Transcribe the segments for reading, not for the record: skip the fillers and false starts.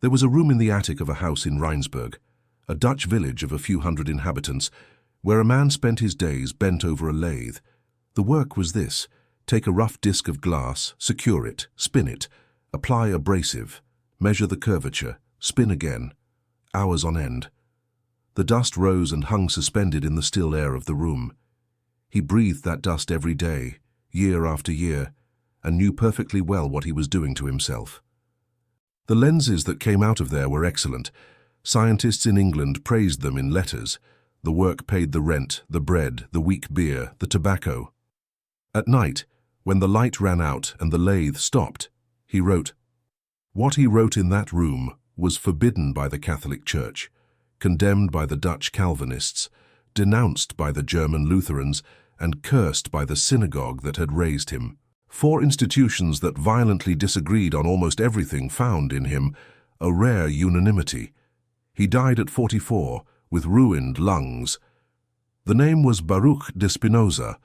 There was a room in the attic of a house in Rijnsburg, a Dutch village of a few hundred inhabitants, where a man spent his days bent over a lathe. The work was this: take a rough disc of glass, secure it, spin it, apply abrasive, measure the curvature, spin again, hours on end. The dust rose and hung suspended in the still air of the room. He breathed that dust every day, year after year, and knew perfectly well what he was doing to himself. The lenses that came out of there were excellent. Scientists in England praised them in letters. The work paid the rent, the bread, the weak beer, the tobacco. At night, when the light ran out and the lathe stopped, he wrote. What he wrote in that room was forbidden by the Catholic Church, condemned by the Dutch Calvinists, denounced by the German Lutherans, and cursed by the synagogue that had raised him. 4 institutions that violently disagreed on almost everything found in him a rare unanimity. He died at 44, with ruined lungs. The name was Baruch Spinoza,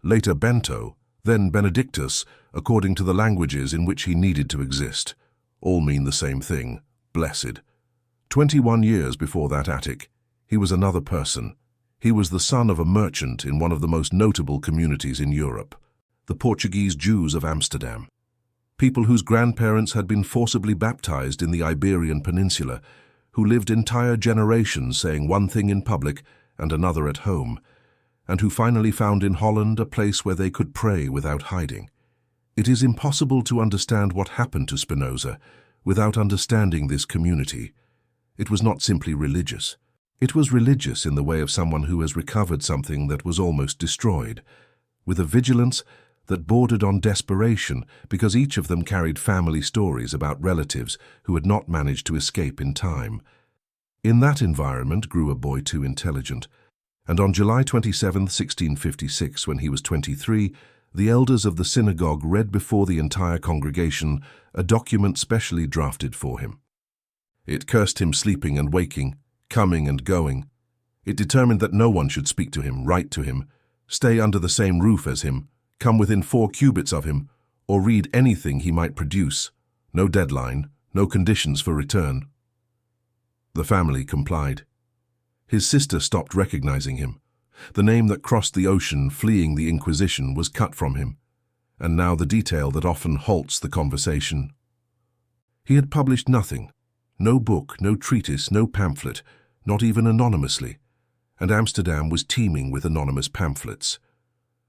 later Bento, then Benedictus, according to the languages in which he needed to exist. All mean the same thing: blessed. 21 years before that attic, he was another person. He was the son of a merchant in one of the most notable communities in Europe, the Portuguese Jews of Amsterdam. People whose grandparents had been forcibly baptized in the Iberian Peninsula, who lived entire generations saying one thing in public and another at home, and who finally found in Holland a place where they could pray without hiding. It is impossible to understand what happened to Spinoza without understanding this community. It was not simply religious. It was religious in the way of someone who has recovered something that was almost destroyed, with a vigilance that bordered on desperation, because each of them carried family stories about relatives who had not managed to escape in time. In that environment grew a boy too intelligent, and on July 27, 1656, when he was 23, the elders of the synagogue read before the entire congregation a document specially drafted for him. It cursed him sleeping and waking, coming and going. It determined that no one should speak to him, write to him, stay under the same roof as him, come within 4 cubits of him, or read anything he might produce. No deadline, no conditions for return. The family complied. His sister stopped recognizing him. The name that crossed the ocean fleeing the Inquisition was cut from him, and now the detail that often halts the conversation. He had published nothing, no book, no treatise, no pamphlet, not even anonymously, and Amsterdam was teeming with anonymous pamphlets.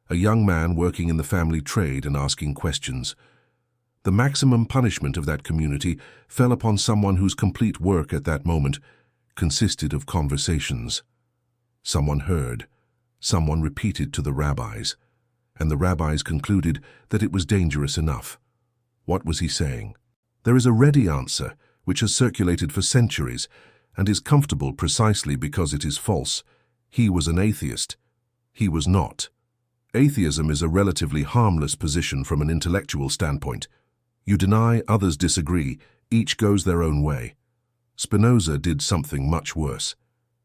A young man working in the family trade and asking questions. The maximum punishment of that community fell upon someone whose complete work at that moment consisted of conversations. Someone heard, someone repeated to the rabbis, and the rabbis concluded that it was dangerous enough. What was he saying? There is a ready answer which has circulated for centuries and is comfortable precisely because it is false. He was an atheist. He was not. Atheism is a relatively harmless position from an intellectual standpoint. You deny, others disagree, each goes their own way. Spinoza did something much worse.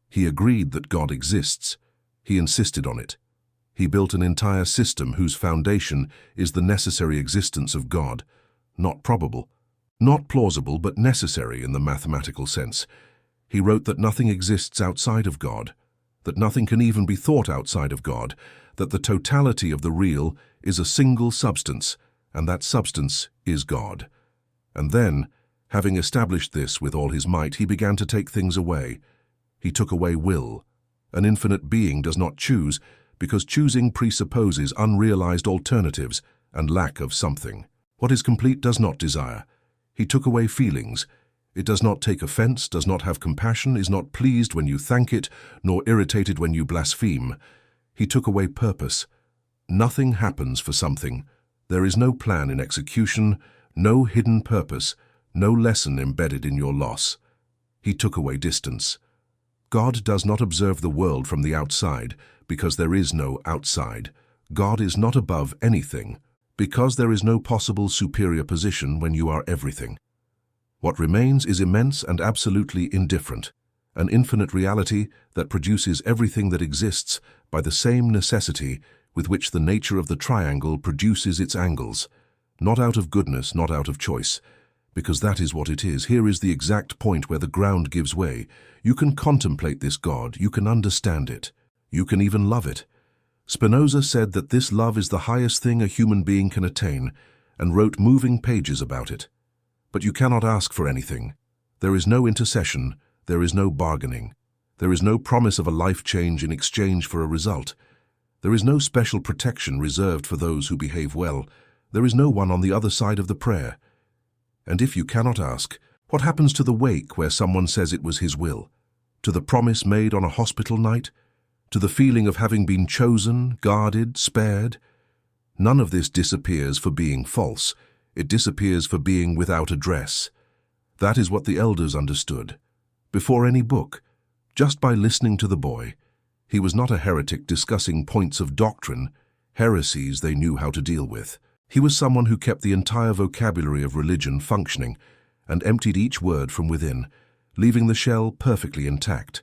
He agreed that God exists. He insisted on it. He built an entire system whose foundation is the necessary existence of God, not probable, not plausible, but necessary in the mathematical sense. He wrote that nothing exists outside of God, that nothing can even be thought outside of God, that the totality of the real is a single substance, and that substance is God. And then, having established this with all his might, he began to take things away. He took away will. An infinite being does not choose, because choosing presupposes unrealized alternatives and lack of something. What is complete does not desire. He took away feelings. It does not take offense, does not have compassion, is not pleased when you thank it, nor irritated when you blaspheme. He took away purpose. Nothing happens for something. There is no plan in execution, no hidden purpose, no lesson embedded in your loss. He took away distance. God does not observe the world from the outside, because there is no outside. God is not above anything, because there is no possible superior position when you are everything. What remains is immense and absolutely indifferent, an infinite reality that produces everything that exists by the same necessity with which the nature of the triangle produces its angles, not out of goodness, not out of choice, Because that is what it is. Here is the exact point where the ground gives way. You can contemplate this God, you can understand it, you can even love it. Spinoza said that this love is the highest thing a human being can attain, and wrote moving pages about it. But you cannot ask for anything. There is no intercession, there is no bargaining. There is no promise of a life change in exchange for a result. There is no special protection reserved for those who behave well. There is no one on the other side of the prayer. And if you cannot ask, what happens to the wake where someone says it was his will? To the promise made on a hospital night? To the feeling of having been chosen, guarded, spared? None of this disappears for being false. It disappears for being without address. That is what the elders understood. Before any book, just by listening to the boy. He was not a heretic discussing points of doctrine, heresies they knew how to deal with. He was someone who kept the entire vocabulary of religion functioning and emptied each word from within, leaving the shell perfectly intact,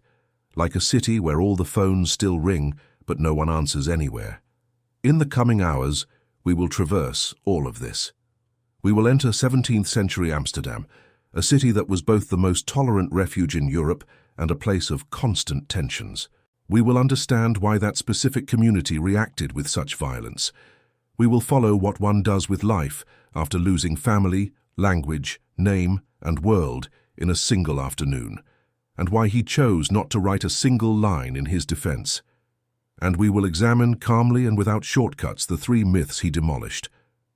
like a city where all the phones still ring but no one answers anywhere. In the coming hours, we will traverse all of this. We will enter 17th century Amsterdam, a city that was both the most tolerant refuge in Europe and a place of constant tensions. We will understand why that specific community reacted with such violence. We will follow what one does with life after losing family, language, name, and world in a single afternoon, and why he chose not to write a single line in his defense. And we will examine calmly and without shortcuts the three myths he demolished.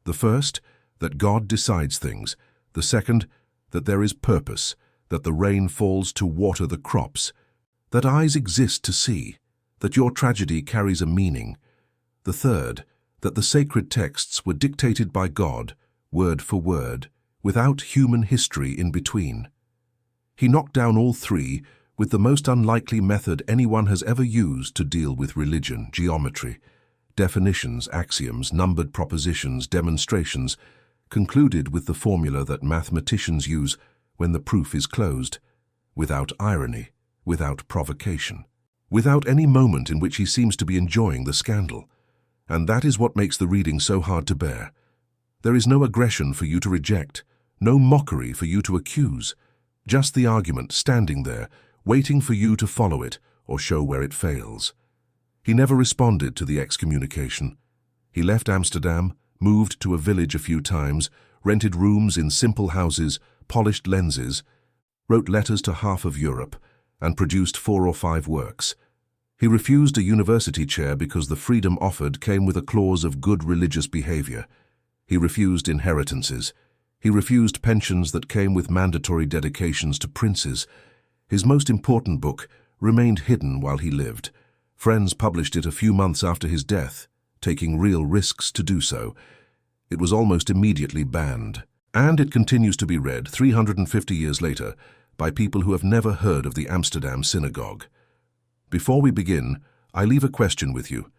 The first, that God decides things. The second, that there is purpose, that the rain falls to water the crops, that eyes exist to see, that your tragedy carries a meaning. The third, that the sacred texts were dictated by God, word for word, without human history in between. He knocked down all three with the most unlikely method anyone has ever used to deal with religion: geometry. Definitions, axioms, numbered propositions, demonstrations, concluded with the formula that mathematicians use when the proof is closed, without irony, without provocation, without any moment in which he seems to be enjoying the scandal. And that is what makes the reading so hard to bear. There is no aggression for you to reject, no mockery for you to accuse, just the argument standing there, waiting for you to follow it or show where it fails. He never responded to the excommunication. He left Amsterdam, moved to a village a few times, rented rooms in simple houses, polished lenses, wrote letters to half of Europe, and produced 4 or 5 works. He refused a university chair because the freedom offered came with a clause of good religious behavior. He refused inheritances. He refused pensions that came with mandatory dedications to princes. His most important book remained hidden while he lived. Friends published it a few months after his death, taking real risks to do so. It was almost immediately banned. And it continues to be read 350 years later by people who have never heard of the Amsterdam synagogue. Before we begin, I leave a question with you.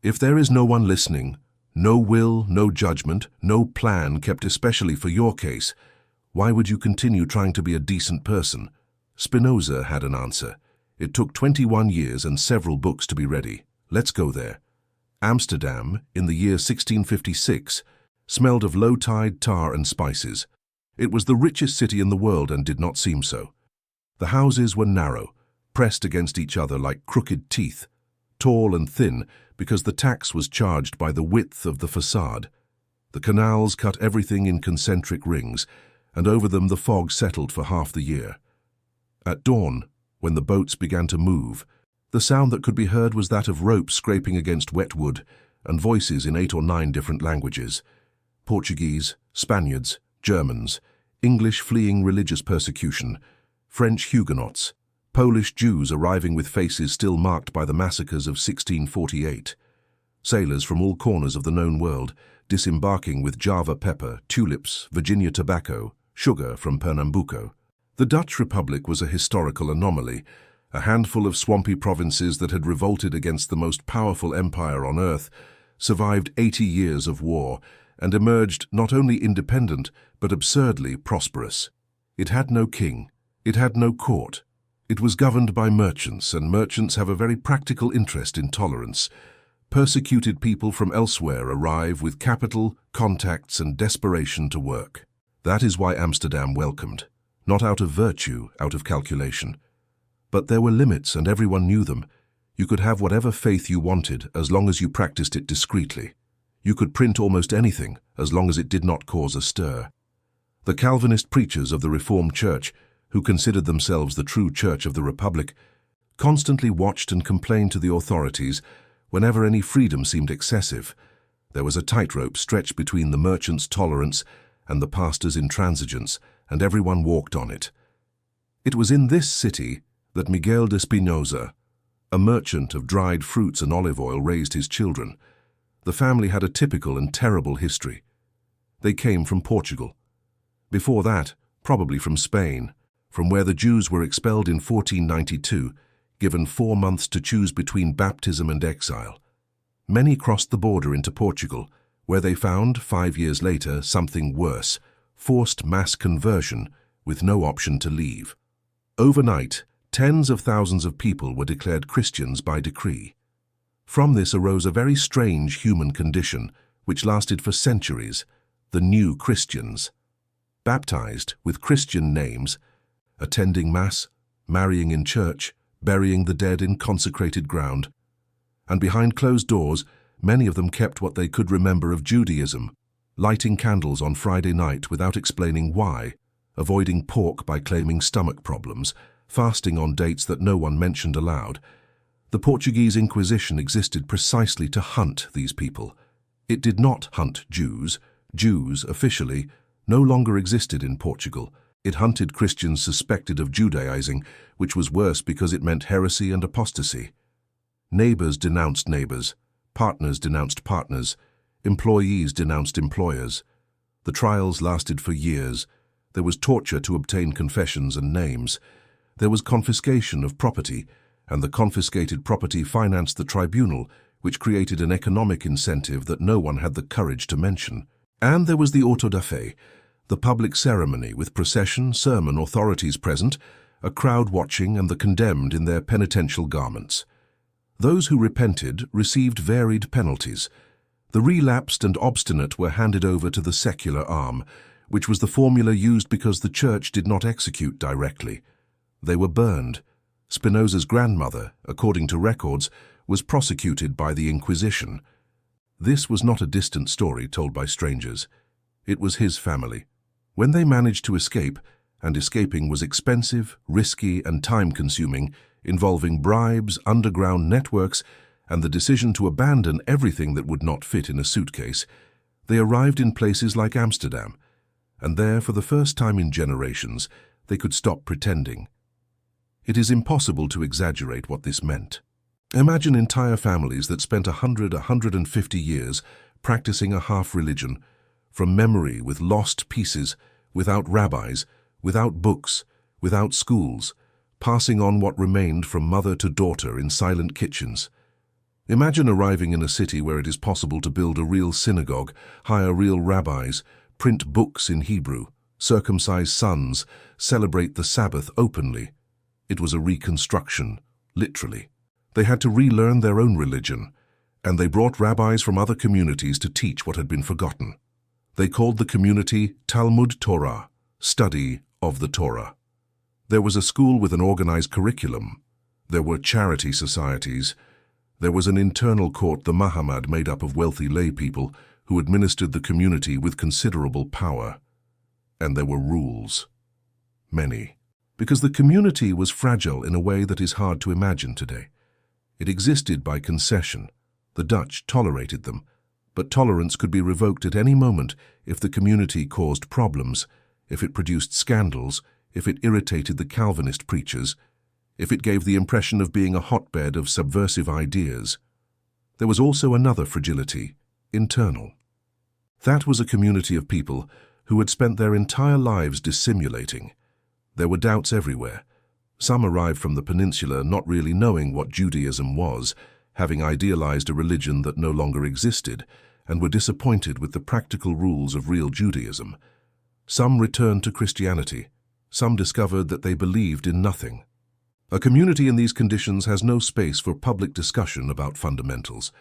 If there is no one listening, no will, no judgment, no plan kept especially for your case, why would you continue trying to be a decent person? Spinoza had an answer. It took 21 years and several books to be ready. Let's go there. Amsterdam, in the year 1656, smelled of low-tide tar and spices. It was the richest city in the world and did not seem so. The houses were narrow, pressed against each other like crooked teeth, tall and thin because the tax was charged by the width of the facade. The canals cut everything in concentric rings, and over them the fog settled for half the year. At dawn, when the boats began to move, the sound that could be heard was that of ropes scraping against wet wood and voices in 8 or 9 different languages: Portuguese, Spaniards, Germans, English fleeing religious persecution, French Huguenots, Polish Jews arriving with faces still marked by the massacres of 1648, sailors from all corners of the known world disembarking with Java pepper, tulips, Virginia tobacco, sugar from Pernambuco. The Dutch Republic was a historical anomaly, a handful of swampy provinces that had revolted against the most powerful empire on earth, survived 80 years of war, and emerged not only independent but absurdly prosperous. It had no king. It had no court. It was governed by merchants, and merchants have a very practical interest in tolerance. Persecuted people from elsewhere arrive with capital, contacts, and desperation to work. That is why Amsterdam welcomed, not out of virtue, out of calculation. But there were limits and everyone knew them. You could have whatever faith you wanted as long as you practiced it discreetly. You could print almost anything as long as it did not cause a stir. The Calvinist preachers of the Reformed Church, who considered themselves the true church of the Republic, constantly watched and complained to the authorities whenever any freedom seemed excessive. There was a tightrope stretched between the merchant's tolerance and the pastor's intransigence, and everyone walked on it. It was in this city that Miguel de Spinoza, a merchant of dried fruits and olive oil, raised his children. The family had a typical and terrible history. They came from Portugal. Before that, probably from Spain, from where the Jews were expelled in 1492, given 4 months to choose between baptism and exile. Many crossed the border into Portugal, where they found, 5 years later, something worse: forced mass conversion with no option to leave. Overnight, tens of thousands of people were declared Christians by decree. From this arose a very strange human condition, which lasted for centuries: the new Christians. Baptized with Christian names, attending Mass, marrying in church, burying the dead in consecrated ground. And behind closed doors, many of them kept what they could remember of Judaism, lighting candles on Friday night without explaining why, avoiding pork by claiming stomach problems, fasting on dates that no one mentioned aloud. The Portuguese Inquisition existed precisely to hunt these people. It did not hunt Jews. Jews, officially, no longer existed in Portugal. It hunted Christians suspected of Judaizing, which was worse because it meant heresy and apostasy. Neighbors denounced neighbors, partners denounced partners, employees denounced employers. The trials lasted for years. There was torture to obtain confessions and names. There was confiscation of property, and the confiscated property financed the tribunal, which created an economic incentive that no one had the courage to mention. And there was the auto da fe, the public ceremony with procession, sermon, authorities present, a crowd watching, and the condemned in their penitential garments. Those who repented received varied penalties. The relapsed and obstinate were handed over to the secular arm, which was the formula used because the church did not execute directly. They were burned. Spinoza's grandmother, according to records, was prosecuted by the Inquisition. This was not a distant story told by strangers. It was his family. When they managed to escape, and escaping was expensive, risky, and time-consuming, involving bribes, underground networks, and the decision to abandon everything that would not fit in a suitcase, they arrived in places like Amsterdam, and there, for the first time in generations, they could stop pretending. It is impossible to exaggerate what this meant. Imagine entire families that spent 150 years practicing a half-religion, from memory with lost pieces, without rabbis, without books, without schools, passing on what remained from mother to daughter in silent kitchens. Imagine arriving in a city where it is possible to build a real synagogue, hire real rabbis, print books in Hebrew, circumcise sons, celebrate the Sabbath openly. It was a reconstruction, literally. They had to relearn their own religion, and they brought rabbis from other communities to teach what had been forgotten. They called the community Talmud Torah, study of the Torah. There was a school with an organized curriculum. There were charity societies. There was an internal court, the Mahamad, made up of wealthy lay people who administered the community with considerable power. And there were rules. Many. Because the community was fragile in a way that is hard to imagine today. It existed by concession. The Dutch tolerated them, but tolerance could be revoked at any moment if the community caused problems, if it produced scandals, if it irritated the Calvinist preachers, if it gave the impression of being a hotbed of subversive ideas. There was also another fragility, internal. That was a community of people who had spent their entire lives dissimulating. There were doubts everywhere. Some arrived from the peninsula not really knowing what Judaism was, having idealized a religion that no longer existed, and were disappointed with the practical rules of real Judaism. Some returned to Christianity. Some discovered that they believed in nothing. A community in these conditions has no space for public discussion about fundamentals.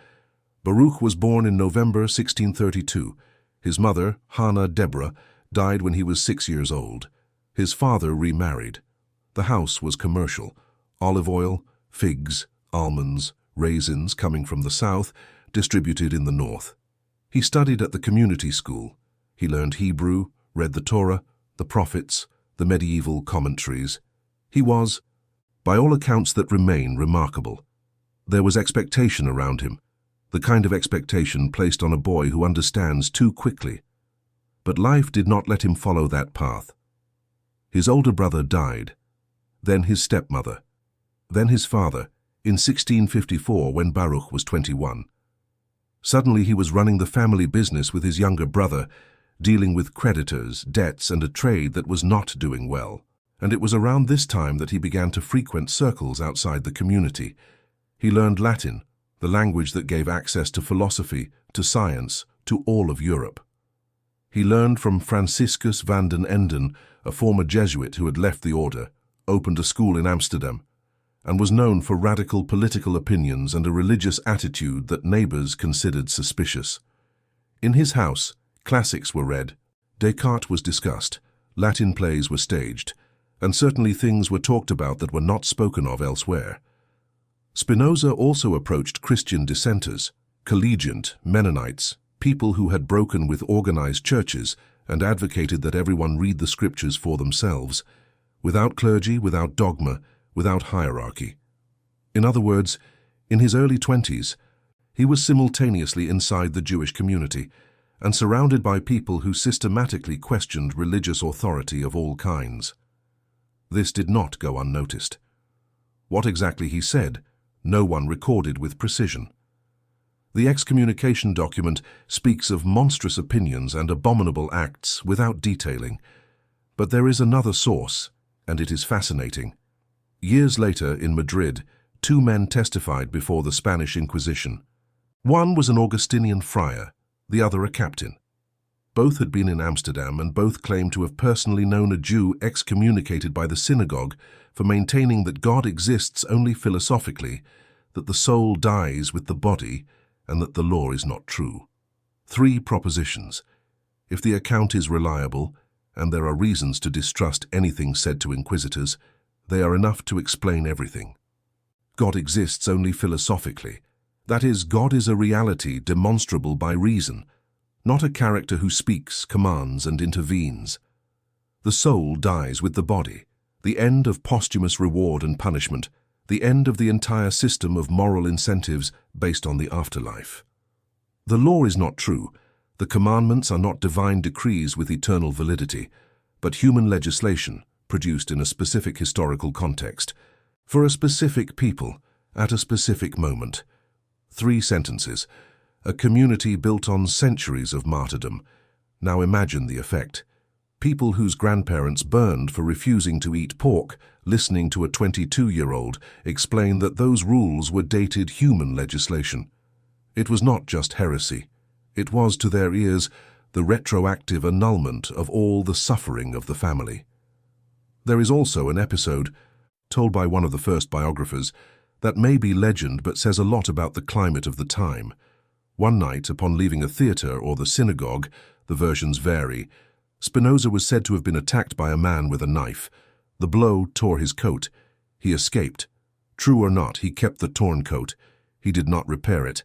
Baruch was born in November 1632. His mother, Hannah Deborah, died when he was 6 years old. His father remarried. The house was commercial. Olive oil, figs, almonds, raisins coming from the south, distributed in the north. He studied at the community school. He learned Hebrew, read the Torah, the prophets, the medieval commentaries. He was, by all accounts that remain, remarkable. There was expectation around him, the kind of expectation placed on a boy who understands too quickly. But life did not let him follow that path. His older brother died, then his stepmother, then his father, in 1654 when Baruch was 21. Suddenly he was running the family business with his younger brother, dealing with creditors, debts, and a trade that was not doing well. And it was around this time that he began to frequent circles outside the community. He learned Latin, the language that gave access to philosophy, to science, to all of Europe. He learned from Franciscus van den Enden, a former Jesuit who had left the order, opened a school in Amsterdam, and was known for radical political opinions and a religious attitude that neighbors considered suspicious. In his house, classics were read, Descartes was discussed, Latin plays were staged, and certainly things were talked about that were not spoken of elsewhere. Spinoza also approached Christian dissenters, collegiant, Mennonites, people who had broken with organized churches and advocated that everyone read the scriptures for themselves, without clergy, without dogma, without hierarchy. In other words, in his early 20s, he was simultaneously inside the Jewish community and surrounded by people who systematically questioned religious authority of all kinds. This did not go unnoticed. What exactly he said, no one recorded with precision. The excommunication document speaks of monstrous opinions and abominable acts without detailing, but there is another source, and it is fascinating. Years later, in Madrid, 2 men testified before the Spanish Inquisition. One was an Augustinian friar, the other a captain. Both had been in Amsterdam and both claimed to have personally known a Jew excommunicated by the synagogue for maintaining that God exists only philosophically, that the soul dies with the body, and that the law is not true. 3 propositions. If the account is reliable, and there are reasons to distrust anything said to inquisitors, they are enough to explain everything. God exists only philosophically. That is, God is a reality demonstrable by reason, not a character who speaks, commands, and intervenes. The soul dies with the body, the end of posthumous reward and punishment, the end of the entire system of moral incentives based on the afterlife. The law is not true. The commandments are not divine decrees with eternal validity, but human legislation produced in a specific historical context, for a specific people, at a specific moment. 3 sentences. A community built on centuries of martyrdom. Now imagine the effect. People whose grandparents burned for refusing to eat pork, listening to a 22-year-old explain that those rules were dated human legislation. It was not just heresy. It was, to their ears, the retroactive annulment of all the suffering of the family. There is also an episode, told by one of the first biographers, that may be legend but says a lot about the climate of the time. One night, upon leaving a theater or the synagogue, the versions vary, Spinoza was said to have been attacked by a man with a knife. The blow tore his coat. He escaped. True or not, he kept the torn coat. He did not repair it.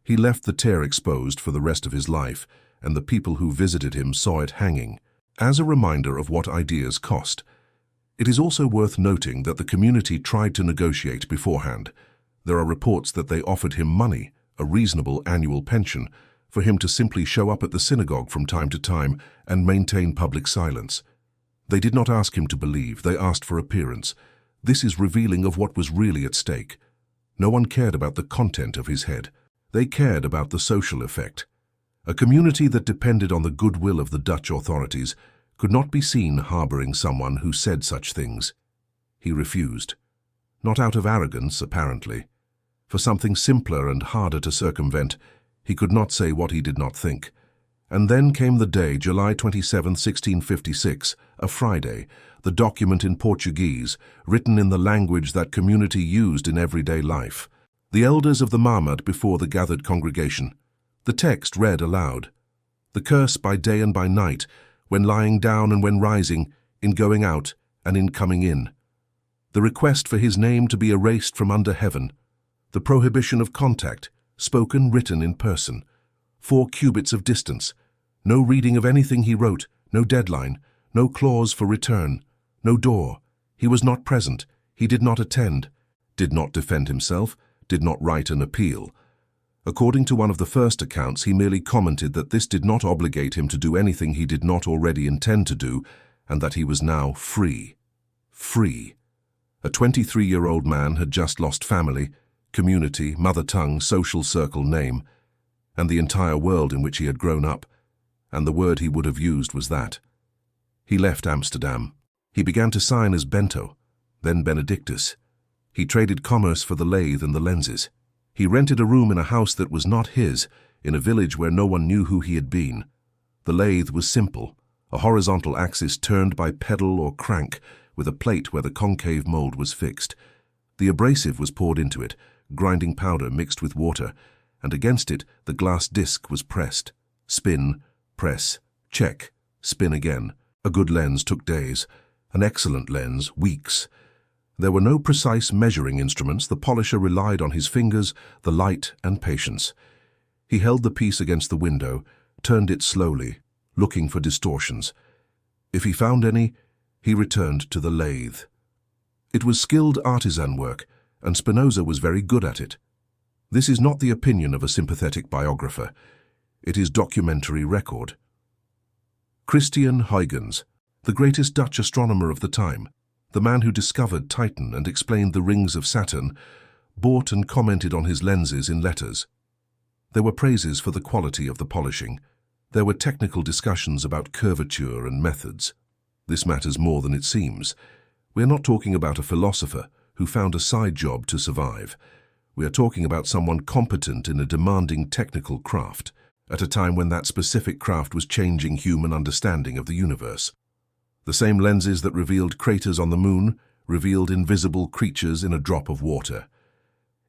He left the tear exposed for the rest of his life, and the people who visited him saw it hanging, as a reminder of what ideas cost. It is also worth noting that the community tried to negotiate beforehand. There are reports that they offered him money, a reasonable annual pension, for him to simply show up at the synagogue from time to time and maintain public silence. They did not ask him to believe, they asked for appearance. This is revealing of what was really at stake. No one cared about the content of his head. They cared about the social effect. A community that depended on the goodwill of the Dutch authorities could not be seen harboring someone who said such things. He refused. Not out of arrogance, apparently. For something simpler and harder to circumvent, he could not say what he did not think. And then came the day, July 27, 1656, a Friday, the document in Portuguese, written in the language that community used in everyday life. The elders of the Mahmud before the gathered congregation. The text read aloud. The curse by day and by night when lying down and when rising, in going out and in coming in. The request for his name to be erased from under heaven. The prohibition of contact, spoken, written in person. 4 cubits of distance. No reading of anything he wrote, no deadline, no clause for return, no door. He was not present, he did not attend, did not defend himself, did not write an appeal. According to one of the first accounts, he merely commented that this did not obligate him to do anything he did not already intend to do, and that he was now free. Free. A 23-year-old man had just lost family, community, mother tongue, social circle, name, and the entire world in which he had grown up, and the word he would have used was that. He left Amsterdam. He began to sign as Bento, then Benedictus. He traded commerce for the lathe and the lenses. He rented a room in a house that was not his, in a village where no one knew who he had been. The lathe was simple, a horizontal axis turned by pedal or crank, with a plate where the concave mold was fixed. The abrasive was poured into it, grinding powder mixed with water, and against it the glass disc was pressed. Spin, press, check, spin again. A good lens took days, an excellent lens, weeks. There were no precise measuring instruments. The polisher relied on his fingers, the light, and patience. He held the piece against the window, turned it slowly, looking for distortions. If he found any, he returned to the lathe. It was skilled artisan work, and Spinoza was very good at it. This is not the opinion of a sympathetic biographer. It is documentary record. Christian Huygens, the greatest Dutch astronomer of the time, the man who discovered Titan and explained the rings of Saturn, bought and commented on his lenses in letters. There were praises for the quality of the polishing. There were technical discussions about curvature and methods. This matters more than it seems. We are not talking about a philosopher who found a side job to survive. We are talking about someone competent in a demanding technical craft, at a time when that specific craft was changing human understanding of the universe. The same lenses that revealed craters on the moon revealed invisible creatures in a drop of water.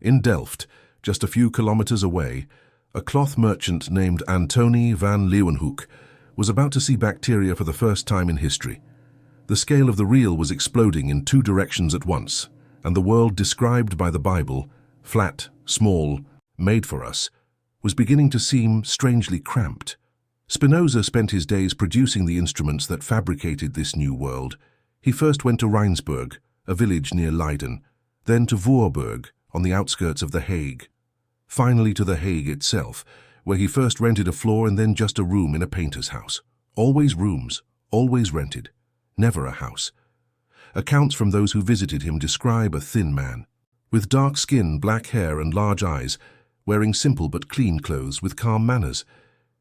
In Delft, just a few kilometers away, a cloth merchant named Antony van Leeuwenhoek was about to see bacteria for the first time in history. The scale of the real was exploding in 2 directions at once, and the world described by the Bible, flat, small, made for us, was beginning to seem strangely cramped. Spinoza spent his days producing the instruments that fabricated this new world. He first went to Rijnsburg, a village near Leiden, then to Voorburg, on the outskirts of The Hague, finally to The Hague itself, where he first rented a floor and then just a room in a painter's house. Always rooms, always rented, never a house. Accounts from those who visited him describe a thin man, with dark skin, black hair and large eyes, wearing simple but clean clothes with calm manners.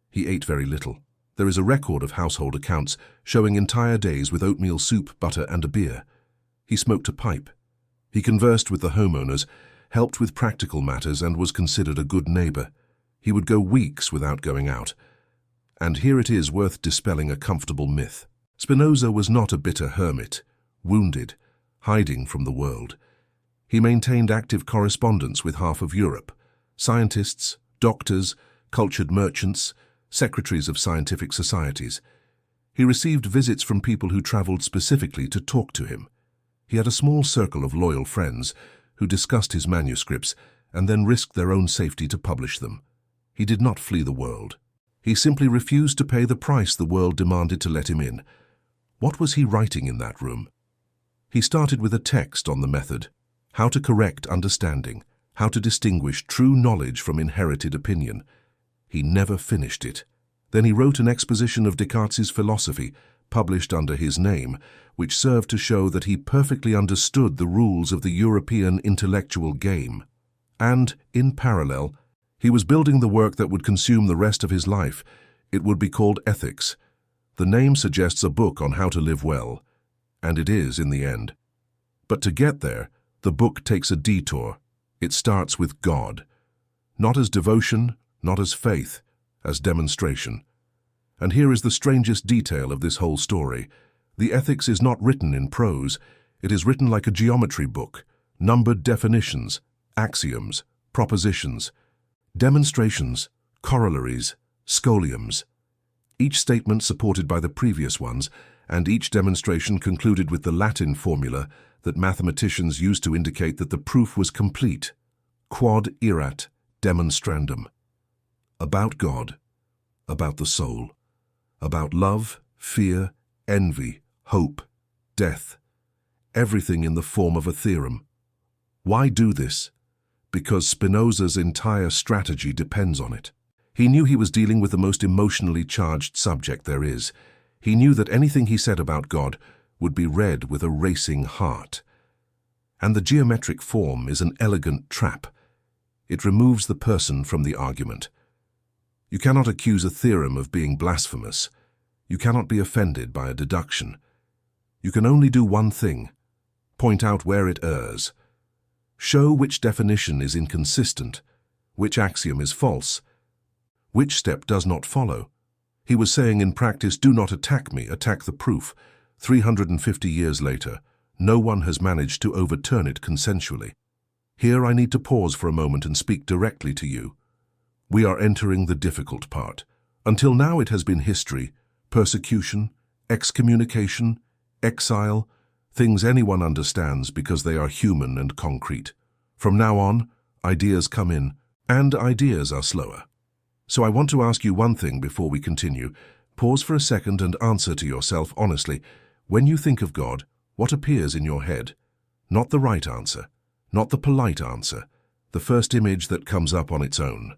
He ate very little. There is a record of household accounts showing entire days with oatmeal soup, butter and a beer. He smoked a pipe. He conversed with the homeowners, helped with practical matters and was considered a good neighbor. He would go weeks without going out. And here it is worth dispelling a comfortable myth. Spinoza was not a bitter hermit, wounded, hiding from the world. He maintained active correspondence with half of Europe, scientists, doctors, cultured merchants, secretaries of scientific societies. He received visits from people who traveled specifically to talk to him. He had a small circle of loyal friends who discussed his manuscripts and then risked their own safety to publish them. He did not flee the world. He simply refused to pay the price the world demanded to let him in. What was he writing in that room? He started with a text on the method, how to correct understanding, how to distinguish true knowledge from inherited opinion. He never finished it. Then he wrote an exposition of Descartes' philosophy, published under his name, which served to show that he perfectly understood the rules of the European intellectual game. And, in parallel, he was building the work that would consume the rest of his life. It would be called Ethics. The name suggests a book on how to live well, and it is in the end. But to get there, the book takes a detour. It starts with God, not as devotion, not as faith, as demonstration. And here is the strangest detail of this whole story. The Ethics is not written in prose. It is written like a geometry book, numbered definitions, axioms, propositions, demonstrations, corollaries, scholiums. each statement supported by the previous ones, and each demonstration concluded with the Latin formula that mathematicians used to indicate that the proof was complete. Quod erat demonstrandum. About God, about the soul, about love, fear, envy, hope, death, everything in the form of a theorem. Why do this? Because Spinoza's entire strategy depends on it. He knew he was dealing with the most emotionally charged subject there is. He knew that anything he said about God would be read with a racing heart. And the geometric form is an elegant trap. It removes the person from the argument. You cannot accuse a theorem of being blasphemous. You cannot be offended by a deduction. You can only do one thing: point out where it errs. Show which definition is inconsistent, which axiom is false, which step does not follow. He was saying in practice, do not attack me, attack the proof. 350 years later, no one has managed to overturn it consensually. Here I need to pause for a moment and speak directly to you. We are entering the difficult part. Until now it has been history, persecution, excommunication, exile, things anyone understands because they are human and concrete. From now on, ideas come in, and ideas are slower. So I want to ask you one thing before we continue. Pause for a second and answer to yourself honestly. When you think of God, what appears in your head? Not the right answer, not the polite answer, the first image that comes up on its own.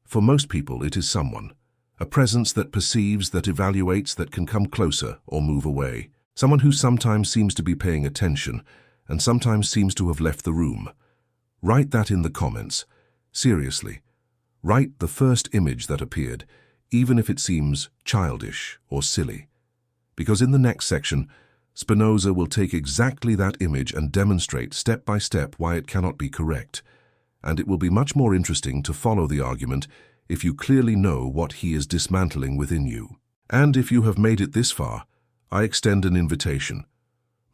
For most people, it is someone, a presence that perceives, that evaluates, that can come closer or move away. Someone who sometimes seems to be paying attention and sometimes seems to have left the room. Write that in the comments. Seriously. Write the first image that appeared, even if it seems childish or silly. Because in the next section, Spinoza will take exactly that image and demonstrate step by step why it cannot be correct. And it will be much more interesting to follow the argument if you clearly know what he is dismantling within you. And if you have made it this far, I extend an invitation.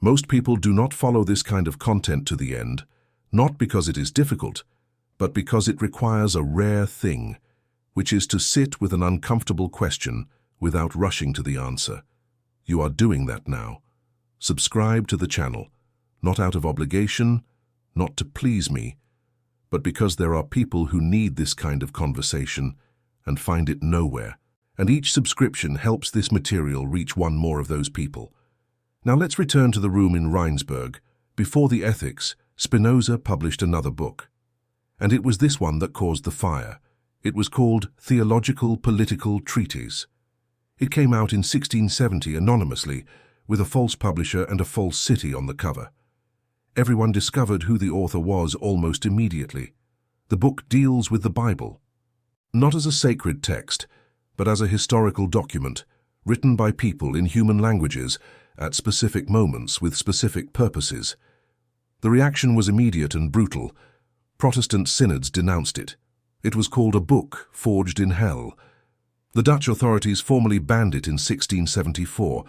Most people do not follow this kind of content to the end, not because it is difficult, but because it requires a rare thing, which is to sit with an uncomfortable question without rushing to the answer. You are doing that now. Subscribe to the channel, not out of obligation, not to please me, but because there are people who need this kind of conversation and find it nowhere, and each subscription helps this material reach one more of those people. Now let's return to the room in Rheinsberg. Before the Ethics, Spinoza published another book. And it was this one that caused the fire. It was called Theological Political Treatise. It came out in 1670 anonymously, with a false publisher and a false city on the cover. Everyone discovered who the author was almost immediately. The book deals with the Bible, not as a sacred text, but as a historical document, written by people in human languages at specific moments with specific purposes. The reaction was immediate and brutal. Protestant synods denounced it. It was called a book forged in hell. The Dutch authorities formally banned it in 1674,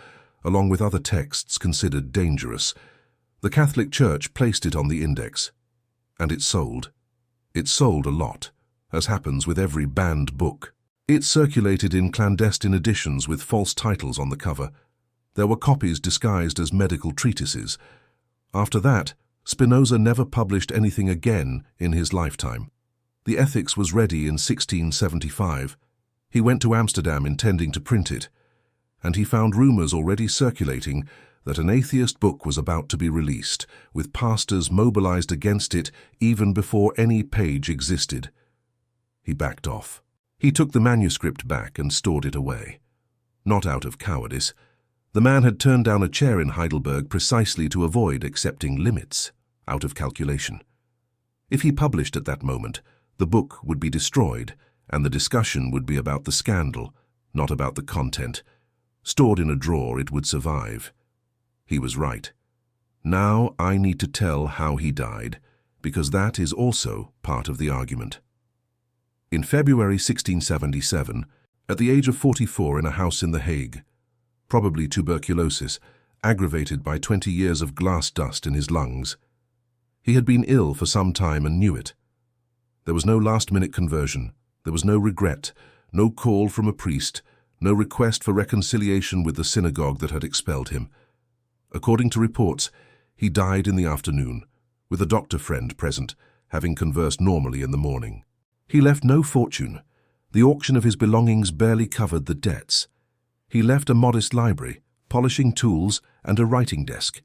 along with other texts considered dangerous. The Catholic Church placed it on the index. And it sold. It sold a lot, as happens with every banned book. It circulated in clandestine editions with false titles on the cover. There were copies disguised as medical treatises. After that, Spinoza never published anything again in his lifetime. The Ethics was ready in 1675. He went to Amsterdam intending to print it, and he found rumors already circulating that an atheist book was about to be released, with pastors mobilized against it even before any page existed. He backed off. He took the manuscript back and stored it away. Not out of cowardice. The man had turned down a chair in Heidelberg precisely to avoid accepting limits, out of calculation. If he published at that moment, the book would be destroyed, and the discussion would be about the scandal, not about the content. Stored in a drawer, it would survive. He was right. Now I need to tell how he died, because that is also part of the argument. In February 1677, at the age of 44 in a house in The Hague, probably tuberculosis, aggravated by 20 years of glass dust in his lungs. He had been ill for some time and knew it. There was no last-minute conversion. There was no regret, no call from a priest, no request for reconciliation with the synagogue that had expelled him. According to reports, he died in the afternoon, with a doctor friend present, having conversed normally in the morning. He left no fortune. The auction of his belongings barely covered the debts. He left a modest library, polishing tools, and a writing desk.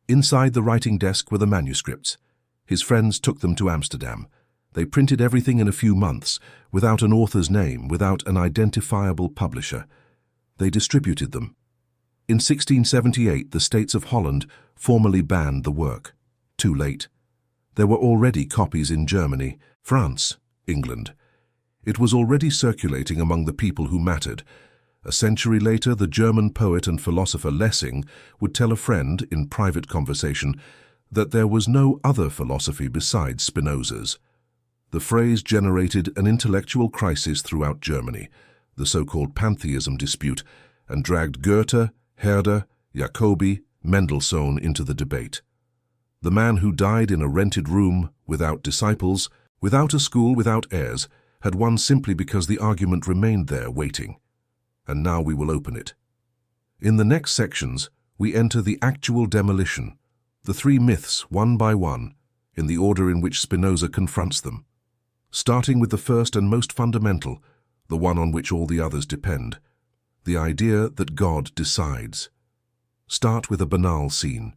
Inside the writing desk were the manuscripts. His friends took them to Amsterdam. They printed everything in a few months, without an author's name, without an identifiable publisher. They distributed them. In 1678, the States of Holland formally banned the work. Too late. There were already copies in Germany, France, England. It was already circulating among the people who mattered. A century later, the German poet and philosopher Lessing would tell a friend, in private conversation, that there was no other philosophy besides Spinoza's. The phrase generated an intellectual crisis throughout Germany, the so-called pantheism dispute, and dragged Goethe, Herder, Jacobi, Mendelssohn into the debate. The man who died in a rented room, without disciples, without a school, without heirs, had won simply because the argument remained there waiting. And now we will open it. In the next sections, we enter the actual demolition, the three myths one by one, in the order in which Spinoza confronts them. Starting with the first and most fundamental, the one on which all the others depend, the idea that God decides. Start with a banal scene.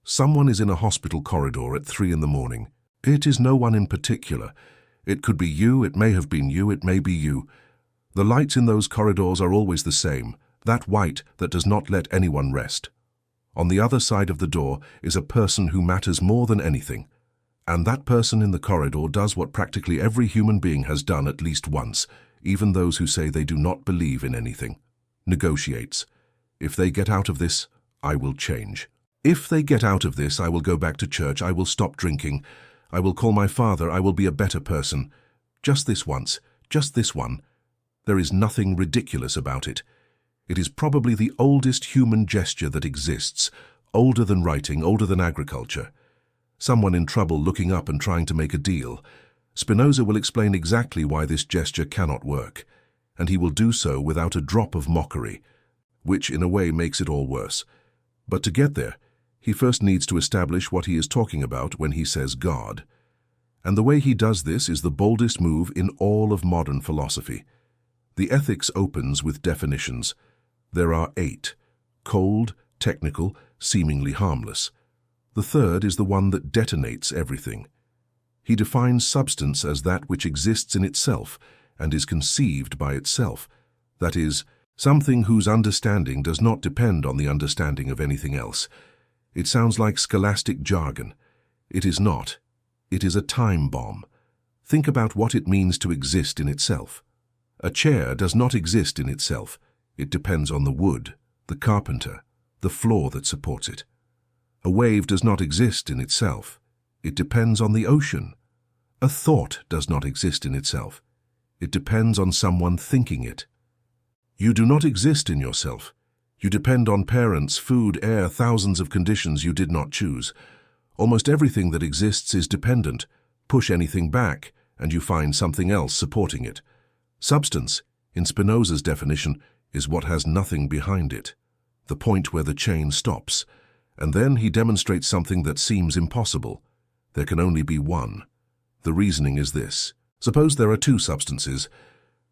Someone is in a hospital corridor at 3 in the morning. It is no one in particular. It could be you, it may have been you, it may be you. The lights in those corridors are always the same, that white that does not let anyone rest. On the other side of the door is a person who matters more than anything. And that person in the corridor does what practically every human being has done at least once, even those who say they do not believe in anything. Negotiates. If they get out of this, I will change. If they get out of this, I will go back to church, I will stop drinking, I will call my father, I will be a better person. Just this once, just this one. There is nothing ridiculous about it. It is probably the oldest human gesture that exists, older than writing, older than agriculture. Someone in trouble looking up and trying to make a deal. Spinoza will explain exactly why this gesture cannot work, and he will do so without a drop of mockery, which in a way makes it all worse. But to get there, he first needs to establish what he is talking about when he says God. And the way he does this is the boldest move in all of modern philosophy. The ethics opens with definitions. There are 8, cold, technical, seemingly harmless. The third is the one that detonates everything. He defines substance as that which exists in itself and is conceived by itself, that is, something whose understanding does not depend on the understanding of anything else. It sounds like scholastic jargon. It is not. It is a time bomb. Think about what it means to exist in itself. A chair does not exist in itself. It depends on the wood, the carpenter, the floor that supports it. A wave does not exist in itself. It depends on the ocean. A thought does not exist in itself. It depends on someone thinking it. You do not exist in yourself. You depend on parents, food, air, thousands of conditions you did not choose. Almost everything that exists is dependent. Push anything back, and you find something else supporting it. Substance, in Spinoza's definition, is what has nothing behind it, the point where the chain stops. And then he demonstrates something that seems impossible. There can only be one. The reasoning is this. Suppose there are 2 substances.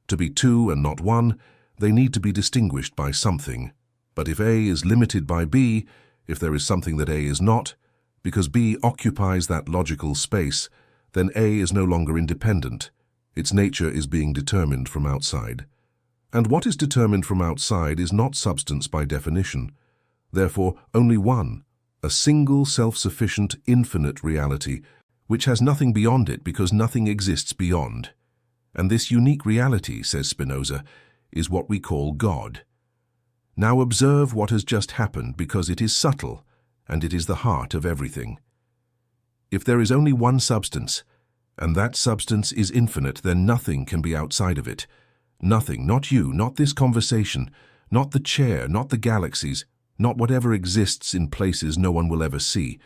To be 2 and not 1, they need to be distinguished by something. But if A is limited by B, if there is something that A is not, because B occupies that logical space, then A is no longer independent. Its nature is being determined from outside. And what is determined from outside is not substance by definition. Therefore, only one, a single self-sufficient infinite reality, which has nothing beyond it because nothing exists beyond. And this unique reality, says Spinoza, is what we call God. Now observe what has just happened because it is subtle, and it is the heart of everything. If there is only one substance, and that substance is infinite, then nothing can be outside of it. Nothing, not you, not this conversation, not the chair, not the galaxies, not whatever exists in places no one will ever see.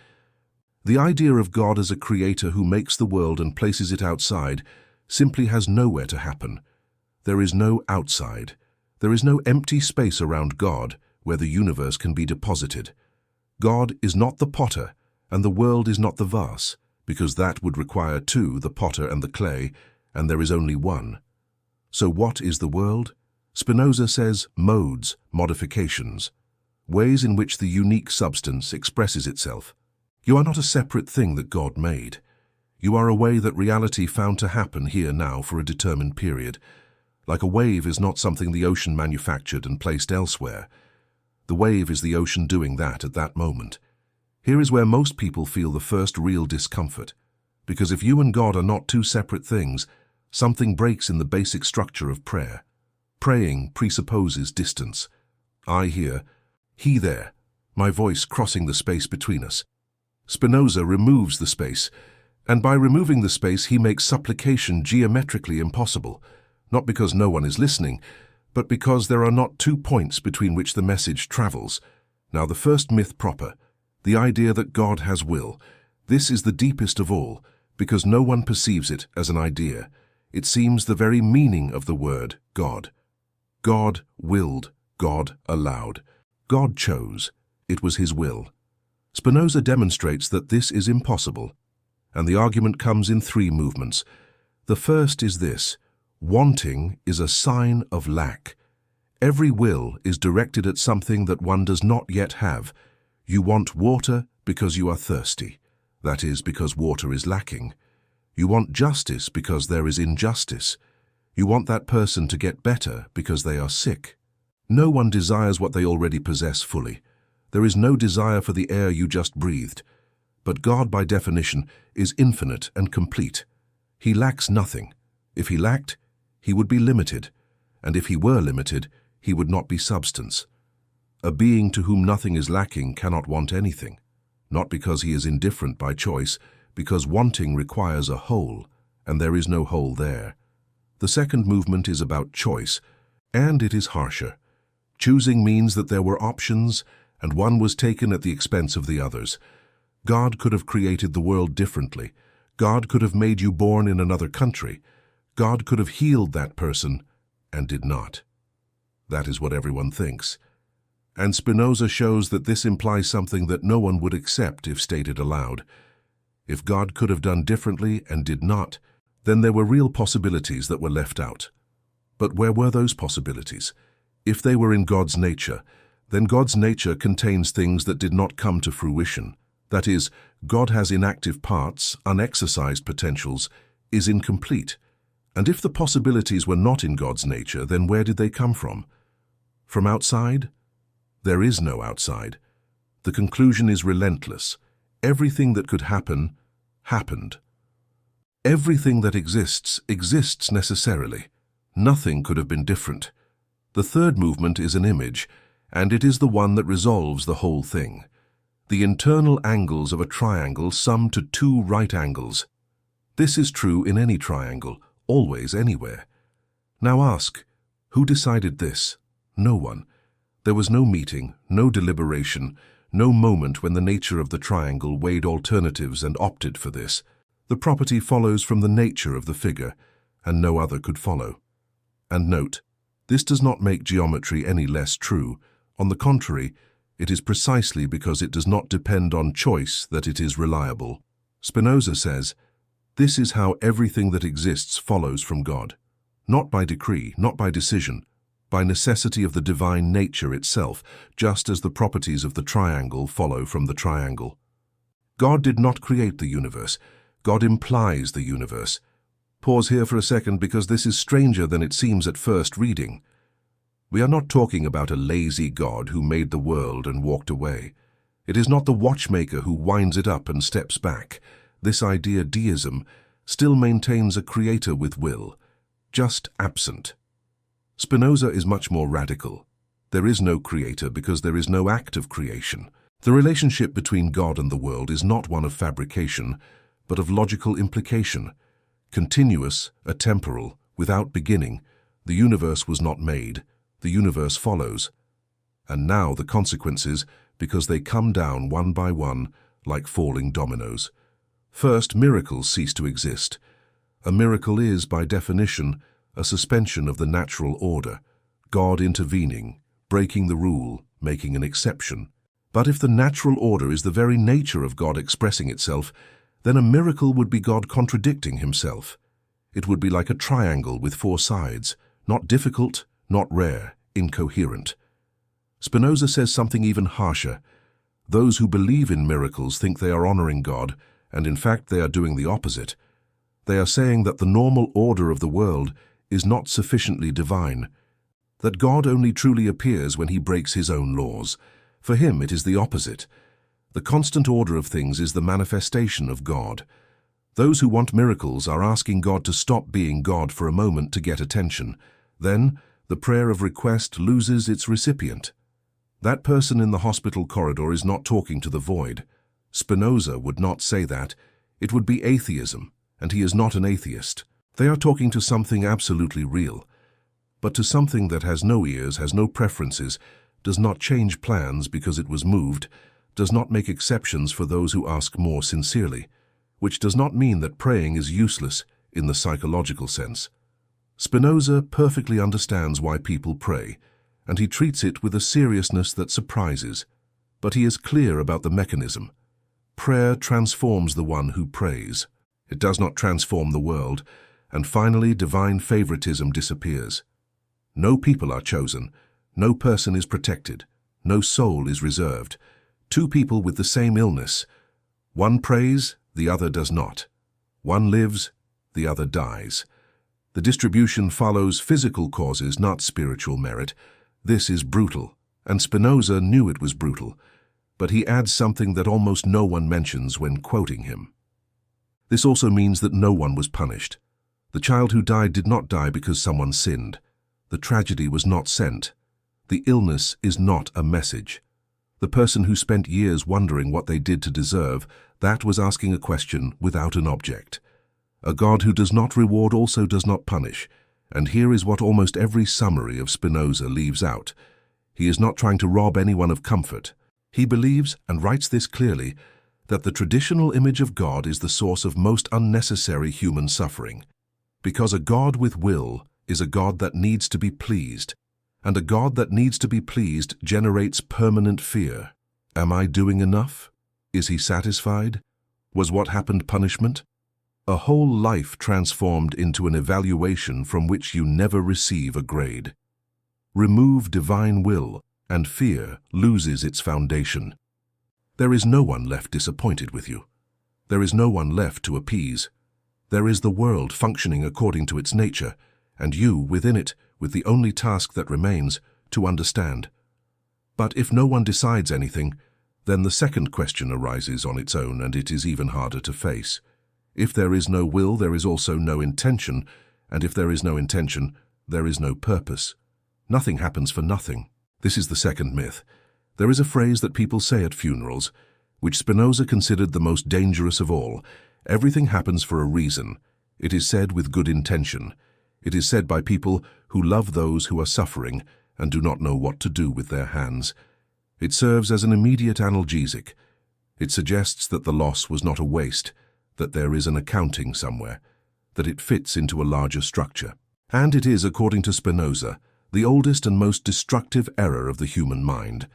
The idea of God as a creator who makes the world and places it outside simply has nowhere to happen. There is no outside. There is no empty space around God where the universe can be deposited. God is not the potter, and the world is not the vase, because that would require two, the potter and the clay, and there is only one. So what is the world? Spinoza says modes, modifications, ways in which the unique substance expresses itself. You are not a separate thing that God made. You are a way that reality found to happen here now for a determined period. Like a wave is not something the ocean manufactured and placed elsewhere. The wave is the ocean doing that at that moment. Here is where most people feel the first real discomfort, because if you and God are not two separate things, something breaks in the basic structure of prayer. Praying presupposes distance. I here, he there, my voice crossing the space between us. Spinoza removes the space, and by removing the space he makes supplication geometrically impossible, not because no one is listening, but because there are not 2 points between which the message travels. Now the first myth proper, the idea that God has will, this is the deepest of all, because no one perceives it as an idea. It seems the very meaning of the word God. God willed, God allowed. God chose. It was his will. Spinoza demonstrates that this is impossible, and the argument comes in 3 movements. The first is this: wanting is a sign of lack. Every will is directed at something that one does not yet have. You want water because you are thirsty. That is, because water is lacking. You want justice because there is injustice. You want that person to get better because they are sick. No one desires what they already possess fully. There is no desire for the air you just breathed. But God, by definition, is infinite and complete. He lacks nothing. If he lacked, he would be limited. And if he were limited, he would not be substance. A being to whom nothing is lacking cannot want anything. Not because he is indifferent by choice, because wanting requires a whole, and there is no whole there. The second movement is about choice, and it is harsher. Choosing means that there were options, and one was taken at the expense of the others. God could have created the world differently. God could have made you born in another country. God could have healed that person, and did not. That is what everyone thinks. And Spinoza shows that this implies something that no one would accept if stated aloud. If God could have done differently and did not, then there were real possibilities that were left out. But where were those possibilities? If they were in God's nature, then God's nature contains things that did not come to fruition. That is, God has inactive parts, unexercised potentials, is incomplete. And if the possibilities were not in God's nature, then where did they come from? From outside? There is no outside. The conclusion is relentless. Everything that could happen, happened. Everything that exists, exists necessarily. Nothing could have been different. The third movement is an image, and it is the one that resolves the whole thing. The internal angles of a triangle sum to 2 right angles. This is true in any triangle, always, anywhere. Now ask, who decided this? No one. There was no meeting, no deliberation, no moment when the nature of the triangle weighed alternatives and opted for this. The property follows from the nature of the figure, and no other could follow. And note, this does not make geometry any less true. On the contrary, it is precisely because it does not depend on choice that it is reliable. Spinoza says, this is how everything that exists follows from God. Not by decree, not by decision, by necessity of the divine nature itself, just as the properties of the triangle follow from the triangle. God did not create the universe. God implies the universe. Pause here for a second because this is stranger than it seems at first reading. We are not talking about a lazy God who made the world and walked away. It is not the watchmaker who winds it up and steps back. This idea, deism, still maintains a creator with will, just absent. Spinoza is much more radical. There is no creator because there is no act of creation. The relationship between God and the world is not one of fabrication, but of logical implication. Continuous, atemporal, without beginning, the universe was not made. The universe follows. And now the consequences, because they come down one by one, like falling dominoes. First, miracles cease to exist. A miracle is, by definition, a suspension of the natural order. God intervening, breaking the rule, making an exception. But if the natural order is the very nature of God expressing itself, then a miracle would be God contradicting himself. It would be like a triangle with four sides, not difficult, not rare, incoherent. Spinoza says something even harsher. Those who believe in miracles think they are honoring God, and in fact they are doing the opposite. They are saying that the normal order of the world is not sufficiently divine, that God only truly appears when he breaks his own laws. For him it is the opposite. The constant order of things is the manifestation of God. Those who want miracles are asking God to stop being God for a moment to get attention. Then, the prayer of request loses its recipient. That person in the hospital corridor is not talking to the void. Spinoza would not say that. It would be atheism, and he is not an atheist. They are talking to something absolutely real. But to something that has no ears, has no preferences, does not change plans because it was moved, does not make exceptions for those who ask more sincerely, which does not mean that praying is useless in the psychological sense. Spinoza perfectly understands why people pray, and he treats it with a seriousness that surprises. But he is clear about the mechanism. Prayer transforms the one who prays. It does not transform the world, and finally divine favoritism disappears. No people are chosen, no person is protected, no soul is reserved. Two people with the same illness. One prays, the other does not. One lives, the other dies. The distribution follows physical causes, not spiritual merit. This is brutal, and Spinoza knew it was brutal, but he adds something that almost no one mentions when quoting him. This also means that no one was punished. The child who died did not die because someone sinned. The tragedy was not sent. The illness is not a message. The person who spent years wondering what they did to deserve, that was asking a question without an object. A God who does not reward also does not punish, and here is what almost every summary of Spinoza leaves out. He is not trying to rob anyone of comfort. He believes, and writes this clearly, that the traditional image of God is the source of most unnecessary human suffering, because a God with will is a God that needs to be pleased, and a God that needs to be pleased generates permanent fear. Am I doing enough? Is he satisfied? Was what happened punishment? A whole life transformed into an evaluation from which you never receive a grade. Remove divine will, and fear loses its foundation. There is no one left disappointed with you. There is no one left to appease. There is the world functioning according to its nature, and you within it, with the only task that remains, to understand. But if no one decides anything, then the second question arises on its own, and it is even harder to face. If there is no will, there is also no intention, and if there is no intention, there is no purpose. Nothing happens for nothing. This is the second myth. There is a phrase that people say at funerals, which Spinoza considered the most dangerous of all. Everything happens for a reason. It is said with good intention. It is said by people who love those who are suffering and do not know what to do with their hands. It serves as an immediate analgesic. It suggests that the loss was not a waste, that there is an accounting somewhere, that it fits into a larger structure. And it is, according to Spinoza, the oldest and most destructive error of the human mind.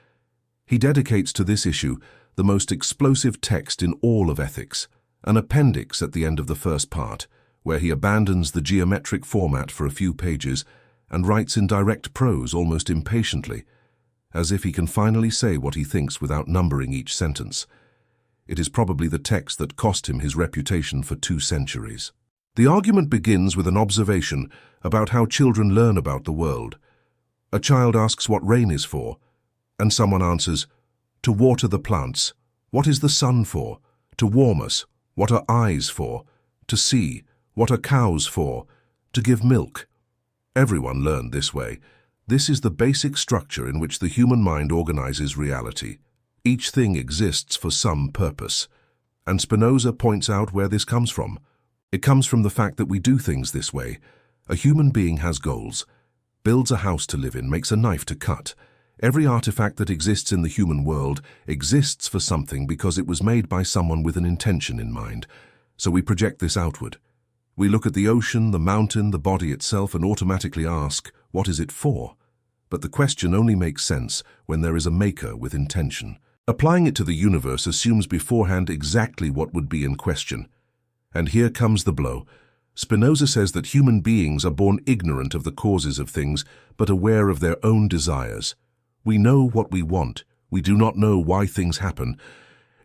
He dedicates to this issue the most explosive text in all of ethics, an appendix at the end of the first part, where he abandons the geometric format for a few pages and writes in direct prose almost impatiently, as if he can finally say what he thinks without numbering each sentence. It is probably the text that cost him his reputation for 2 centuries. The argument begins with an observation about how children learn about the world. A child asks what rain is for, and someone answers, "To water the plants." What is the sun for? To warm us. What are eyes for? To see. What are cows for? To give milk. Everyone learned this way. This is the basic structure in which the human mind organizes reality. Each thing exists for some purpose. And Spinoza points out where this comes from. It comes from the fact that we do things this way. A human being has goals, builds a house to live in, makes a knife to cut. Every artifact that exists in the human world exists for something because it was made by someone with an intention in mind. So we project this outward. We look at the ocean, the mountain, the body itself, and automatically ask, what is it for? but the question only makes sense when there is a maker with intention. Applying it to the universe assumes beforehand exactly what would be in question. And here comes the blow. Spinoza says that human beings are born ignorant of the causes of things, but aware of their own desires. We know what we want. We do not know why things happen.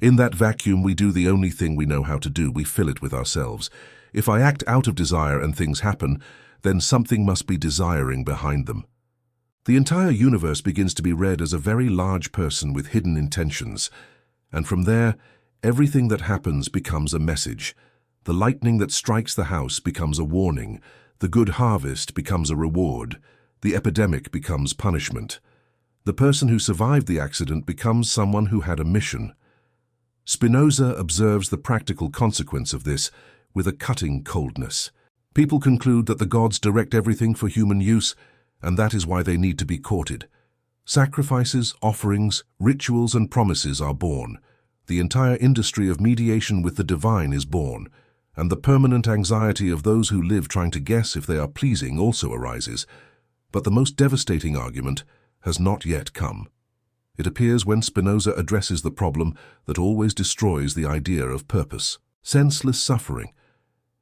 In that vacuum, we do the only thing we know how to do. We fill it with ourselves. If I act out of desire and things happen, then something must be desiring behind them. The entire universe begins to be read as a very large person with hidden intentions. And from there, everything that happens becomes a message. The lightning that strikes the house becomes a warning. The good harvest becomes a reward. The epidemic becomes punishment. The person who survived the accident becomes someone who had a mission. Spinoza observes the practical consequence of this with a cutting coldness. People conclude that the gods direct everything for human use, and that is why they need to be courted. Sacrifices, offerings, rituals, and promises are born. The entire industry of mediation with the divine is born, and the permanent anxiety of those who live trying to guess if they are pleasing also arises. But the most devastating argument has not yet come. It appears when Spinoza addresses the problem that always destroys the idea of purpose. Senseless suffering.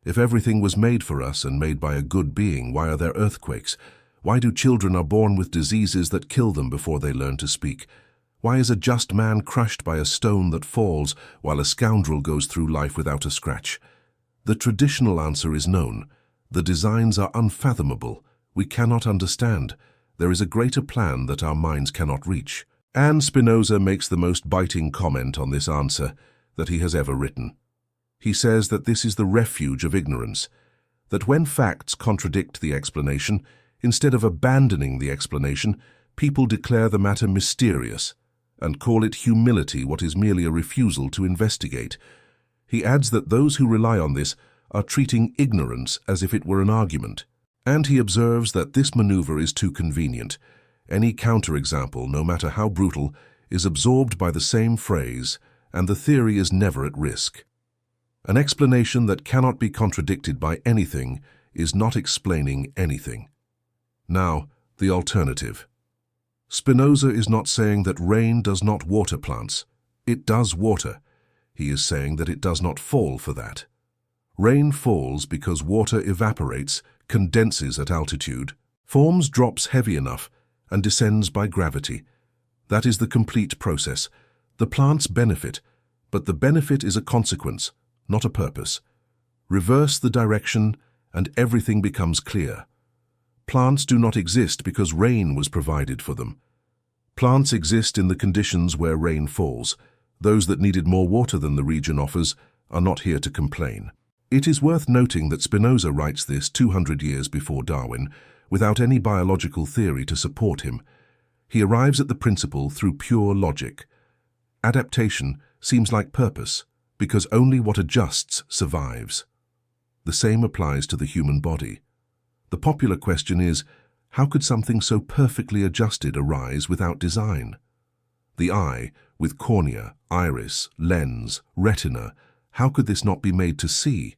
If everything was made for us and made by a good being, why are there earthquakes? Why do children are born with diseases that kill them before they learn to speak? Why is a just man crushed by a stone that falls, while a scoundrel goes through life without a scratch? The traditional answer is known. The designs are unfathomable. We cannot understand. There is a greater plan that our minds cannot reach. And Spinoza makes the most biting comment on this answer that he has ever written. He says that this is the refuge of ignorance, that when facts contradict the explanation, instead of abandoning the explanation, people declare the matter mysterious and call it humility what is merely a refusal to investigate. He adds that those who rely on this are treating ignorance as if it were an argument, and he observes that this maneuver is too convenient. Any counterexample, no matter how brutal, is absorbed by the same phrase, and the theory is never at risk. An explanation that cannot be contradicted by anything is not explaining anything. Now, the alternative. Spinoza is not saying that rain does not water plants. It does water. He is saying that it does not fall for that. Rain falls because water evaporates, condenses at altitude, forms drops heavy enough, and descends by gravity. That is the complete process. The plants benefit, but the benefit is a consequence, not a purpose. Reverse the direction, and everything becomes clear. Plants do not exist because rain was provided for them. Plants exist in the conditions where rain falls. Those that needed more water than the region offers are not here to complain. It is worth noting that Spinoza writes this 200 years before Darwin, without any biological theory to support him. He arrives at the principle through pure logic. Adaptation seems like purpose, because only what adjusts survives. The same applies to the human body. The popular question is, how could something so perfectly adjusted arise without design? The eye, with cornea, iris, lens, retina, how could this not be made to see?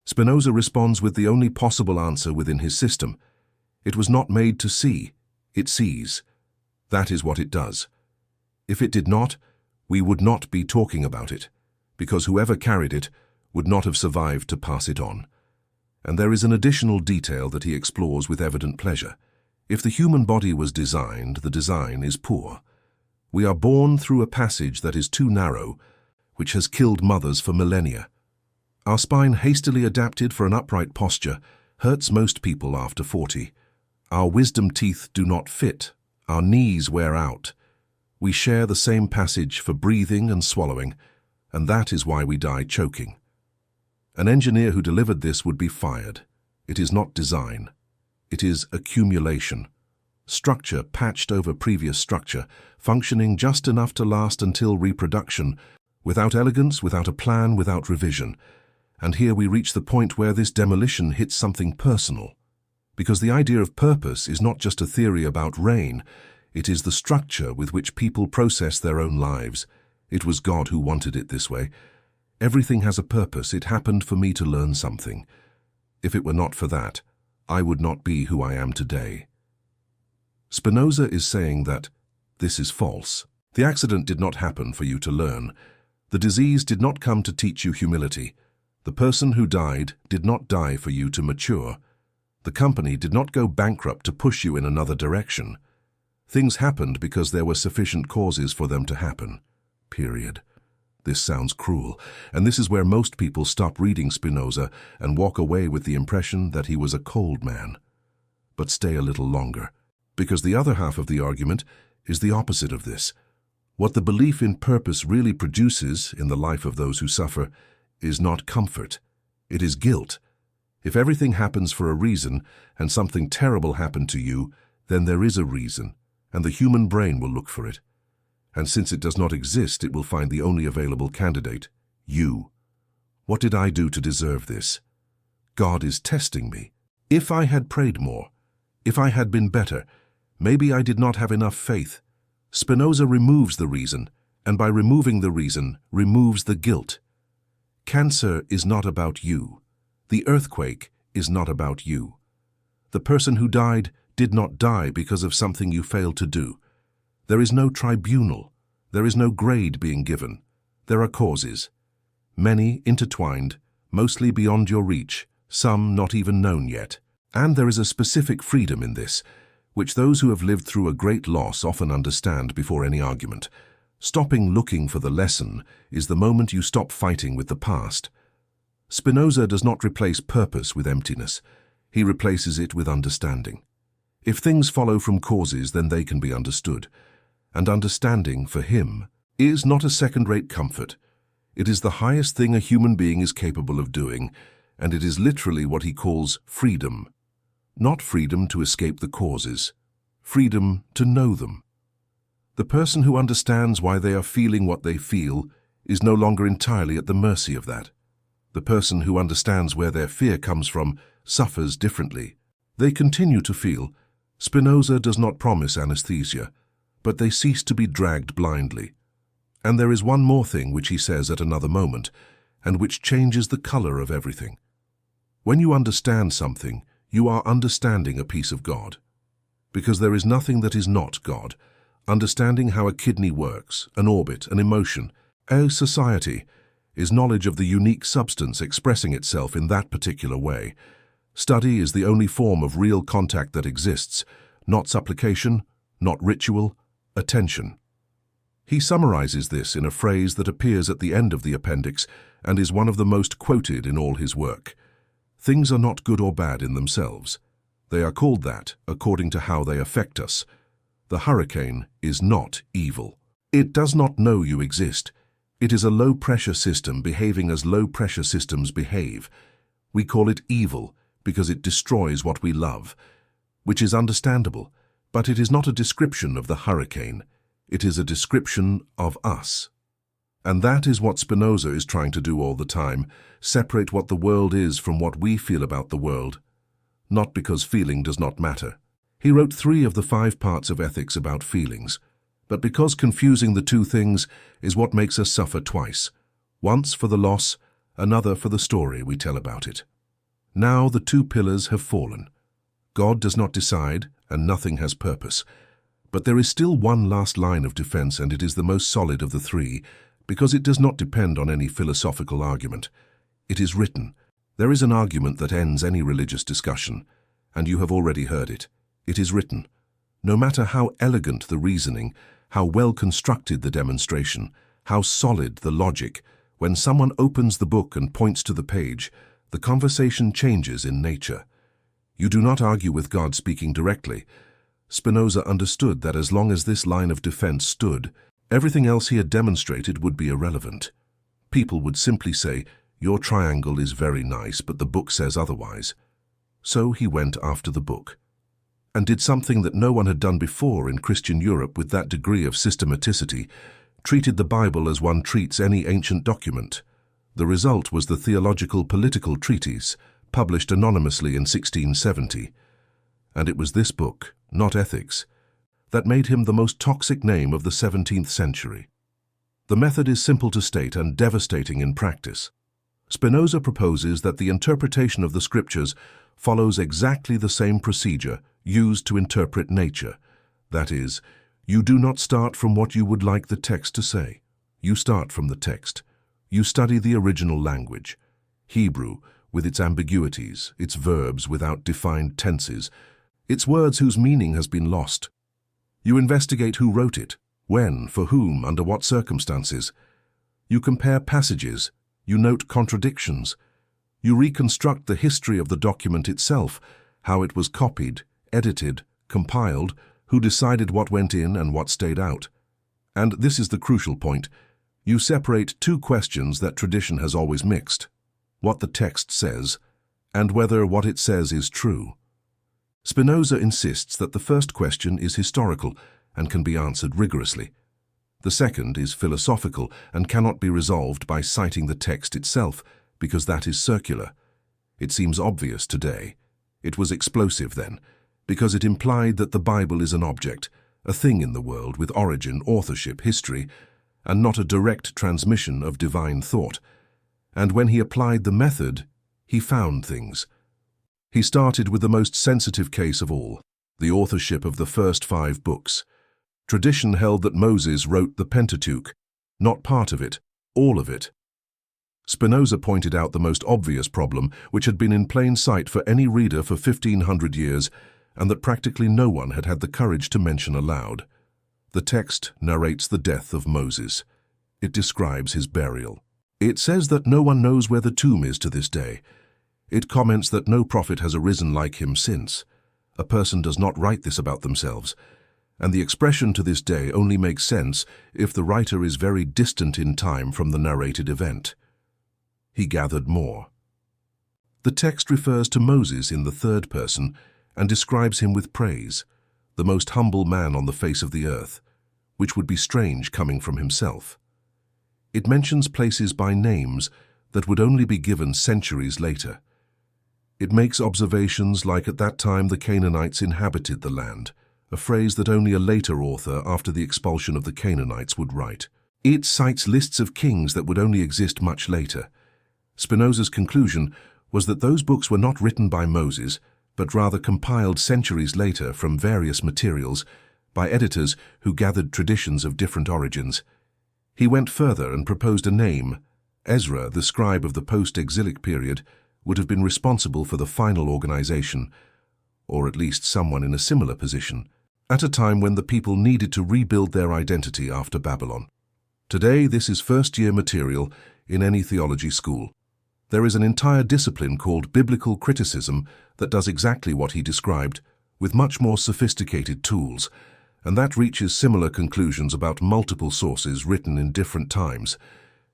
Spinoza responds with the only possible answer within his system. It was not made to see, it sees. That is what it does. If it did not, we would not be talking about it, because whoever carried it would not have survived to pass it on. And there is an additional detail that he explores with evident pleasure. If the human body was designed, the design is poor. We are born through a passage that is too narrow, which has killed mothers for millennia. Our spine, hastily adapted for an upright posture, hurts most people after 40. Our wisdom teeth do not fit. Our knees wear out. We share the same passage for breathing and swallowing, and that is why we die choking. An engineer who delivered this would be fired. It is not design. It is accumulation. Structure patched over previous structure, functioning just enough to last until reproduction, without elegance, without a plan, without revision. And here we reach the point where this demolition hits something personal. Because the idea of purpose is not just a theory about rain, it is the structure with which people process their own lives. It was God who wanted it this way. Everything has a purpose. It happened for me to learn something. If it were not for that, I would not be who I am today. Spinoza is saying that this is false. The accident did not happen for you to learn. The disease did not come to teach you humility. The person who died did not die for you to mature. The company did not go bankrupt to push you in another direction. Things happened because there were sufficient causes for them to happen. Period. This sounds cruel, and this is where most people stop reading Spinoza and walk away with the impression that he was a cold man. But stay a little longer, because the other half of the argument is the opposite of this. What the belief in purpose really produces in the life of those who suffer is not comfort. It is guilt. If everything happens for a reason and something terrible happened to you, then there is a reason, and the human brain will look for it. And since it does not exist, it will find the only available candidate, you. What did I do to deserve this? God is testing me. If I had prayed more, if I had been better, maybe I did not have enough faith. Spinoza removes the reason, and by removing the reason, removes the guilt. Cancer is not about you. The earthquake is not about you. The person who died did not die because of something you failed to do. There is no tribunal. There is no grade being given. There are causes. Many intertwined, mostly beyond your reach, some not even known yet. And there is a specific freedom in this, which those who have lived through a great loss often understand before any argument. Stopping looking for the lesson is the moment you stop fighting with the past. Spinoza does not replace purpose with emptiness. He replaces it with understanding. If things follow from causes, then they can be understood. And understanding, for him, is not a second-rate comfort. It is the highest thing a human being is capable of doing, and it is literally what he calls freedom. Not freedom to escape the causes, freedom to know them. The person who understands why they are feeling what they feel is no longer entirely at the mercy of that. The person who understands where their fear comes from suffers differently. They continue to feel. Spinoza does not promise anesthesia, but they cease to be dragged blindly. And there is one more thing which he says at another moment, and which changes the color of everything. When you understand something, you are understanding a piece of God. Because there is nothing that is not God. Understanding how a kidney works, an orbit, an emotion, a society, is knowledge of the unique substance expressing itself in that particular way. Study is the only form of real contact that exists, not supplication, not ritual, attention. He summarizes this in a phrase that appears at the end of the appendix and is one of the most quoted in all his work. Things are not good or bad in themselves. They are called that according to how they affect us. The hurricane is not evil. It does not know you exist. It is a low-pressure system behaving as low-pressure systems behave. We call it evil because it destroys what we love, which is understandable, but it is not a description of the hurricane. It is a description of us. And that is what Spinoza is trying to do all the time, separate what the world is from what we feel about the world. Not because feeling does not matter. He wrote 3 of the 5 parts of ethics about feelings, but because confusing the two things is what makes us suffer twice, once for the loss, another for the story we tell about it. Now the 2 pillars have fallen. God does not decide, and nothing has purpose. But there is still one last line of defense, and it is the most solid of the 3, because it does not depend on any philosophical argument. It is written. There is an argument that ends any religious discussion, and you have already heard it. It is written. No matter how elegant the reasoning, how well constructed the demonstration, how solid the logic, when someone opens the book and points to the page, the conversation changes in nature. You do not argue with God speaking directly. Spinoza understood that as long as this line of defense stood, everything else he had demonstrated would be irrelevant. People would simply say, "Your triangle is very nice, but the book says otherwise." So he went after the book, and did something that no one had done before in Christian Europe with that degree of systematicity, treated the Bible as one treats any ancient document. The result was the Theological Political Treatise, published anonymously in 1670. And it was this book, not ethics, that made him the most toxic name of the 17th century. The method is simple to state and devastating in practice. Spinoza proposes that the interpretation of the Scriptures follows exactly the same procedure used to interpret nature. That is, you do not start from what you would like the text to say. You start from the text. You study the original language, Hebrew, with its ambiguities, its verbs without defined tenses, its words whose meaning has been lost. You investigate who wrote it, when, for whom, under what circumstances. You compare passages. You note contradictions. You reconstruct the history of the document itself, how it was copied, edited, compiled, who decided what went in and what stayed out. And this is the crucial point. You separate two questions that tradition has always mixed: what the text says, and whether what it says is true. Spinoza insists that the first question is historical and can be answered rigorously. The second is philosophical and cannot be resolved by citing the text itself, because that is circular. It seems obvious today. It was explosive then, because it implied that the Bible is an object, a thing in the world with origin, authorship, history, and not a direct transmission of divine thought. And when he applied the method, he found things. He started with the most sensitive case of all, the authorship of the first 5 books. Tradition held that Moses wrote the Pentateuch, not part of it, all of it. Spinoza pointed out the most obvious problem, which had been in plain sight for any reader for 1,500 years, and that practically no one had had the courage to mention aloud. The text narrates the death of Moses. It describes his burial. It says that no one knows where the tomb is to this day. It comments that no prophet has arisen like him since. A person does not write this about themselves, and the expression "to this day" only makes sense if the writer is very distant in time from the narrated event. He gathered more. The text refers to Moses in the third person and describes him with praise, the most humble man on the face of the earth, which would be strange coming from himself. It mentions places by names that would only be given centuries later. It makes observations like at that time the Canaanites inhabited the land, a phrase that only a later author after the expulsion of the Canaanites would write. It cites lists of kings that would only exist much later. Spinoza's conclusion was that those books were not written by Moses, but rather compiled centuries later from various materials by editors who gathered traditions of different origins. He went further and proposed a name. Ezra, the scribe of the post-exilic period, would have been responsible for the final organization, or at least someone in a similar position, at a time when the people needed to rebuild their identity after Babylon. Today, this is first-year material in any theology school. There is an entire discipline called biblical criticism that does exactly what he described, with much more sophisticated tools, and that reaches similar conclusions about multiple sources written in different times.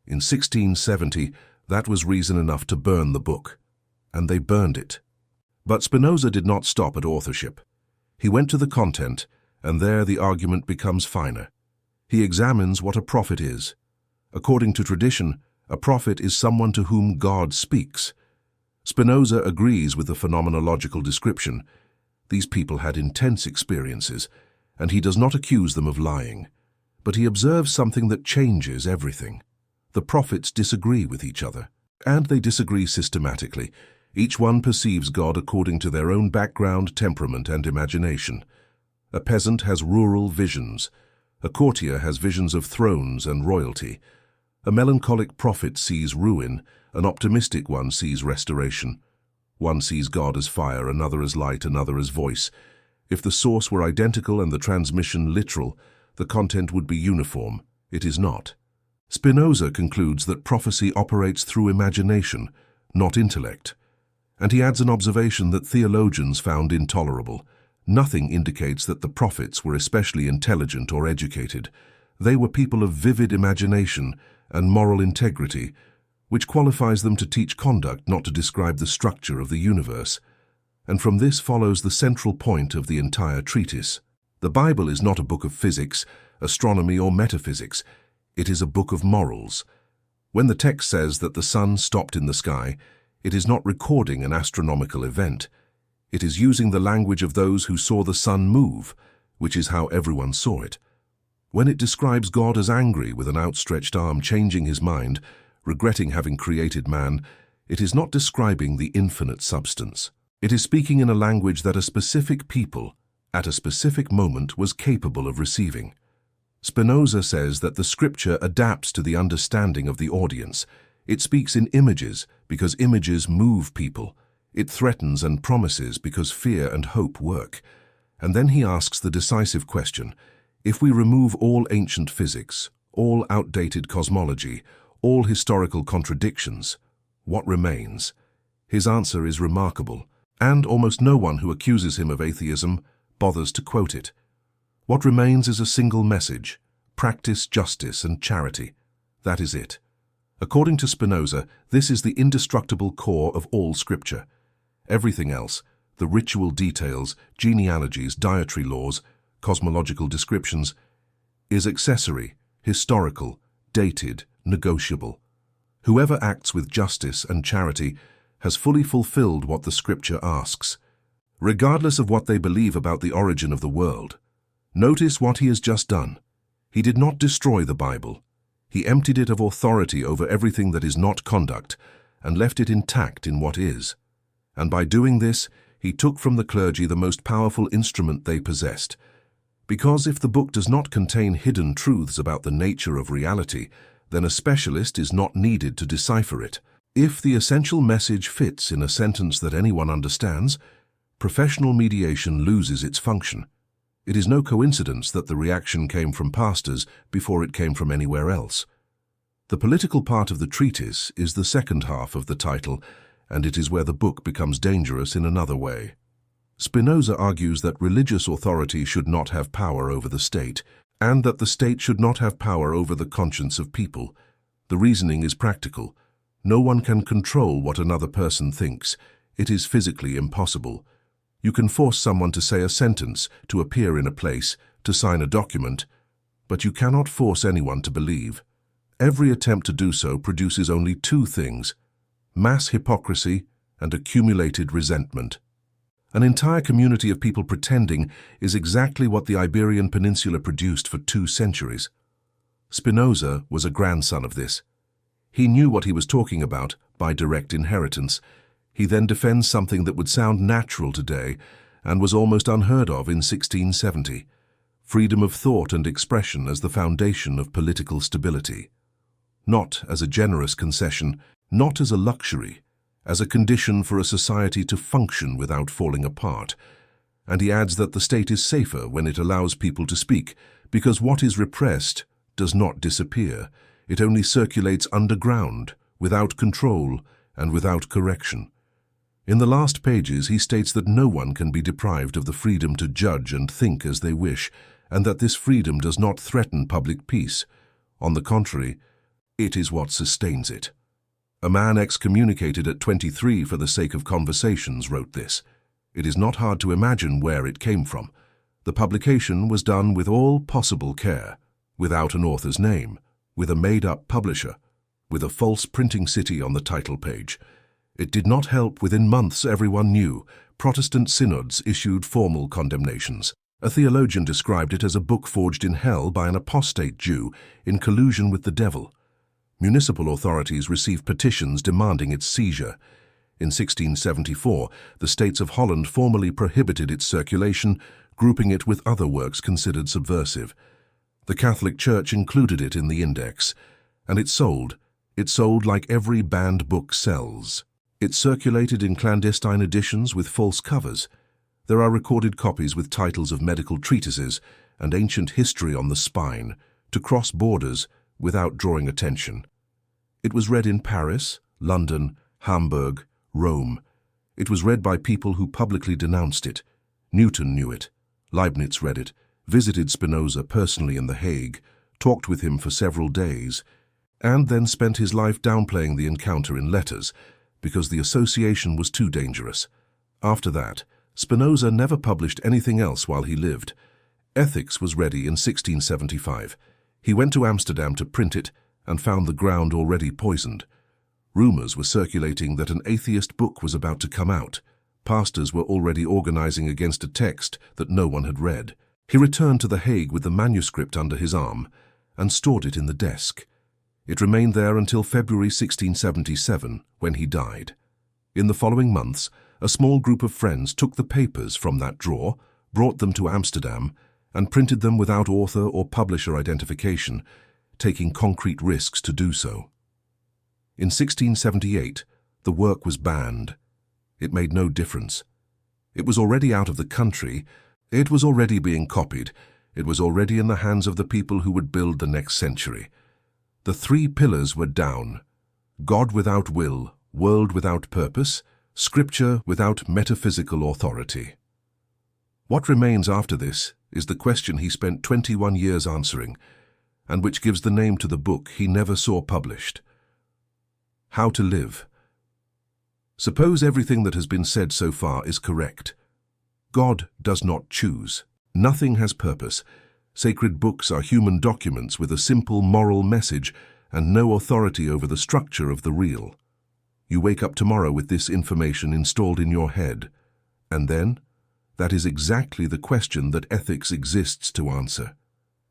In 1670, that was reason enough to burn the book, and they burned it. But Spinoza did not stop at authorship. He went to the content, and there the argument becomes finer. He examines what a prophet is. According to tradition, a prophet is someone to whom God speaks. Spinoza agrees with the phenomenological description. These people had intense experiences, and he does not accuse them of lying. But he observes something that changes everything. The prophets disagree with each other, and they disagree systematically. Each one perceives God according to their own background, temperament, and imagination. A peasant has rural visions. A courtier has visions of thrones and royalty. A melancholic prophet sees ruin, an optimistic one sees restoration. One sees God as fire, another as light, another as voice. If the source were identical and the transmission literal, the content would be uniform. It is not. Spinoza concludes that prophecy operates through imagination, not intellect. And he adds an observation that theologians found intolerable. Nothing indicates that the prophets were especially intelligent or educated. They were people of vivid imagination and moral integrity, which qualifies them to teach conduct, not to describe the structure of the universe. And from this follows the central point of the entire treatise. The Bible is not a book of physics, astronomy, or metaphysics. It is a book of morals. When the text says that the sun stopped in the sky, it is not recording an astronomical event. It is using the language of those who saw the sun move, which is how everyone saw it. When it describes God as angry with an outstretched arm, changing his mind, regretting having created man, it is not describing the infinite substance. It is speaking in a language that a specific people, at a specific moment was capable of receiving. Spinoza says that the Scripture adapts to the understanding of the audience. It speaks in images because images move people. It threatens and promises because fear and hope work. And then he asks the decisive question, if we remove all ancient physics, all outdated cosmology, all historical contradictions, what remains? His answer is remarkable, and almost no one who accuses him of atheism bothers to quote it. What remains is a single message: practice justice and charity. That is it. According to Spinoza, this is the indestructible core of all Scripture. Everything else, the ritual details, genealogies, dietary laws, cosmological descriptions, is accessory, historical, dated, negotiable. Whoever acts with justice and charity has fully fulfilled what the Scripture asks, regardless of what they believe about the origin of the world. Notice what he has just done. He did not destroy the Bible. He emptied it of authority over everything that is not conduct and left it intact in what is. And by doing this, he took from the clergy the most powerful instrument they possessed. Because if the book does not contain hidden truths about the nature of reality, then a specialist is not needed to decipher it. If the essential message fits in a sentence that anyone understands, professional mediation loses its function. It is no coincidence that the reaction came from pastors before it came from anywhere else. The political part of the treatise is the second half of the title, and it is where the book becomes dangerous in another way. Spinoza argues that religious authority should not have power over the state, and that the state should not have power over the conscience of people. The reasoning is practical. No one can control what another person thinks. It is physically impossible. You can force someone to say a sentence, to appear in a place, to sign a document, but you cannot force anyone to believe. Every attempt to do so produces only two things: mass hypocrisy and accumulated resentment. An entire community of people pretending is exactly what the Iberian Peninsula produced for 2 centuries. Spinoza was a grandson of this. He knew what he was talking about by direct inheritance. He then defends something that would sound natural today and was almost unheard of in 1670. Freedom of thought and expression as the foundation of political stability. Not as a generous concession, not as a luxury, as a condition for a society to function without falling apart. And he adds that the state is safer when it allows people to speak, because what is repressed does not disappear. It only circulates underground, without control and without correction. In the last pages, he states that no one can be deprived of the freedom to judge and think as they wish, and that this freedom does not threaten public peace. On the contrary, it is what sustains it. A man excommunicated at 23 for the sake of conversations wrote this. It is not hard to imagine where it came from. The publication was done with all possible care, without an author's name, with a made-up publisher, with a false printing city on the title page. It did not help. Within months everyone knew. Protestant synods issued formal condemnations. A theologian described it as a book forged in hell by an apostate Jew in collusion with the devil. Municipal authorities received petitions demanding its seizure. In 1674, the states of Holland formally prohibited its circulation, grouping it with other works considered subversive. The Catholic Church included it in the index, and it sold. It sold like every banned book sells. It circulated in clandestine editions with false covers. There are recorded copies with titles of medical treatises and ancient history on the spine, to cross borders without drawing attention. It was read in Paris, London, Hamburg, Rome. It was read by people who publicly denounced it. Newton knew it. Leibniz read it, visited Spinoza personally in The Hague, talked with him for several days, and then spent his life downplaying the encounter in letters, because the association was too dangerous. After that, Spinoza never published anything else while he lived. Ethics was ready in 1675. He went to Amsterdam to print it and found the ground already poisoned. Rumors were circulating that an atheist book was about to come out. Pastors were already organizing against a text that no one had read. He returned to The Hague with the manuscript under his arm and stored it in the desk. It remained there until February 1677, when he died. In the following months, a small group of friends took the papers from that drawer, brought them to Amsterdam, and printed them without author or publisher identification, taking concrete risks to do so. In 1678, the work was banned. It made no difference. It was already out of the country, it was already being copied, it was already in the hands of the people who would build the next century. The three pillars were down: God without will, world without purpose, Scripture without metaphysical authority. What remains after this is the question he spent 21 years answering, and which gives the name to the book he never saw published. How to live. Suppose everything that has been said so far is correct. God does not choose. Nothing has purpose. Sacred books are human documents with a simple moral message and no authority over the structure of the real. You wake up tomorrow with this information installed in your head, and then? That is exactly the question that ethics exists to answer.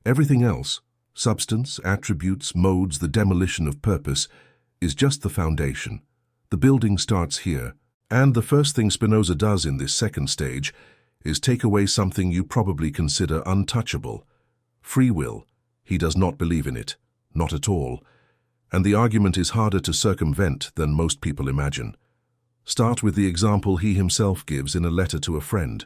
Everything else, substance, attributes, modes, the demolition of purpose, is just the foundation. The building starts here, and the first thing Spinoza does in this second stage is take away something you probably consider untouchable. Free will. He does not believe in it, not at all, and the argument is harder to circumvent than most people imagine. Start with the example he himself gives in a letter to a friend.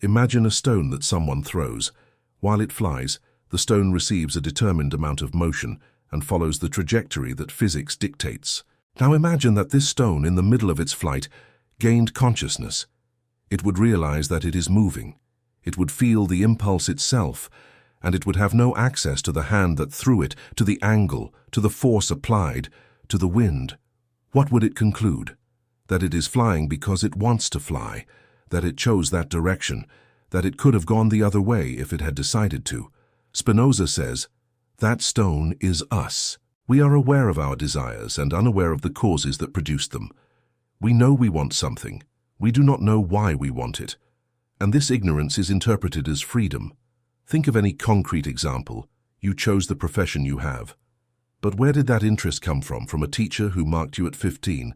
Imagine a stone that someone throws. While it flies, the stone receives a determined amount of motion and follows the trajectory that physics dictates. Now imagine that this stone, in the middle of its flight, gained consciousness. It would realize that it is moving. It would feel the impulse itself, and it would have no access to the hand that threw it, to the angle, to the force applied, to the wind. What would it conclude? That it is flying because it wants to fly, that it chose that direction, that it could have gone the other way if it had decided to. Spinoza says, that stone is us. We are aware of our desires and unaware of the causes that produced them. We know we want something. We do not know why we want it. And this ignorance is interpreted as freedom. Think of any concrete example. You chose the profession you have. But where did that interest come from? From a teacher who marked you at 15?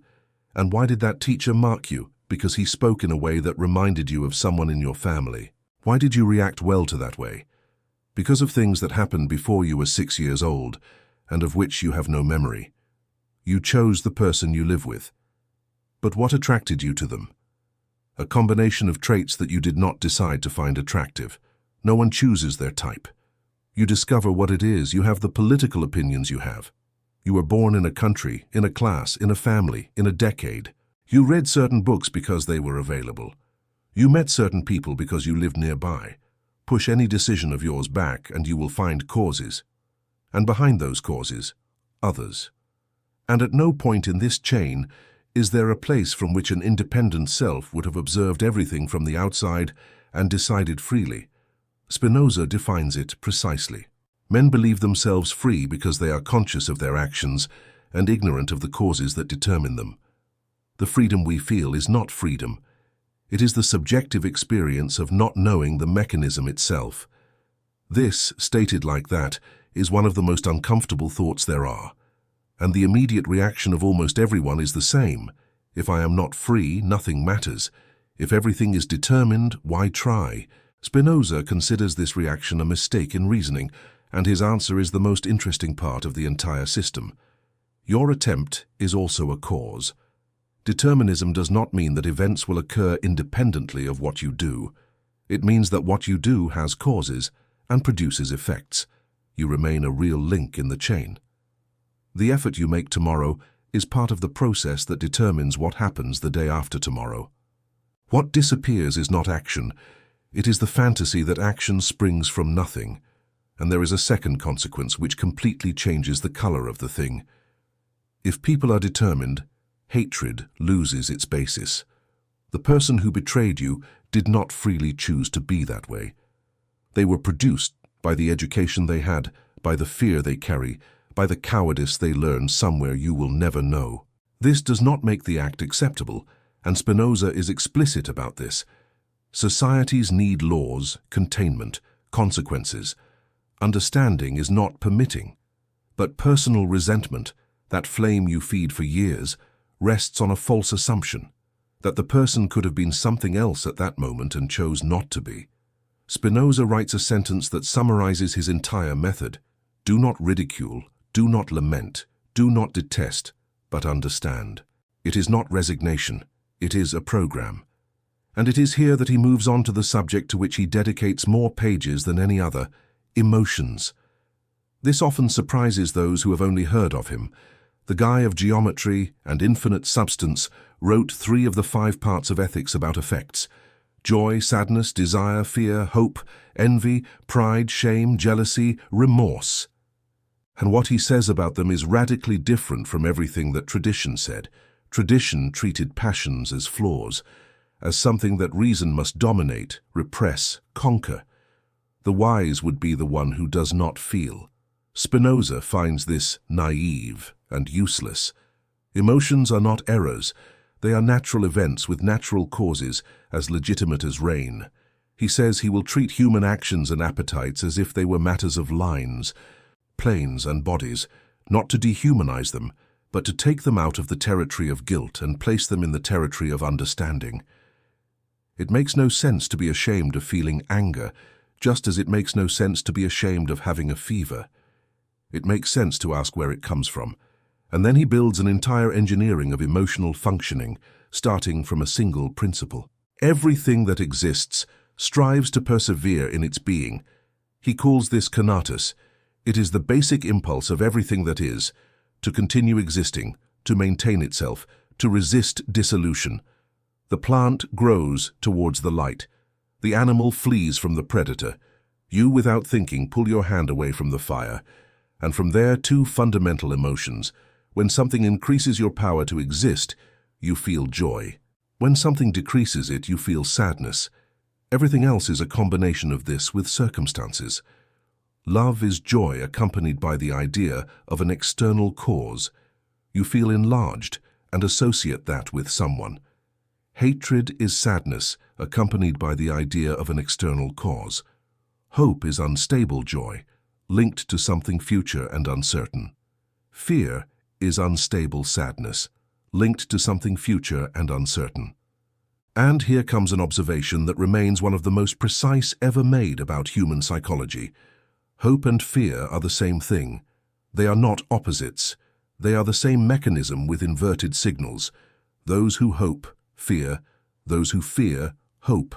And why did that teacher mark you? Because he spoke in a way that reminded you of someone in your family. Why did you react well to that way? Because of things that happened before you were 6 years old, and of which you have no memory. You chose the person you live with. But what attracted you to them? A combination of traits that you did not decide to find attractive. No one chooses their type. You discover what it is. You have the political opinions you have. You were born in a country, in a class, in a family, in a decade. You read certain books because they were available. You met certain people because you lived nearby. Push any decision of yours back and you will find causes. And behind those causes, others. And at no point in this chain is there a place from which an independent self would have observed everything from the outside and decided freely. Spinoza defines it precisely. Men believe themselves free because they are conscious of their actions and ignorant of the causes that determine them. The freedom we feel is not freedom. It is the subjective experience of not knowing the mechanism itself. This, stated like that, is one of the most uncomfortable thoughts there are. And the immediate reaction of almost everyone is the same. If I am not free, nothing matters. If everything is determined, why try? Spinoza considers this reaction a mistake in reasoning, and his answer is the most interesting part of the entire system. Your attempt is also a cause. Determinism does not mean that events will occur independently of what you do. It means that what you do has causes and produces effects. You remain a real link in the chain. The effort you make tomorrow is part of the process that determines what happens the day after tomorrow. What disappears is not action. It is the fantasy that action springs from nothing. And there is a second consequence which completely changes the color of the thing. If people are determined, hatred loses its basis. The person who betrayed you did not freely choose to be that way. They were produced by the education they had, by the fear they carry, by the cowardice they learn somewhere you will never know. This does not make the act acceptable, and Spinoza is explicit about this. Societies need laws, containment, consequences. Understanding is not permitting, but personal resentment, that flame you feed for years, rests on a false assumption that the person could have been something else at that moment and chose not to be. Spinoza writes a sentence that summarizes his entire method. Do not ridicule, do not lament, do not detest, but understand. It is not resignation, it is a program. And it is here that he moves on to the subject to which he dedicates more pages than any other, emotions. This often surprises those who have only heard of him. The guy of geometry and infinite substance wrote 3 of the 5 parts of ethics about affects: joy, sadness, desire, fear, hope, envy, pride, shame, jealousy, remorse. And what he says about them is radically different from everything that tradition said. Tradition treated passions as flaws, as something that reason must dominate, repress, conquer. The wise would be the one who does not feel. Spinoza finds this naive and useless. Emotions are not errors. They are natural events with natural causes, as legitimate as rain. He says he will treat human actions and appetites as if they were matters of lines, planes and bodies, not to dehumanize them, but to take them out of the territory of guilt and place them in the territory of understanding. It makes no sense to be ashamed of feeling anger, just as it makes no sense to be ashamed of having a fever. It makes sense to ask where it comes from, and then he builds an entire engineering of emotional functioning, starting from a single principle. Everything that exists strives to persevere in its being. He calls this conatus. It is the basic impulse of everything that is, to continue existing, to maintain itself, to resist dissolution. The plant grows towards the light. The animal flees from the predator. You, without thinking, pull your hand away from the fire. And from there, 2 fundamental emotions. When something increases your power to exist, you feel joy. When something decreases it, you feel sadness. Everything else is a combination of this with circumstances. Love is joy accompanied by the idea of an external cause. You feel enlarged and associate that with someone. Hatred is sadness accompanied by the idea of an external cause. Hope is unstable joy, linked to something future and uncertain. Fear is unstable sadness, linked to something future and uncertain. And here comes an observation that remains one of the most precise ever made about human psychology. Hope and fear are the same thing. They are not opposites. They are the same mechanism with inverted signals. Those who hope, fear. Those who fear, hope.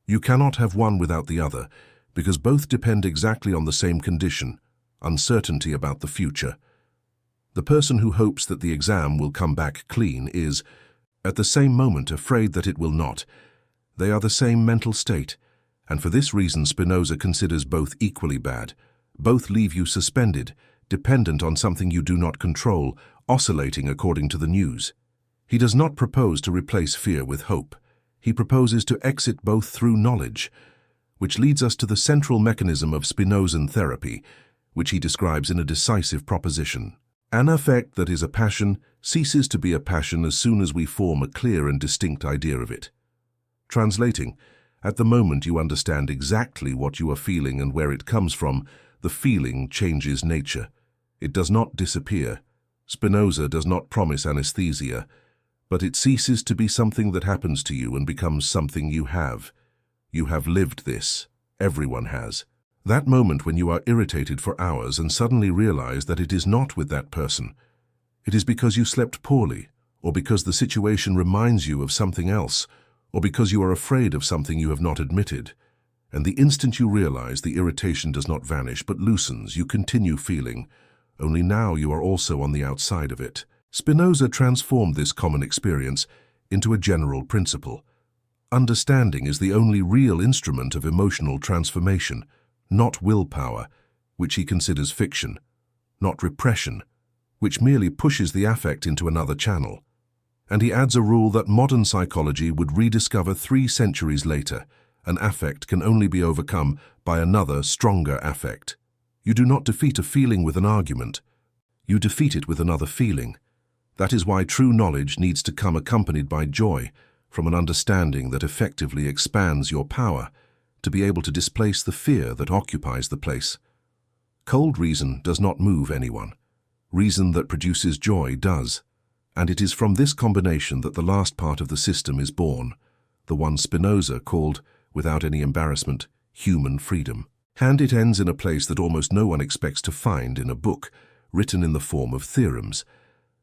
You cannot have one without the other, because both depend exactly on the same condition, uncertainty about the future. The person who hopes that the exam will come back clean is, at the same moment, afraid that it will not. They are the same mental state, and for this reason Spinoza considers both equally bad. Both leave you suspended, dependent on something you do not control, oscillating according to the news. He does not propose to replace fear with hope. He proposes to exit both through knowledge, which leads us to the central mechanism of Spinozan therapy, which he describes in a decisive proposition. An affect that is a passion ceases to be a passion as soon as we form a clear and distinct idea of it. Translating, at the moment you understand exactly what you are feeling and where it comes from, the feeling changes nature. It does not disappear. Spinoza does not promise anesthesia, but it ceases to be something that happens to you and becomes something you have. You have lived this. Everyone has. That moment when you are irritated for hours and suddenly realize that it is not with that person. It is because you slept poorly, or because the situation reminds you of something else, or because you are afraid of something you have not admitted. And the instant you realize the irritation does not vanish but loosens, you continue feeling, only now you are also on the outside of it. Spinoza transformed this common experience into a general principle. Understanding is the only real instrument of emotional transformation, not willpower, which he considers fiction, not repression, which merely pushes the affect into another channel. And he adds a rule that modern psychology would rediscover 3 centuries later: an affect can only be overcome by another, stronger affect. You do not defeat a feeling with an argument. You defeat it with another feeling. That is why true knowledge needs to come accompanied by joy, from an understanding that effectively expands your power, to be able to displace the fear that occupies the place. Cold reason does not move anyone. Reason that produces joy does. And it is from this combination that the last part of the system is born, the one Spinoza called, without any embarrassment, human freedom. And it ends in a place that almost no one expects to find in a book, written in the form of theorems.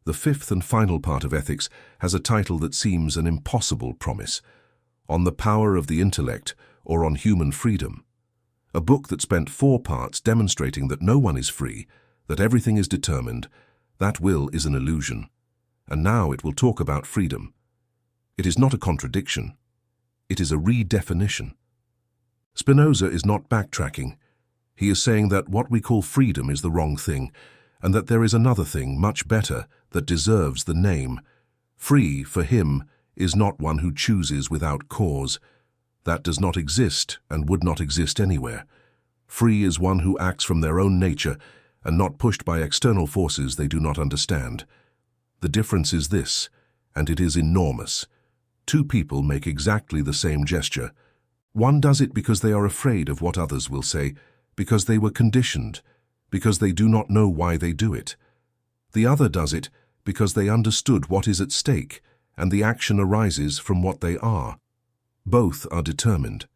The fifth and final part of ethics has a title that seems an impossible promise: On the Power of the Intellect, or on Human Freedom. A book that spent 4 parts demonstrating that no one is free, that everything is determined, that will is an illusion. And now it will talk about freedom. It is not a contradiction. It is a redefinition. Spinoza is not backtracking. He is saying that what we call freedom is the wrong thing, and that there is another thing, much better, that deserves the name. Free, for him, is not one who chooses without cause. That does not exist and would not exist anywhere. Free is one who acts from their own nature and not pushed by external forces they do not understand. The difference is this, and it is enormous. 2 people make exactly the same gesture. One does it because they are afraid of what others will say, because they were conditioned, because they do not know why they do it. The other does it because they understood what is at stake, and the action arises from what they are. Both are determined.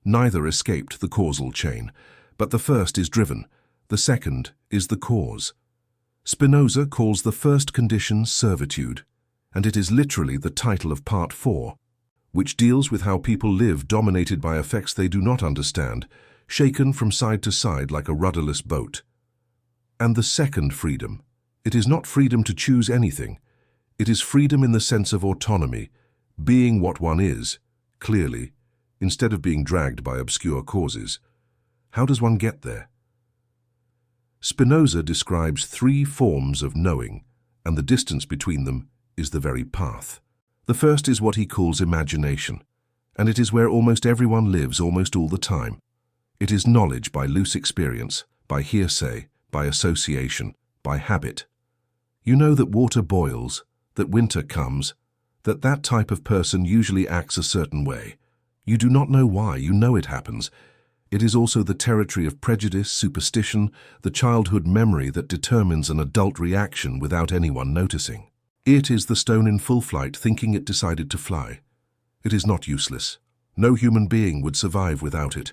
Neither escaped the causal chain, but the first is driven, the second is the cause. Spinoza calls the first condition servitude, and it is literally the title of Part 4, which deals with how people live dominated by effects they do not understand, shaken from side to side like a rudderless boat. And the second freedom, it is not freedom to choose anything. It is freedom in the sense of autonomy, being what one is, clearly, instead of being dragged by obscure causes. How does one get there? Spinoza describes 3 forms of knowing, and the distance between them is the very path. The first is what he calls imagination, and it is where almost everyone lives almost all the time. It is knowledge by loose experience, by hearsay, by association, by habit. You know that water boils, that winter comes, that type of person usually acts a certain way. You do not know why, you know it happens. It is also the territory of prejudice, superstition, the childhood memory that determines an adult reaction without anyone noticing. It is the stone in full flight thinking it decided to fly. It is not useless. No human being would survive without it.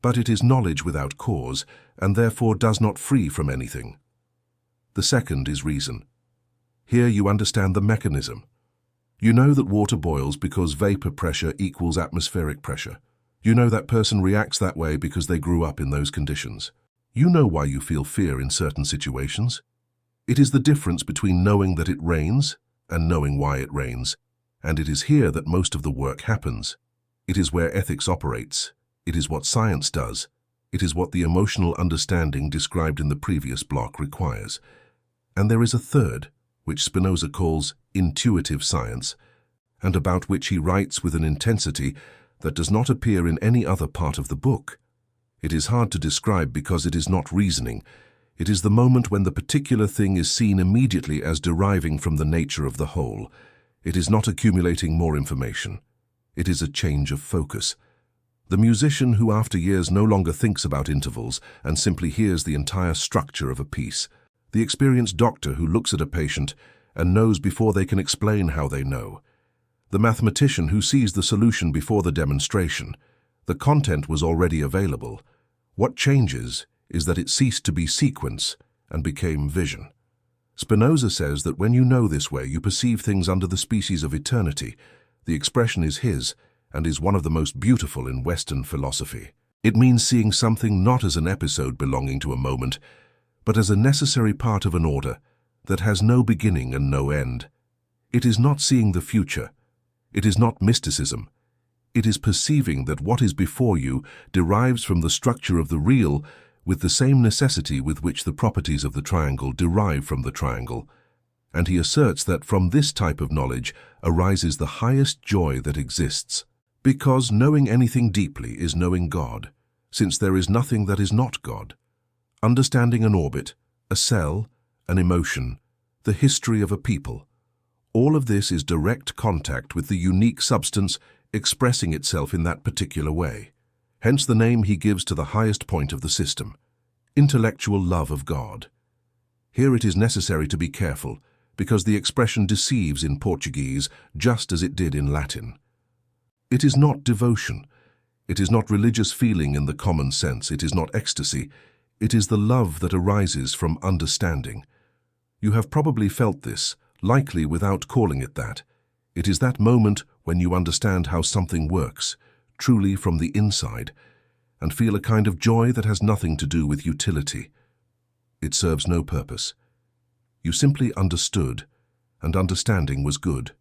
But it is knowledge without cause, and therefore does not free from anything. The second is reason. Here you understand the mechanism. You know that water boils because vapor pressure equals atmospheric pressure. You know that person reacts that way because they grew up in those conditions. You know why you feel fear in certain situations. It is the difference between knowing that it rains and knowing why it rains, and it is here that most of the work happens. It is where ethics operates. It is what science does. It is what the emotional understanding described in the previous block requires. And there is a third, which Spinoza calls intuitive science, and about which he writes with an intensity that does not appear in any other part of the book. It is hard to describe because it is not reasoning. It is the moment when the particular thing is seen immediately as deriving from the nature of the whole. It is not accumulating more information. It is a change of focus. The musician who after years no longer thinks about intervals and simply hears the entire structure of a piece. The experienced doctor who looks at a patient and knows before they can explain how they know. The mathematician who sees the solution before the demonstration. The content was already available. What changes is that it ceased to be sequence and became vision. Spinoza says that when you know this way, you perceive things under the species of eternity. The expression is his and is one of the most beautiful in Western philosophy. It means seeing something not as an episode belonging to a moment, but as a necessary part of an order that has no beginning and no end. It is not seeing the future. It is not mysticism. It is perceiving that what is before you derives from the structure of the real with the same necessity with which the properties of the triangle derive from the triangle. And he asserts that from this type of knowledge arises the highest joy that exists, because knowing anything deeply is knowing God, since there is nothing that is not God. Understanding an orbit, a cell, an emotion, the history of a people, all of this is direct contact with the unique substance expressing itself in that particular way. Hence the name he gives to the highest point of the system, intellectual love of God. Here it is necessary to be careful, because the expression deceives in Portuguese just as it did in Latin. It is not devotion. It is not religious feeling in the common sense. It is not ecstasy. It is the love that arises from understanding. You have probably felt this, likely without calling it that. It is that moment when you understand how something works, truly from the inside, and feel a kind of joy that has nothing to do with utility. It serves no purpose. You simply understood, and understanding was good.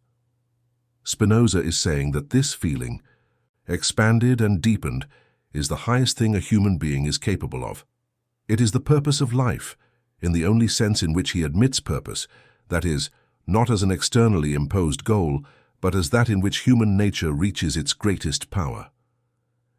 Spinoza is saying that this feeling, expanded and deepened, is the highest thing a human being is capable of. It is the purpose of life, in the only sense in which he admits purpose, that is, not as an externally imposed goal, but as that in which human nature reaches its greatest power.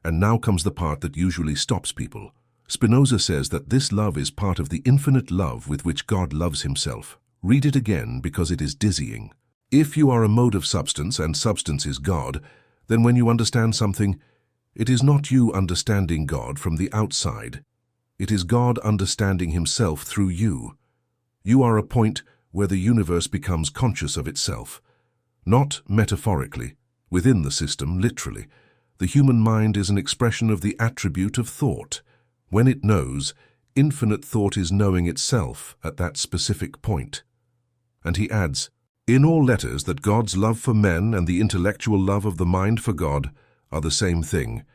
And now comes the part that usually stops people. Spinoza says that this love is part of the infinite love with which God loves himself. Read it again because it is dizzying. If you are a mode of substance and substance is God, then when you understand something, it is not you understanding God from the outside. It is God understanding himself through you. You are a point where the universe becomes conscious of itself. Not metaphorically, within the system, literally. The human mind is an expression of the attribute of thought. When it knows, infinite thought is knowing itself at that specific point. And he adds, in all letters that God's love for men and the intellectual love of the mind for God are the same thing.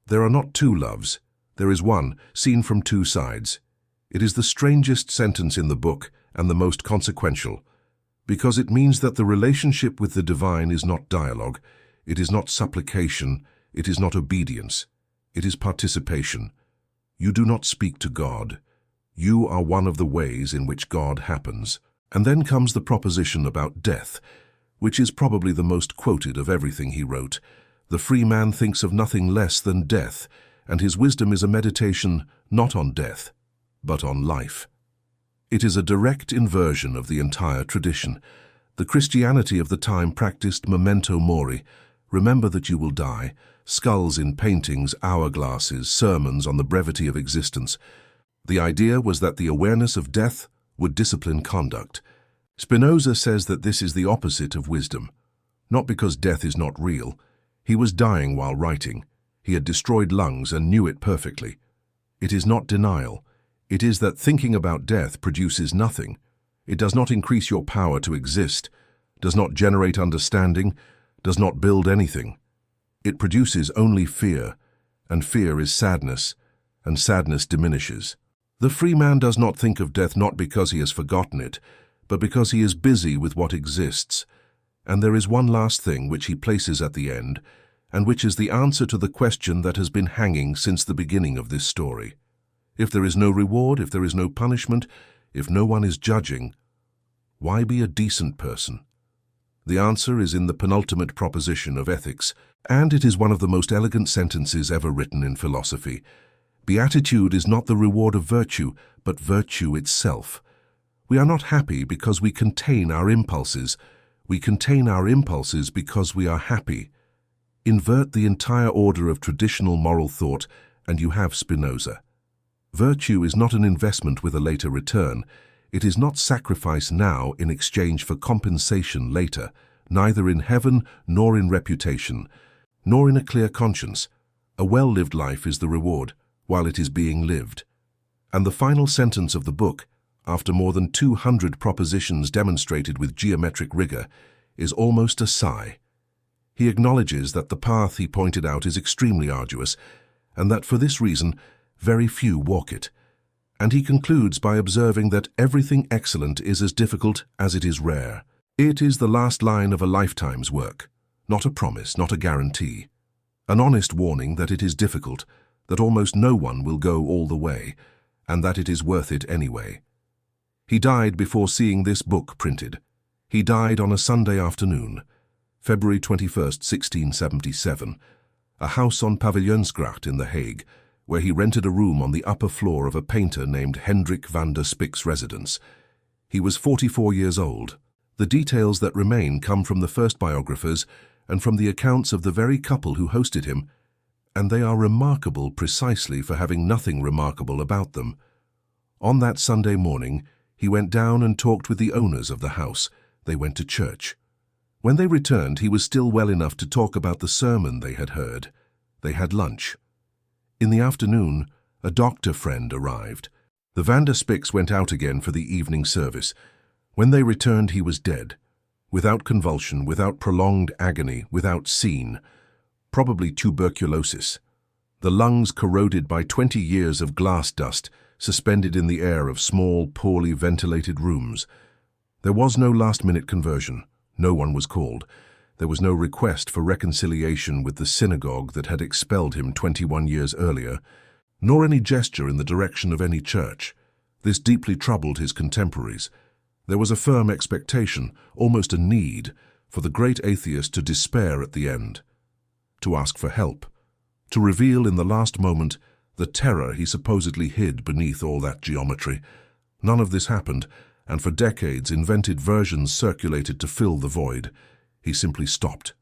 There are not two loves. There is one, seen from two sides. It is the strangest sentence in the book and the most consequential, because it means that the relationship with the divine is not dialogue, it is not supplication, it is not obedience, it is participation. You do not speak to God. You are one of the ways in which God happens. And then comes the proposition about death, which is probably the most quoted of everything he wrote. The free man thinks of nothing less than death, and his wisdom is a meditation not on death, but on life. It is a direct inversion of the entire tradition. The Christianity of the time practiced memento mori, remember that you will die, skulls in paintings, hourglasses, sermons on the brevity of existence. The idea was that the awareness of death would discipline conduct. Spinoza says that this is the opposite of wisdom. Not because death is not real. He was dying while writing. He had destroyed lungs and knew it perfectly. It is not denial. It is that thinking about death produces nothing. It does not increase your power to exist, does not generate understanding, does not build anything. It produces only fear, and fear is sadness, and sadness diminishes. The free man does not think of death not because he has forgotten it, but because he is busy with what exists. And there is one last thing which he places at the end, and which is the answer to the question that has been hanging since the beginning of this story. If there is no reward, if there is no punishment, if no one is judging, why be a decent person? The answer is in the penultimate proposition of ethics, and it is one of the most elegant sentences ever written in philosophy. Beatitude is not the reward of virtue, but virtue itself. We are not happy because we contain our impulses. We contain our impulses because we are happy. Invert the entire order of traditional moral thought, and you have Spinoza. Virtue is not an investment with a later return. It is not sacrifice now in exchange for compensation later, neither in heaven nor in reputation, nor in a clear conscience. A well-lived life is the reward, while it is being lived. And the final sentence of the book, after more than 200 propositions demonstrated with geometric rigor, is almost a sigh. He acknowledges that the path he pointed out is extremely arduous, and that for this reason very few walk it. And he concludes by observing that everything excellent is as difficult as it is rare. It is the last line of a lifetime's work, not a promise, not a guarantee. An honest warning that it is difficult, that almost no one will go all the way, and that it is worth it anyway. He died before seeing this book printed. He died on a Sunday afternoon, February 21st, 1677, a house on Pavilionsgracht in The Hague, where he rented a room on the upper floor of a painter named Hendrik van der Spik's residence. He was 44 years old. The details that remain come from the first biographers and from the accounts of the very couple who hosted him, and they are remarkable precisely for having nothing remarkable about them. On that Sunday morning, he went down and talked with the owners of the house. They went to church. When they returned, he was still well enough to talk about the sermon they had heard. They had lunch. In the afternoon, a doctor friend arrived. The Van der Spicks went out again for the evening service. When they returned, he was dead. Without convulsion, without prolonged agony, without scene. Probably tuberculosis. The lungs corroded by 20 years of glass dust, suspended in the air of small, poorly ventilated rooms. There was no last-minute conversion. No one was called. There was no request for reconciliation with the synagogue that had expelled him 21 years earlier, nor any gesture in the direction of any church. This deeply troubled his contemporaries. There was a firm expectation, almost a need, for the great atheist to despair at the end, to ask for help, to reveal in the last moment the terror he supposedly hid beneath all that geometry. None of this happened, and for decades invented versions circulated to fill the void. He simply stopped.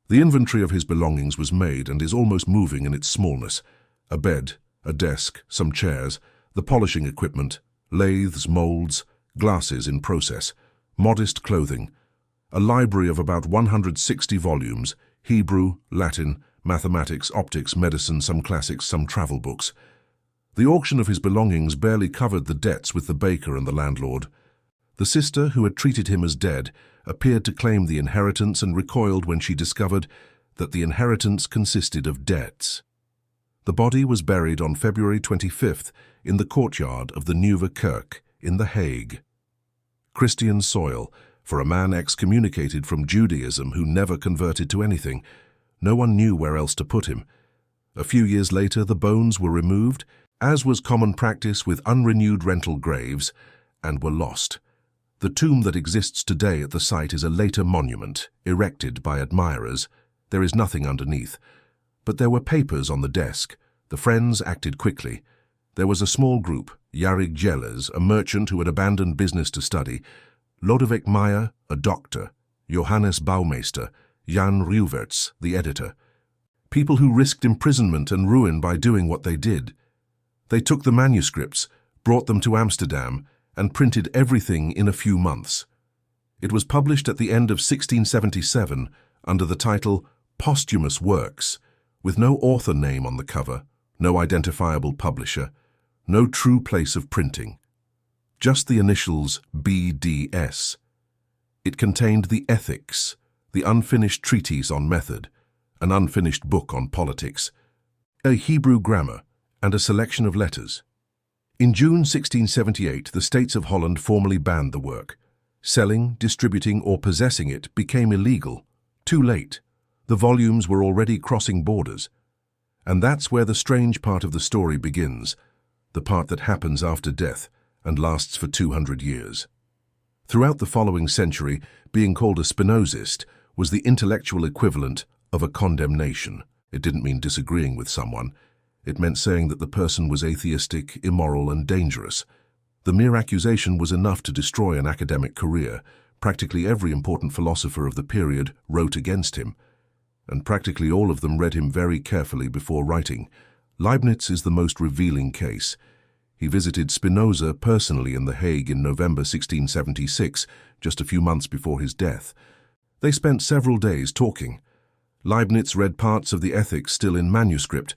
The inventory of his belongings was made and is almost moving in its smallness. A bed, a desk, some chairs, the polishing equipment, lathes, molds, glasses in process, modest clothing, a library of about 160 volumes, Hebrew, Latin, mathematics, optics, medicine, some classics, some travel books. The auction of his belongings barely covered the debts with the baker and the landlord. The sister, who had treated him as dead, appeared to claim the inheritance and recoiled when she discovered that the inheritance consisted of debts. The body was buried on February 25th in the courtyard of the Nieuwe Kerk in The Hague. Christian soil for a man excommunicated from Judaism who never converted to anything. No one knew where else to put him. A few years later, the bones were removed, as was common practice with unrenewed rental graves, and were lost. The tomb that exists today at the site is a later monument, erected by admirers. There is nothing underneath. But there were papers on the desk. The friends acted quickly. There was a small group, Jarig Jellers, a merchant who had abandoned business to study, Lodewijk Meyer, a doctor, Johannes Bouwmeester, Jan Ruwerts, the editor. People who risked imprisonment and ruin by doing what they did. They took the manuscripts, brought them to Amsterdam, and printed everything in a few months. It was published at the end of 1677 under the title Posthumous Works, with no author name on the cover, no identifiable publisher, no true place of printing. Just the initials BDS. It contained the Ethics, the unfinished treatise on method, an unfinished book on politics, a Hebrew grammar, and a selection of letters. In June 1678, the States of Holland formally banned the work. Selling, distributing, or possessing it became illegal. Too late. The volumes were already crossing borders. And that's where the strange part of the story begins, the part that happens after death and lasts for 200 years. Throughout the following century, being called a Spinozist was the intellectual equivalent of a condemnation. It didn't mean disagreeing with someone. It meant saying that the person was atheistic, immoral, and dangerous. The mere accusation was enough to destroy an academic career. Practically every important philosopher of the period wrote against him, and practically all of them read him very carefully before writing. Leibniz is the most revealing case. He visited Spinoza personally in The Hague in November 1676, just a few months before his death. They spent several days talking. Leibniz read parts of the Ethics still in manuscript.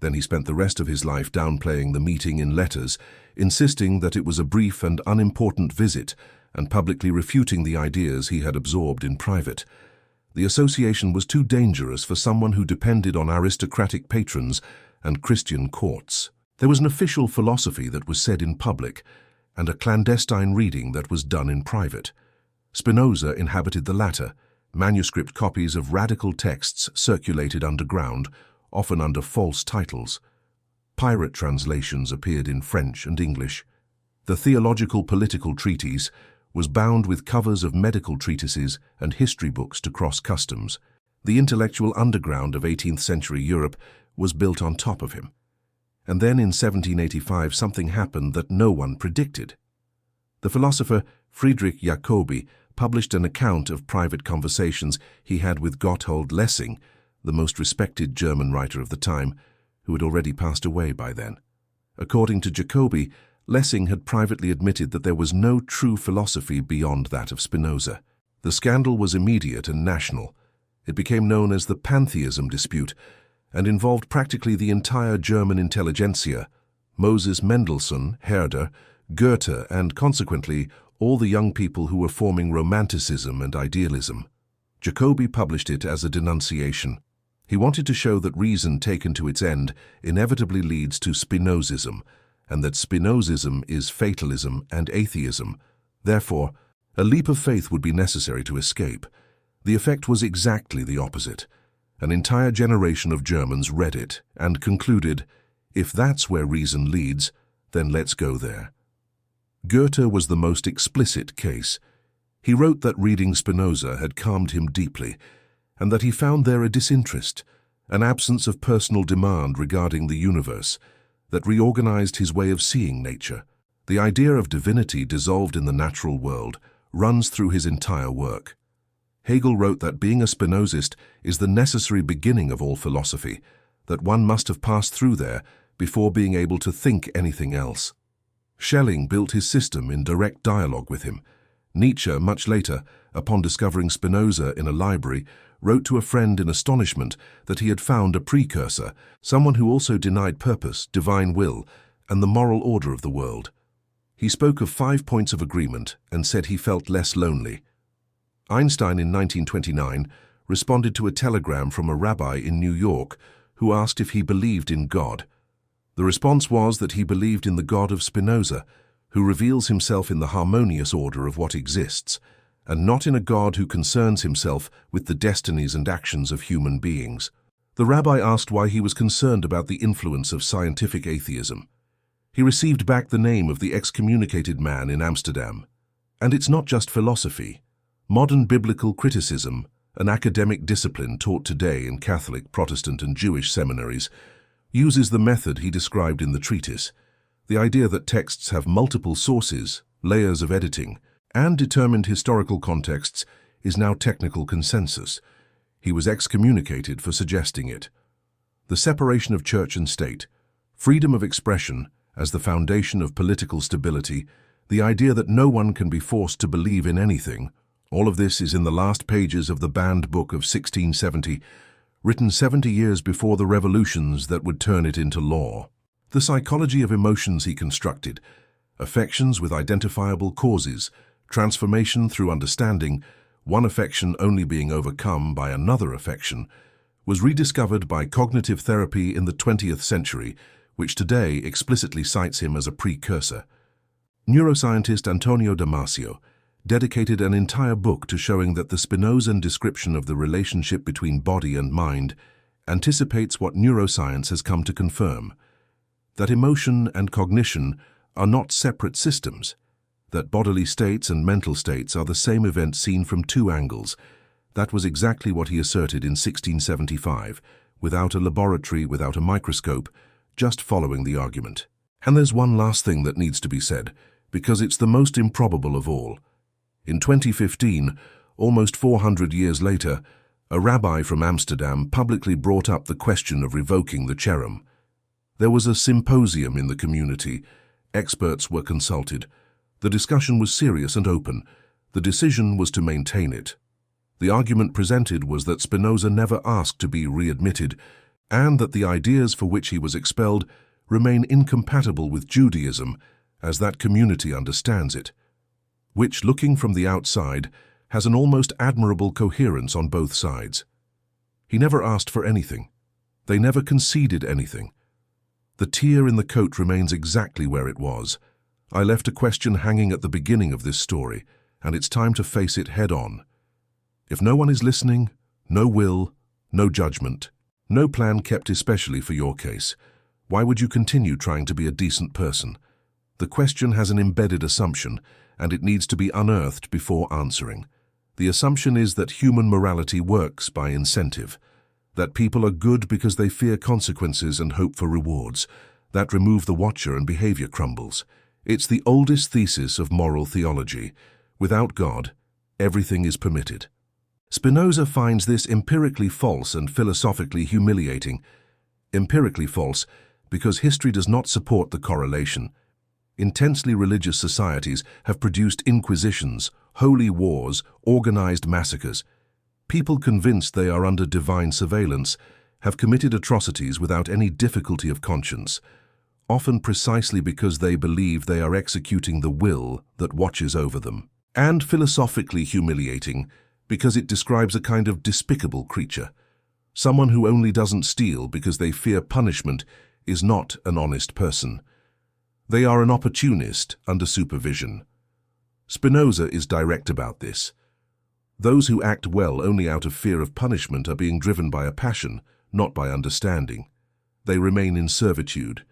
Then he spent the rest of his life downplaying the meeting in letters, insisting that it was a brief and unimportant visit, and publicly refuting the ideas he had absorbed in private. The association was too dangerous for someone who depended on aristocratic patrons and Christian courts. There was an official philosophy that was said in public, and a clandestine reading that was done in private. Spinoza inhabited the latter. Manuscript copies of radical texts circulated underground, often under false titles. Pirate translations appeared in French and English. The theological political treatise was bound with covers of medical treatises and history books to cross customs. The intellectual underground of 18th century Europe was built on top of him. And then in 1785 something happened that no one predicted. The philosopher Friedrich Jacobi published an account of private conversations he had with Gotthold Lessing, the most respected German writer of the time, who had already passed away by then. According to Jacobi, Lessing had privately admitted that there was no true philosophy beyond that of Spinoza. The scandal was immediate and national. It became known as the pantheism dispute, and involved practically the entire German intelligentsia, Moses Mendelssohn, Herder, Goethe, and consequently all the young people who were forming Romanticism and idealism. Jacobi published it as a denunciation. He wanted to show that reason taken to its end inevitably leads to Spinozism, and that Spinozism is fatalism and atheism. Therefore, a leap of faith would be necessary to escape. The effect was exactly the opposite. An entire generation of Germans read it and concluded, if that's where reason leads, then let's go there. Goethe was the most explicit case. He wrote that reading Spinoza had calmed him deeply, and that he found there a disinterest, an absence of personal demand regarding the universe, that reorganized his way of seeing nature. The idea of divinity dissolved in the natural world runs through his entire work. Hegel wrote that being a Spinozist is the necessary beginning of all philosophy, that one must have passed through there before being able to think anything else. Schelling built his system in direct dialogue with him. Nietzsche, much later, upon discovering Spinoza in a library, wrote to a friend in astonishment that he had found a precursor, someone who also denied purpose, divine will, and the moral order of the world. He spoke of 5 points of agreement and said he felt less lonely. Einstein in 1929 responded to a telegram from a rabbi in New York who asked if he believed in God. The response was that he believed in the God of Spinoza, who reveals himself in the harmonious order of what exists, and not in a God who concerns himself with the destinies and actions of human beings. The rabbi asked why he was concerned about the influence of scientific atheism. He received back the name of the excommunicated man in Amsterdam. And it's not just philosophy. Modern biblical criticism, an academic discipline taught today in Catholic, Protestant, and Jewish seminaries, uses the method he described in the treatise. The idea that texts have multiple sources, layers of editing, and determined historical contexts is now technical consensus. He was excommunicated for suggesting it. The separation of church and state, freedom of expression as the foundation of political stability, the idea that no one can be forced to believe in anything, all of this is in the last pages of the banned book of 1670, written 70 years before the revolutions that would turn it into law. The psychology of emotions he constructed, affections with identifiable causes, transformation through understanding, one affection only being overcome by another affection, was rediscovered by cognitive therapy in the 20th century, which today explicitly cites him as a precursor. Neuroscientist Antonio Damasio dedicated an entire book to showing that the Spinozan description of the relationship between body and mind anticipates what neuroscience has come to confirm, that emotion and cognition are not separate systems, that bodily states and mental states are the same event seen from two angles. That was exactly what he asserted in 1675, without a laboratory, without a microscope, just following the argument. And there's one last thing that needs to be said, because it's the most improbable of all. In 2015, almost 400 years later, a rabbi from Amsterdam publicly brought up the question of revoking the cherem. There was a symposium in the community. Experts were consulted. The discussion was serious and open. The decision was to maintain it. The argument presented was that Spinoza never asked to be readmitted, and that the ideas for which he was expelled remain incompatible with Judaism as that community understands it, which, looking from the outside, has an almost admirable coherence on both sides. He never asked for anything. They never conceded anything. The tear in the coat remains exactly where it was. I left a question hanging at the beginning of this story, and it's time to face it head-on. If no one is listening, no will, no judgment, no plan kept especially for your case, why would you continue trying to be a decent person? The question has an embedded assumption, and it needs to be unearthed before answering. The assumption is that human morality works by incentive, that people are good because they fear consequences and hope for rewards, that remove the watcher and behavior crumbles. It's the oldest thesis of moral theology. Without God, everything is permitted. Spinoza finds this empirically false and philosophically humiliating. Empirically false because history does not support the correlation. Intensely religious societies have produced inquisitions, holy wars, organized massacres. People convinced they are under divine surveillance, have committed atrocities without any difficulty of conscience, often precisely because they believe they are executing the will that watches over them. And philosophically humiliating because it describes a kind of despicable creature. Someone who only doesn't steal because they fear punishment is not an honest person. They are an opportunist under supervision. Spinoza is direct about this. Those who act well only out of fear of punishment are being driven by a passion, not by understanding. They remain in servitude.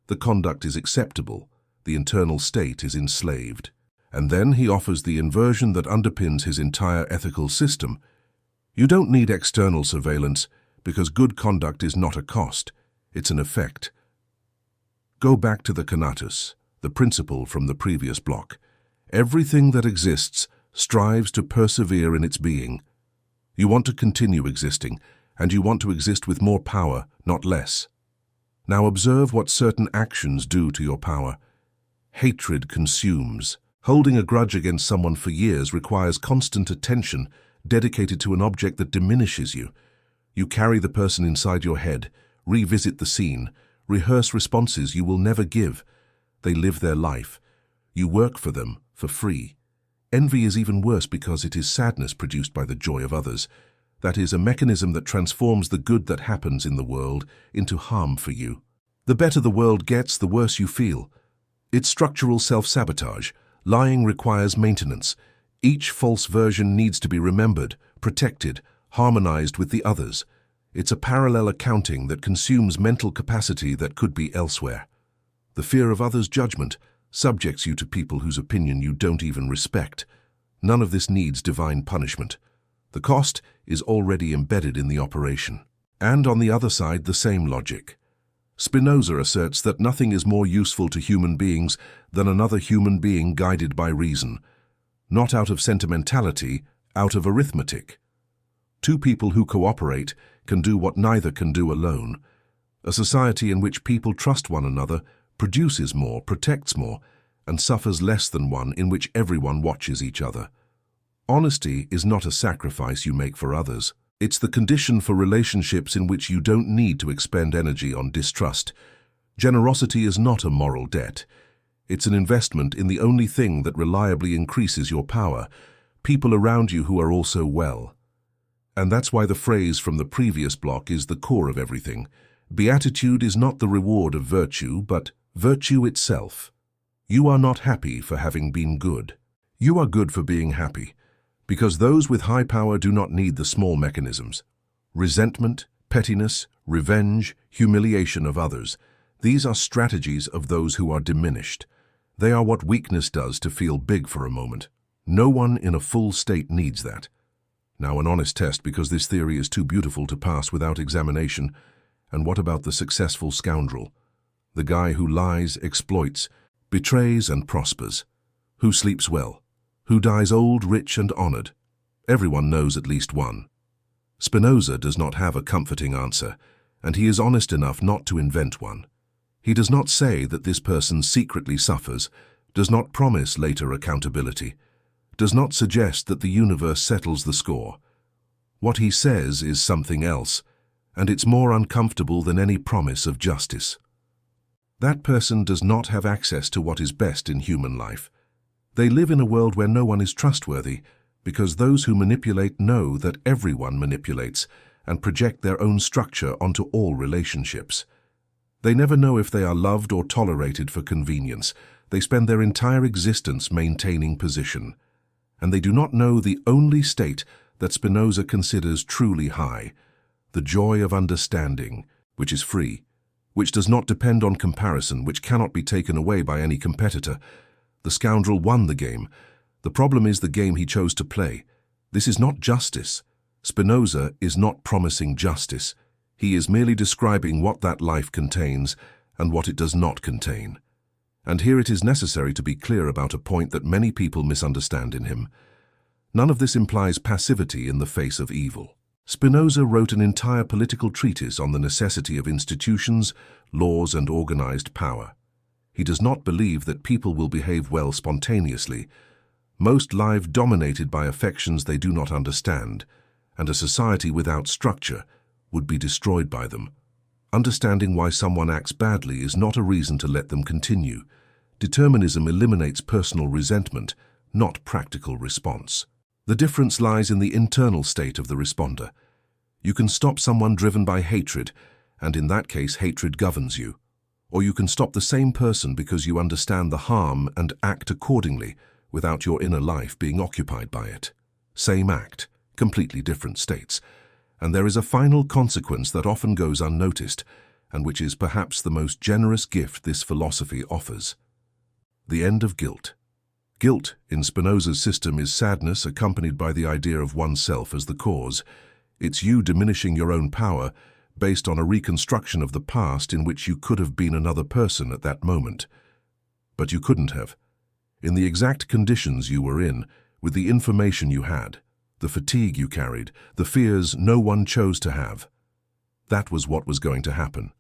The conduct is acceptable. The internal state is enslaved. And then he offers the inversion that underpins his entire ethical system. You don't need external surveillance because good conduct is not a cost, it's an effect. Go back to the conatus, the principle from the previous block. Everything that exists strives to persevere in its being. You want to continue existing, and you want to exist with more power, not less. Now observe what certain actions do to your power. Hatred consumes. Holding a grudge against someone for years requires constant attention dedicated to an object that diminishes you. You carry the person inside your head, revisit the scene, rehearse responses you will never give. They live their life. You work for them, for free. Envy is even worse because it is sadness produced by the joy of others. That is, a mechanism that transforms the good that happens in the world into harm for you. The better the world gets, the worse you feel. It's structural self-sabotage. Lying requires maintenance. Each false version needs to be remembered, protected, harmonized with the others. It's a parallel accounting that consumes mental capacity that could be elsewhere. The fear of others' judgment subjects you to people whose opinion you don't even respect. None of this needs divine punishment. The cost is already embedded in the operation. And on the other side, the same logic. Spinoza asserts that nothing is more useful to human beings than another human being guided by reason, not out of sentimentality, out of arithmetic. Two people who cooperate can do what neither can do alone. A society in which people trust one another produces more, protects more, and suffers less than one in which everyone watches each other. Honesty is not a sacrifice you make for others. It's the condition for relationships in which you don't need to expend energy on distrust. Generosity is not a moral debt. It's an investment in the only thing that reliably increases your power, people around you who are also well. And that's why the phrase from the previous block is the core of everything. Beatitude is not the reward of virtue, but virtue itself. You are not happy for having been good. You are good for being happy. Because those with high power do not need the small mechanisms. Resentment, pettiness, revenge, humiliation of others. These are strategies of those who are diminished. They are what weakness does to feel big for a moment. No one in a full state needs that. Now an honest test, because this theory is too beautiful to pass without examination. And what about the successful scoundrel? The guy who lies, exploits, betrays and prospers. Who sleeps well? Who dies old, rich and honored? Everyone knows at least one. Spinoza does not have a comforting answer, and he is honest enough not to invent one. He does not say that this person secretly suffers, does not promise later accountability, does not suggest that the universe settles the score. What he says is something else, and it's more uncomfortable than any promise of justice. That person does not have access to what is best in human life. They live in a world where no one is trustworthy, because those who manipulate know that everyone manipulates and project their own structure onto all relationships. They never know if they are loved or tolerated for convenience. They spend their entire existence maintaining position. And they do not know the only state that Spinoza considers truly high, the joy of understanding, which is free, which does not depend on comparison, which cannot be taken away by any competitor. The scoundrel won the game. The problem is the game he chose to play. This is not justice. Spinoza is not promising justice. He is merely describing what that life contains and what it does not contain. And here it is necessary to be clear about a point that many people misunderstand in him. None of this implies passivity in the face of evil. Spinoza wrote an entire political treatise on the necessity of institutions, laws, and organized power. He does not believe that people will behave well spontaneously. Most live dominated by affections they do not understand, and a society without structure would be destroyed by them. Understanding why someone acts badly is not a reason to let them continue. Determinism eliminates personal resentment, not practical response. The difference lies in the internal state of the responder. You can stop someone driven by hatred, and in that case hatred governs you. Or you can stop the same person because you understand the harm and act accordingly without your inner life being occupied by it. Same act, completely different states. And there is a final consequence that often goes unnoticed, and which is perhaps the most generous gift this philosophy offers. The end of guilt. Guilt, in Spinoza's system, is sadness accompanied by the idea of oneself as the cause. It's you diminishing your own power based on a reconstruction of the past in which you could have been another person at that moment. But you couldn't have. In the exact conditions you were in, with the information you had, the fatigue you carried, the fears no one chose to have. That was what was going to happen.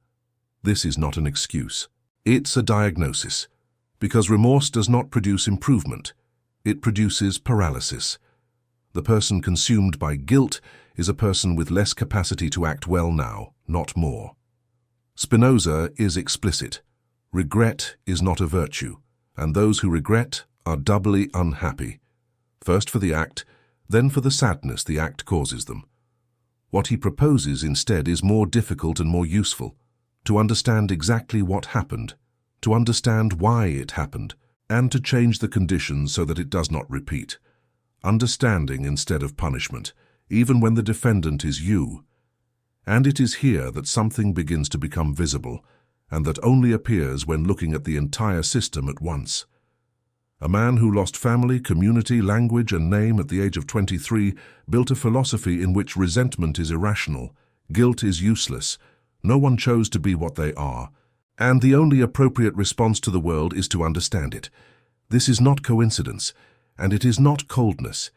This is not an excuse. It's a diagnosis. Because remorse does not produce improvement. It produces paralysis. The person consumed by guilt is a person with less capacity to act well now, not more. Spinoza is explicit. Regret is not a virtue, and those who regret are doubly unhappy. First for the act, then for the sadness the act causes them. What he proposes instead is more difficult and more useful, to understand exactly what happened, to understand why it happened, and to change the conditions so that it does not repeat. Understanding instead of punishment, even when the defendant is you. And it is here that something begins to become visible, and that only appears when looking at the entire system at once. A man who lost family, community, language, and name at the age of 23 built a philosophy in which resentment is irrational, guilt is useless, no one chose to be what they are, and the only appropriate response to the world is to understand it. This is not coincidence, and it is not coldness.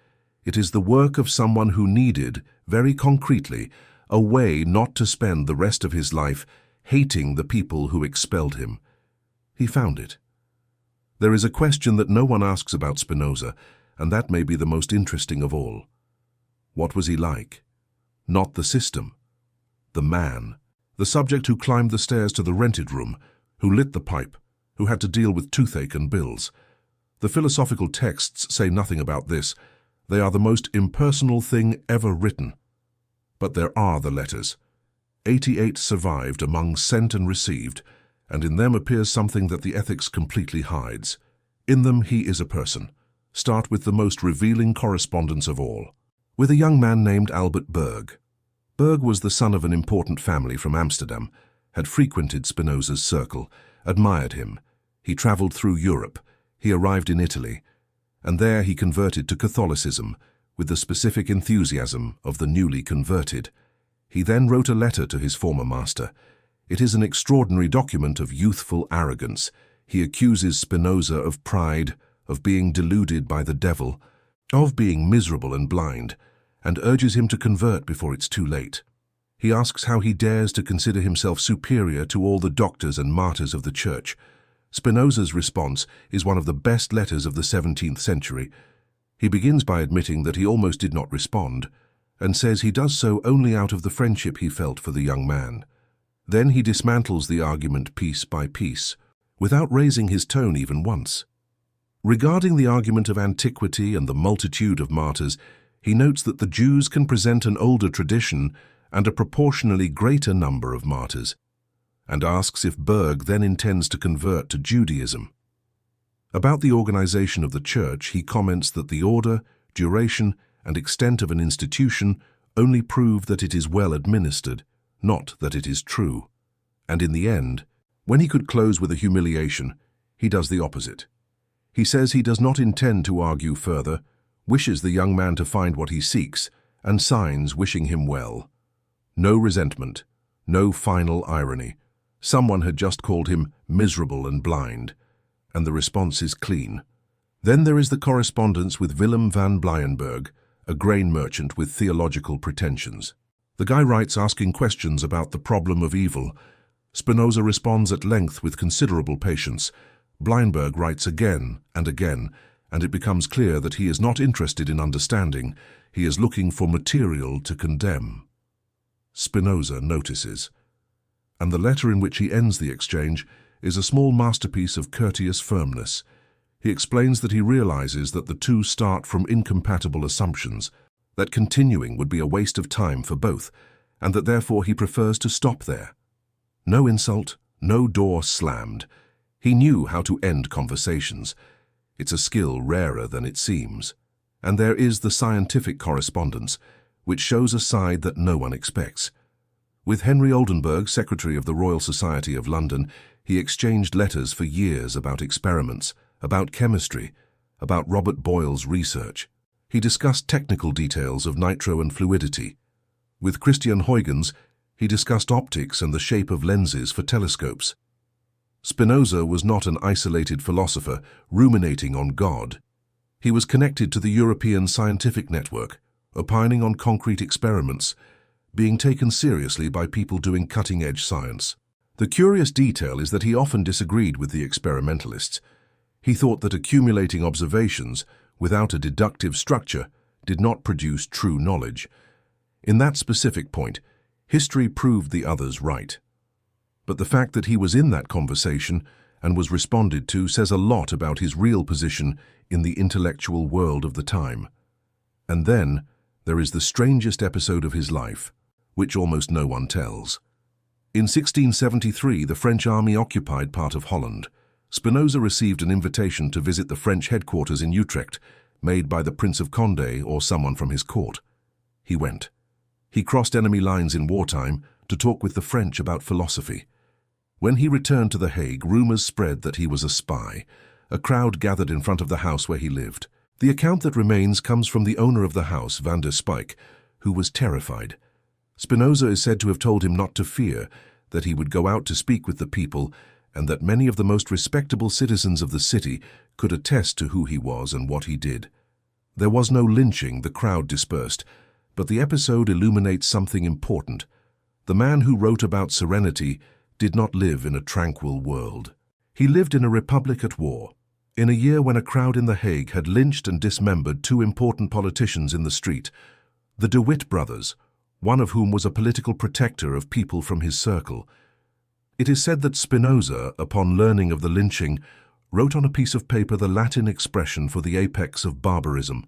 It is the work of someone who needed, very concretely, a way not to spend the rest of his life hating the people who expelled him. He found it. There is a question that no one asks about Spinoza, and that may be the most interesting of all. What was he like? Not the system. The man. The subject who climbed the stairs to the rented room, who lit the pipe, who had to deal with toothache and bills. The philosophical texts say nothing about this. They are the most impersonal thing ever written. But there are the letters. 88 survived among sent and received, and in them appears something that the ethics completely hides. In them he is a person. Start with the most revealing correspondence of all, with a young man named Albert Berg. Berg was the son of an important family from Amsterdam, had frequented Spinoza's circle, admired him. He traveled through Europe. He arrived in Italy, and there he converted to Catholicism with the specific enthusiasm of the newly converted. He then wrote a letter to his former master. It is an extraordinary document of youthful arrogance. He accuses Spinoza of pride, of being deluded by the devil, of being miserable and blind, and urges him to convert before it's too late. He asks how he dares to consider himself superior to all the doctors and martyrs of the church. Spinoza's response is one of the best letters of the 17th century. He begins by admitting that he almost did not respond, and says he does so only out of the friendship he felt for the young man. Then he dismantles the argument piece by piece, without raising his tone even once. Regarding the argument of antiquity and the multitude of martyrs, he notes that the Jews can present an older tradition and a proportionally greater number of martyrs, and asks if Berg then intends to convert to Judaism. About the organization of the church, he comments that the order, duration, and extent of an institution only prove that it is well administered, not that it is true. And in the end, when he could close with a humiliation, he does the opposite. He says he does not intend to argue further, wishes the young man to find what he seeks, and signs wishing him well. No resentment, no final irony. Someone had just called him miserable and blind, and the response is clean. Then there is the correspondence with Willem van Blijenberg, a grain merchant with theological pretensions. The guy writes asking questions about the problem of evil. Spinoza responds at length with considerable patience. Blijenberg writes again, and it becomes clear that he is not interested in understanding. He is looking for material to condemn. Spinoza notices. And the letter in which he ends the exchange is a small masterpiece of courteous firmness. He explains that he realizes that the two start from incompatible assumptions, that continuing would be a waste of time for both, and that therefore he prefers to stop there. No insult, no door slammed. He knew how to end conversations. It's a skill rarer than it seems. And there is the scientific correspondence, which shows a side that no one expects. With Henry Oldenburg, Secretary of the Royal Society of London, he exchanged letters for years about experiments, about chemistry, about Robert Boyle's research. He discussed technical details of nitro and fluidity. With Christian Huygens, he discussed optics and the shape of lenses for telescopes. Spinoza was not an isolated philosopher ruminating on God. He was connected to the European scientific network, opining on concrete experiments, being taken seriously by people doing cutting-edge science. The curious detail is that he often disagreed with the experimentalists. He thought that accumulating observations, without a deductive structure, did not produce true knowledge. In that specific point, history proved the others right. But the fact that he was in that conversation and was responded to says a lot about his real position in the intellectual world of the time. And then there is the strangest episode of his life, which almost no one tells. In 1673, the French army occupied part of Holland. Spinoza received an invitation to visit the French headquarters in Utrecht, made by the Prince of Condé or someone from his court. He went. He crossed enemy lines in wartime to talk with the French about philosophy. When he returned to The Hague, rumors spread that he was a spy. A crowd gathered in front of the house where he lived. The account that remains comes from the owner of the house, Van der Spijk, who was terrified. Spinoza is said to have told him not to fear, that he would go out to speak with the people, and that many of the most respectable citizens of the city could attest to who he was and what he did. There was no lynching, the crowd dispersed, but the episode illuminates something important. The man who wrote about serenity did not live in a tranquil world. He lived in a republic at war, in a year when a crowd in The Hague had lynched and dismembered two important politicians in the street, the De Witt brothers, one of whom was a political protector of people from his circle. It is said that Spinoza, upon learning of the lynching, wrote on a piece of paper the Latin expression for the apex of barbarism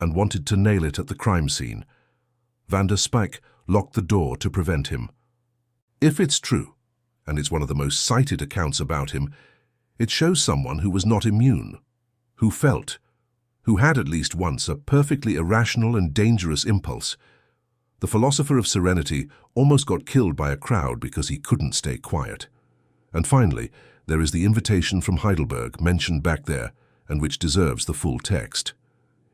and wanted to nail it at the crime scene. Van der Spijk locked the door to prevent him. If it's true, and it's one of the most cited accounts about him, it shows someone who was not immune, who felt, who had at least once a perfectly irrational and dangerous impulse. The philosopher of serenity almost got killed by a crowd because he couldn't stay quiet. And finally, there is the invitation from Heidelberg mentioned back there, and which deserves the full text.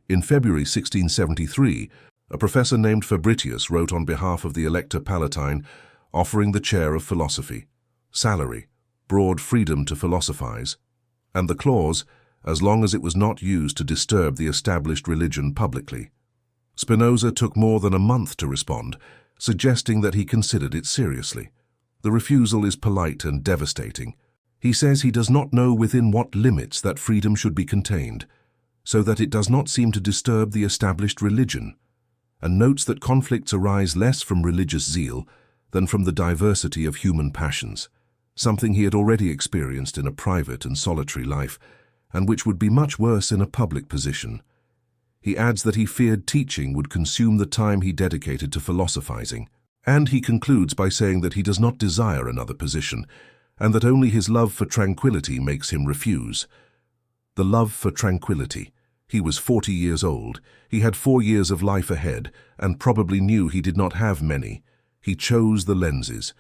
In February 1673, a professor named Fabritius wrote on behalf of the Elector Palatine, offering the chair of philosophy, salary, broad freedom to philosophize, and the clause, as long as it was not used to disturb the established religion publicly. Spinoza took more than a month to respond, suggesting that he considered it seriously. The refusal is polite and devastating. He says he does not know within what limits that freedom should be contained, so that it does not seem to disturb the established religion, and notes that conflicts arise less from religious zeal than from the diversity of human passions, something he had already experienced in a private and solitary life, and which would be much worse in a public position. He adds that he feared teaching would consume the time he dedicated to philosophizing, and he concludes by saying that he does not desire another position, and that only his love for tranquility makes him refuse. The love for tranquility. He was 40 years old. He had 4 years of life ahead, and probably knew he did not have many. He chose the lenses.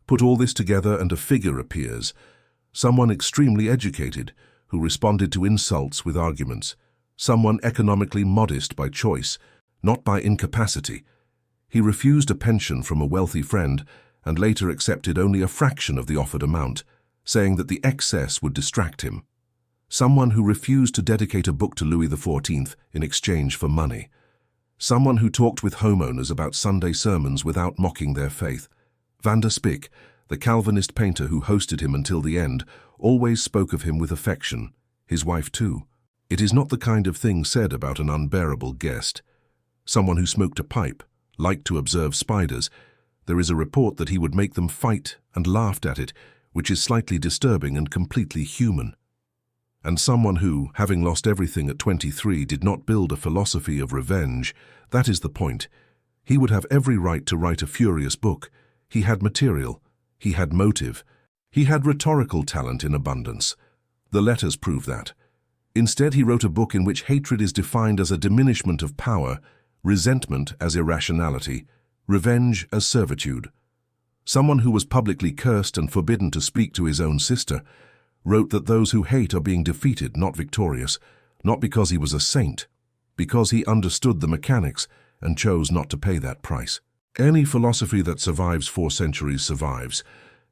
Put all this together and a figure appears, someone extremely educated, who responded to insults with arguments, someone economically modest by choice, not by incapacity. He refused a pension from a wealthy friend and later accepted only a fraction of the offered amount, saying that the excess would distract him. Someone who refused to dedicate a book to Louis XIV in exchange for money. Someone who talked with homeowners about Sunday sermons without mocking their faith. Van der Spijk, the Calvinist painter who hosted him until the end, always spoke of him with affection, his wife too. It is not the kind of thing said about an unbearable guest. Someone who smoked a pipe, liked to observe spiders. There is a report that he would make them fight and laughed at it, which is slightly disturbing and completely human. And someone who, having lost everything at 23, did not build a philosophy of revenge, that is the point. He would have every right to write a furious book. He had material. He had motive. He had rhetorical talent in abundance. The letters prove that. Instead, he wrote a book in which hatred is defined as a diminishment of power, resentment as irrationality, revenge as servitude. Someone who was publicly cursed and forbidden to speak to his own sister wrote that those who hate are being defeated, not victorious, not because he was a saint, because he understood the mechanics and chose not to pay that price. Any philosophy that survives 4 centuries survives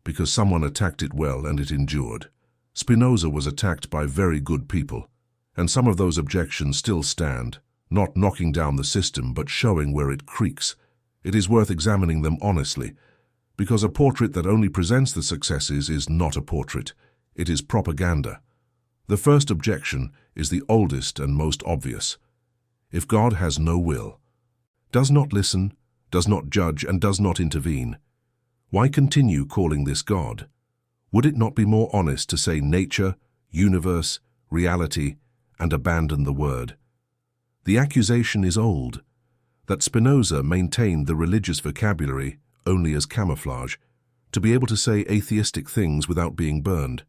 because someone attacked it well and it endured. Spinoza was attacked by very good people, and some of those objections still stand, not knocking down the system but showing where it creaks. It is worth examining them honestly, because a portrait that only presents the successes is not a portrait. It is propaganda. The first objection is the oldest and most obvious. If God has no will, does not listen, does not judge, and does not intervene, why continue calling this God? Would it not be more honest to say nature, universe, reality, and abandon the word? The accusation is old, that Spinoza maintained the religious vocabulary only as camouflage, to be able to say atheistic things without being burned.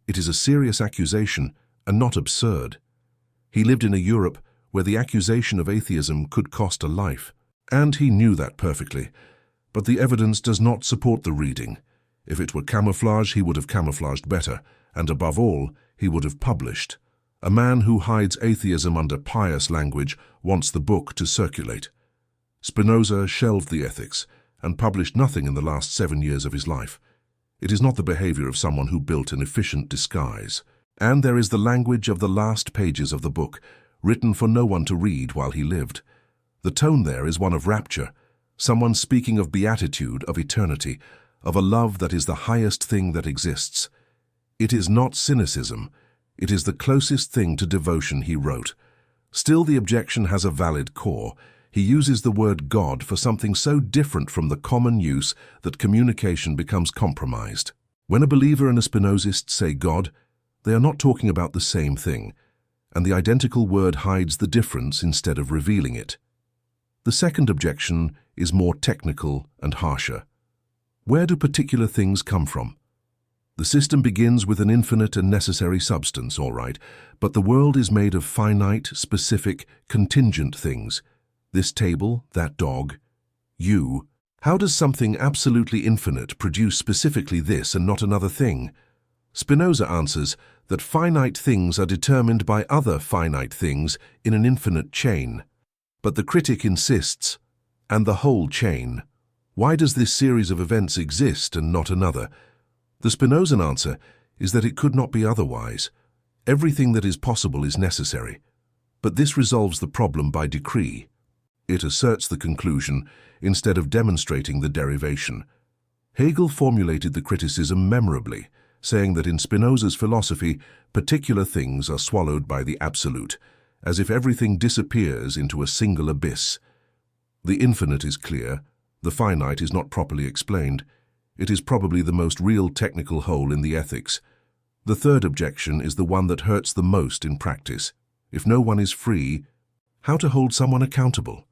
It is a serious accusation and not absurd. He lived in a Europe where the accusation of atheism could cost a life, and he knew that perfectly. But the evidence does not support the reading. If it were camouflage, he would have camouflaged better, and above all, he would have published. A man who hides atheism under pious language wants the book to circulate. Spinoza shelved the ethics and published nothing in the last 7 years of his life. It is not the behavior of someone who built an efficient disguise. And there is the language of the last pages of the book, written for no one to read while he lived. The tone there is one of rapture, someone speaking of beatitude, of eternity, of a love that is the highest thing that exists. It is not cynicism. It is the closest thing to devotion he wrote. Still, the objection has a valid core. He uses the word God for something so different from the common use that communication becomes compromised. When a believer and a Spinozist say God, they are not talking about the same thing, and the identical word hides the difference instead of revealing it. The second objection is more technical and harsher. Where do particular things come from? The system begins with an infinite and necessary substance, all right, but the world is made of finite, specific, contingent things. This table, that dog, you. How does something absolutely infinite produce specifically this and not another thing? Spinoza answers that finite things are determined by other finite things in an infinite chain. But the critic insists, and the whole chain. Why does this series of events exist and not another? The Spinozan answer is that it could not be otherwise. Everything that is possible is necessary. But this resolves the problem by decree. It asserts the conclusion instead of demonstrating the derivation. Hegel formulated the criticism memorably, saying that in Spinoza's philosophy, particular things are swallowed by the absolute, as if everything disappears into a single abyss. The infinite is clear, the finite is not properly explained. It is probably the most real technical hole in the ethics. The third objection is the one that hurts the most in practice. If no one is free, how to hold someone accountable?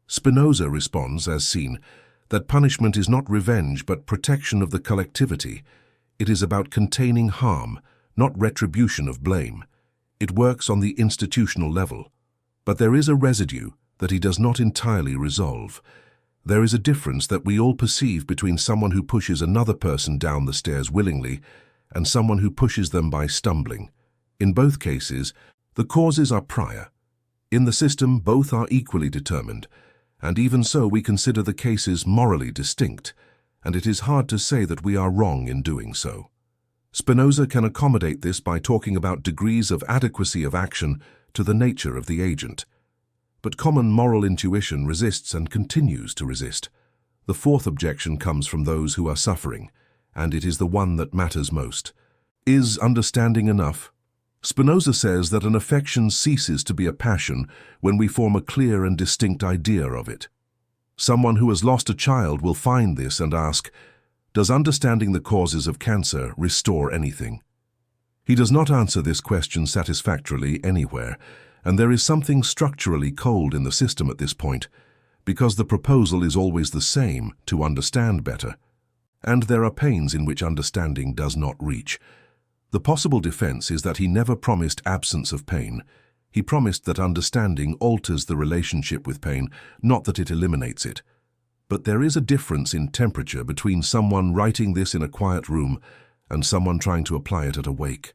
Spinoza responds, as seen, that punishment is not revenge but protection of the collectivity. It is about containing harm, not retribution of blame. It works on the institutional level. But there is a residue that he does not entirely resolve. There is a difference that we all perceive between someone who pushes another person down the stairs willingly and someone who pushes them by stumbling. In both cases, the causes are prior. In the system, both are equally determined, and even so we consider the cases morally distinct, and it is hard to say that we are wrong in doing so. Spinoza can accommodate this by talking about degrees of adequacy of action to the nature of the agent. But common moral intuition resists and continues to resist. The fourth objection comes from those who are suffering, and it is the one that matters most. Is understanding enough? Spinoza says that an affection ceases to be a passion when we form a clear and distinct idea of it. Someone who has lost a child will find this and ask, does understanding the causes of cancer restore anything? He does not answer this question satisfactorily anywhere, and there is something structurally cold in the system at this point, because the proposal is always the same, to understand better. And there are pains in which understanding does not reach. The possible defense is that he never promised absence of pain. He promised that understanding alters the relationship with pain, not that it eliminates it. But there is a difference in temperature between someone writing this in a quiet room and someone trying to apply it at a wake.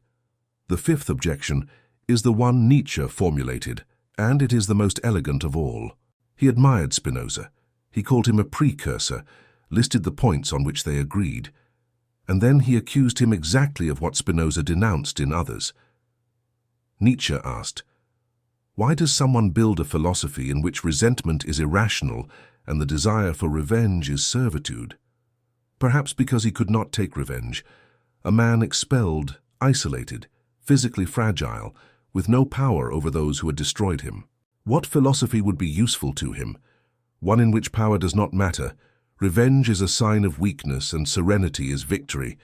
The fifth objection is the one Nietzsche formulated, and it is the most elegant of all. He admired Spinoza. He called him a precursor, listed the points on which they agreed, and then he accused him exactly of what Spinoza denounced in others. Nietzsche asked, why does someone build a philosophy in which resentment is irrational and the desire for revenge is servitude? Perhaps because he could not take revenge, a man expelled, isolated, physically fragile, with no power over those who had destroyed him. What philosophy would be useful to him? One in which power does not matter. Revenge is a sign of weakness and serenity is victory.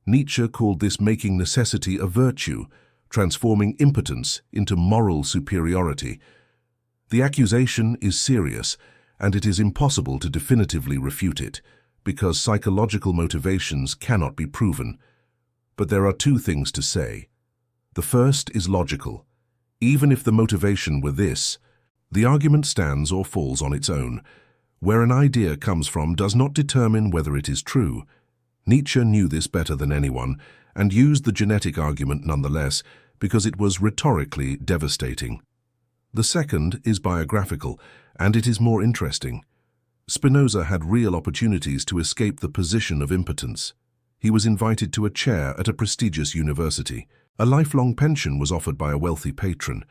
Nietzsche called this making necessity a virtue, transforming impotence into moral superiority. The accusation is serious, and it is impossible to definitively refute it, because psychological motivations cannot be proven. But there are two things to say. The first is logical. Even if the motivation were this, the argument stands or falls on its own. Where an idea comes from does not determine whether it is true. Nietzsche knew this better than anyone, and used the genetic argument nonetheless, because it was rhetorically devastating. The second is biographical, and it is more interesting. Spinoza had real opportunities to escape the position of impotence. He was invited to a chair at a prestigious university. A lifelong pension was offered by a wealthy patron.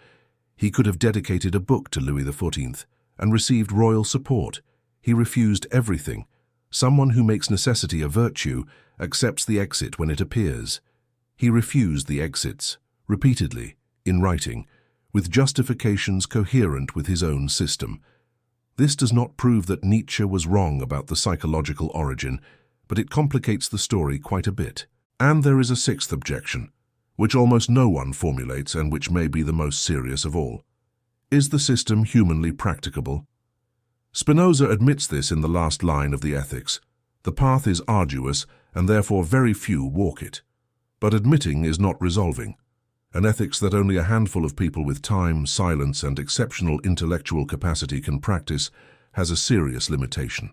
He could have dedicated a book to Louis XIV and received royal support. He refused everything. Someone who makes necessity a virtue accepts the exit when it appears. He refused the exits, repeatedly, in writing, with justifications coherent with his own system. This does not prove that Nietzsche was wrong about the psychological origin, but it complicates the story quite a bit. And there is a sixth objection, which almost no one formulates and which may be the most serious of all. Is the system humanly practicable? Spinoza admits this in the last line of the Ethics. The path is arduous, and therefore very few walk it. But admitting is not resolving. An ethics that only a handful of people with time, silence, and exceptional intellectual capacity can practice has a serious limitation.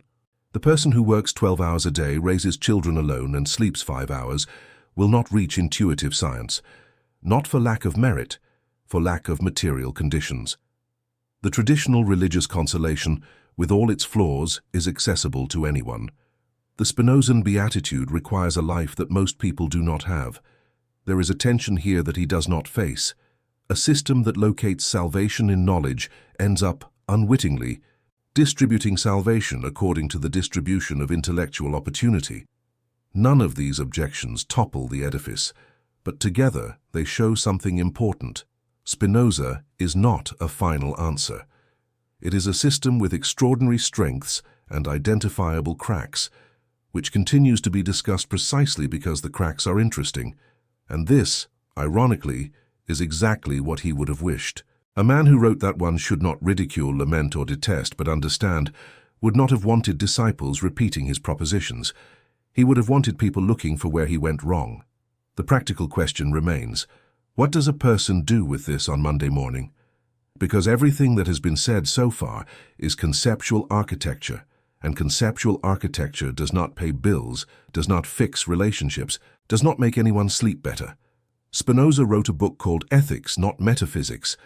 The person who works 12 hours a day, raises children alone, and sleeps 5 hours will not reach intuitive science, not for lack of merit, for lack of material conditions. The traditional religious consolation, with all its flaws, is accessible to anyone. The Spinozan beatitude requires a life that most people do not have. There is a tension here that he does not face. A system that locates salvation in knowledge ends up, unwittingly, distributing salvation according to the distribution of intellectual opportunity. None of these objections topple the edifice, but together they show something important. Spinoza is not a final answer. It is a system with extraordinary strengths and identifiable cracks, which continues to be discussed precisely because the cracks are interesting. And this, ironically, is exactly what he would have wished. A man who wrote that one should not ridicule, lament, or detest, but understand, would not have wanted disciples repeating his propositions. He would have wanted people looking for where he went wrong. The practical question remains, what does a person do with this on Monday morning? Because everything that has been said so far is conceptual architecture, and conceptual architecture does not pay bills, does not fix relationships, does not make anyone sleep better. Spinoza wrote a book called Ethics, not Metaphysics.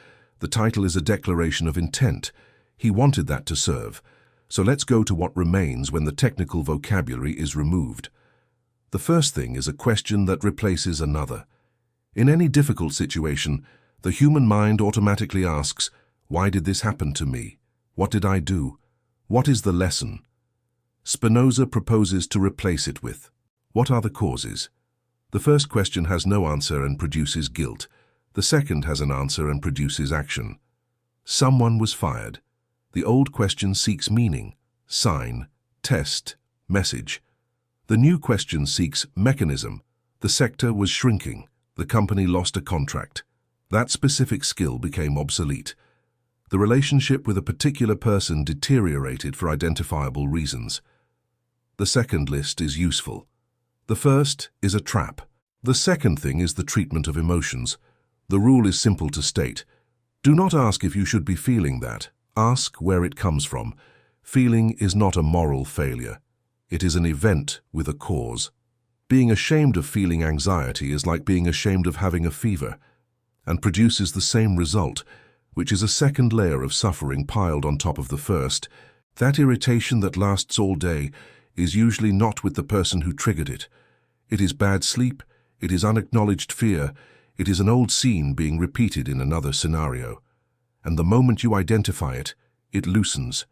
The title is a declaration of intent. He wanted that to serve. So let's go to what remains when the technical vocabulary is removed. The first thing is a question that replaces another. In any difficult situation, the human mind automatically asks, why did this happen to me? What did I do? What is the lesson? Spinoza proposes to replace it with, what are the causes? The first question has no answer and produces guilt. The second has an answer and produces action. Someone was fired. The old question seeks meaning. sign, test, message. The new question seeks mechanism. The sector was shrinking. The company lost a contract. That specific skill became obsolete. The relationship with a particular person deteriorated for identifiable reasons. The second list is useful. The first is a trap. The second thing is the treatment of emotions. The rule is simple to state. Do not ask if you should be feeling that. Ask where it comes from. Feeling is not a moral failure. It is an event with a cause. Being ashamed of feeling anxiety is like being ashamed of having a fever, and produces the same result, which is a second layer of suffering piled on top of the first. That irritation that lasts all day is usually not with the person who triggered it. It is bad sleep, it is unacknowledged fear, it is an old scene being repeated in another scenario. And the moment you identify it, it loosens.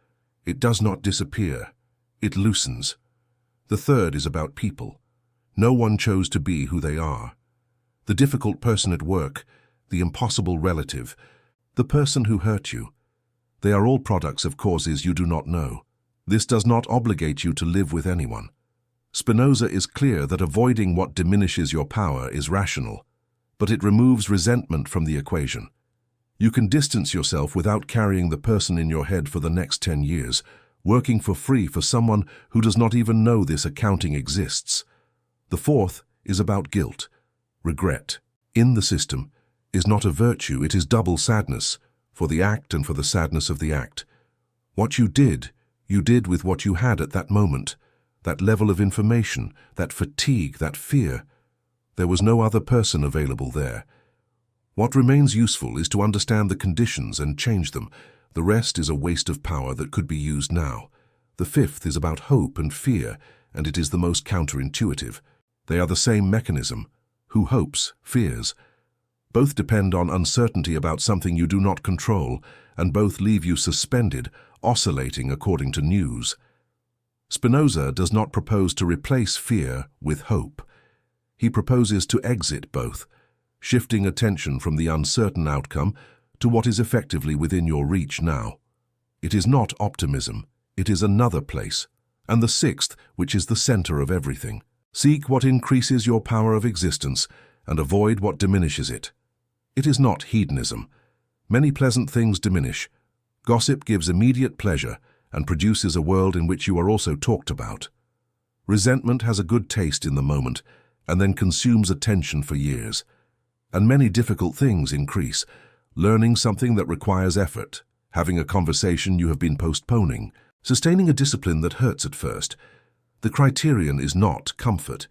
It does not disappear. It loosens. The third is about people. No one chose to be who they are. The difficult person at work, the impossible relative, the person who hurt you. They are all products of causes you do not know. This does not obligate you to live with anyone. Spinoza is clear that avoiding what diminishes your power is rational, but it removes resentment from the equation. You can distance yourself without carrying the person in your head for the next 10 years, working for free for someone who does not even know this accounting exists. The fourth is about guilt. Regret, in the system, is not a virtue, it is double sadness, for the act and for the sadness of the act. What you did with what you had at that moment, that level of information, that fatigue, that fear. There was no other person available there. What remains useful is to understand the conditions and change them. The rest is a waste of power that could be used now. The fifth is about hope and fear, and it is the most counterintuitive. They are the same mechanism. Who hopes, fears. Both depend on uncertainty about something you do not control, and both leave you suspended, oscillating according to news. Spinoza does not propose to replace fear with hope. He proposes to exit both, shifting attention from the uncertain outcome to what is effectively within your reach now. It is not optimism, it is another place. And the sixth, which is the center of everything. Seek what increases your power of existence and avoid what diminishes it. It is not hedonism. Many pleasant things diminish. Gossip gives immediate pleasure and produces a world in which you are also talked about. Resentment has a good taste in the moment and then consumes attention for years. And many difficult things increase. Learning something that requires effort, having a conversation you have been postponing, sustaining a discipline that hurts at first. The criterion is not comfort.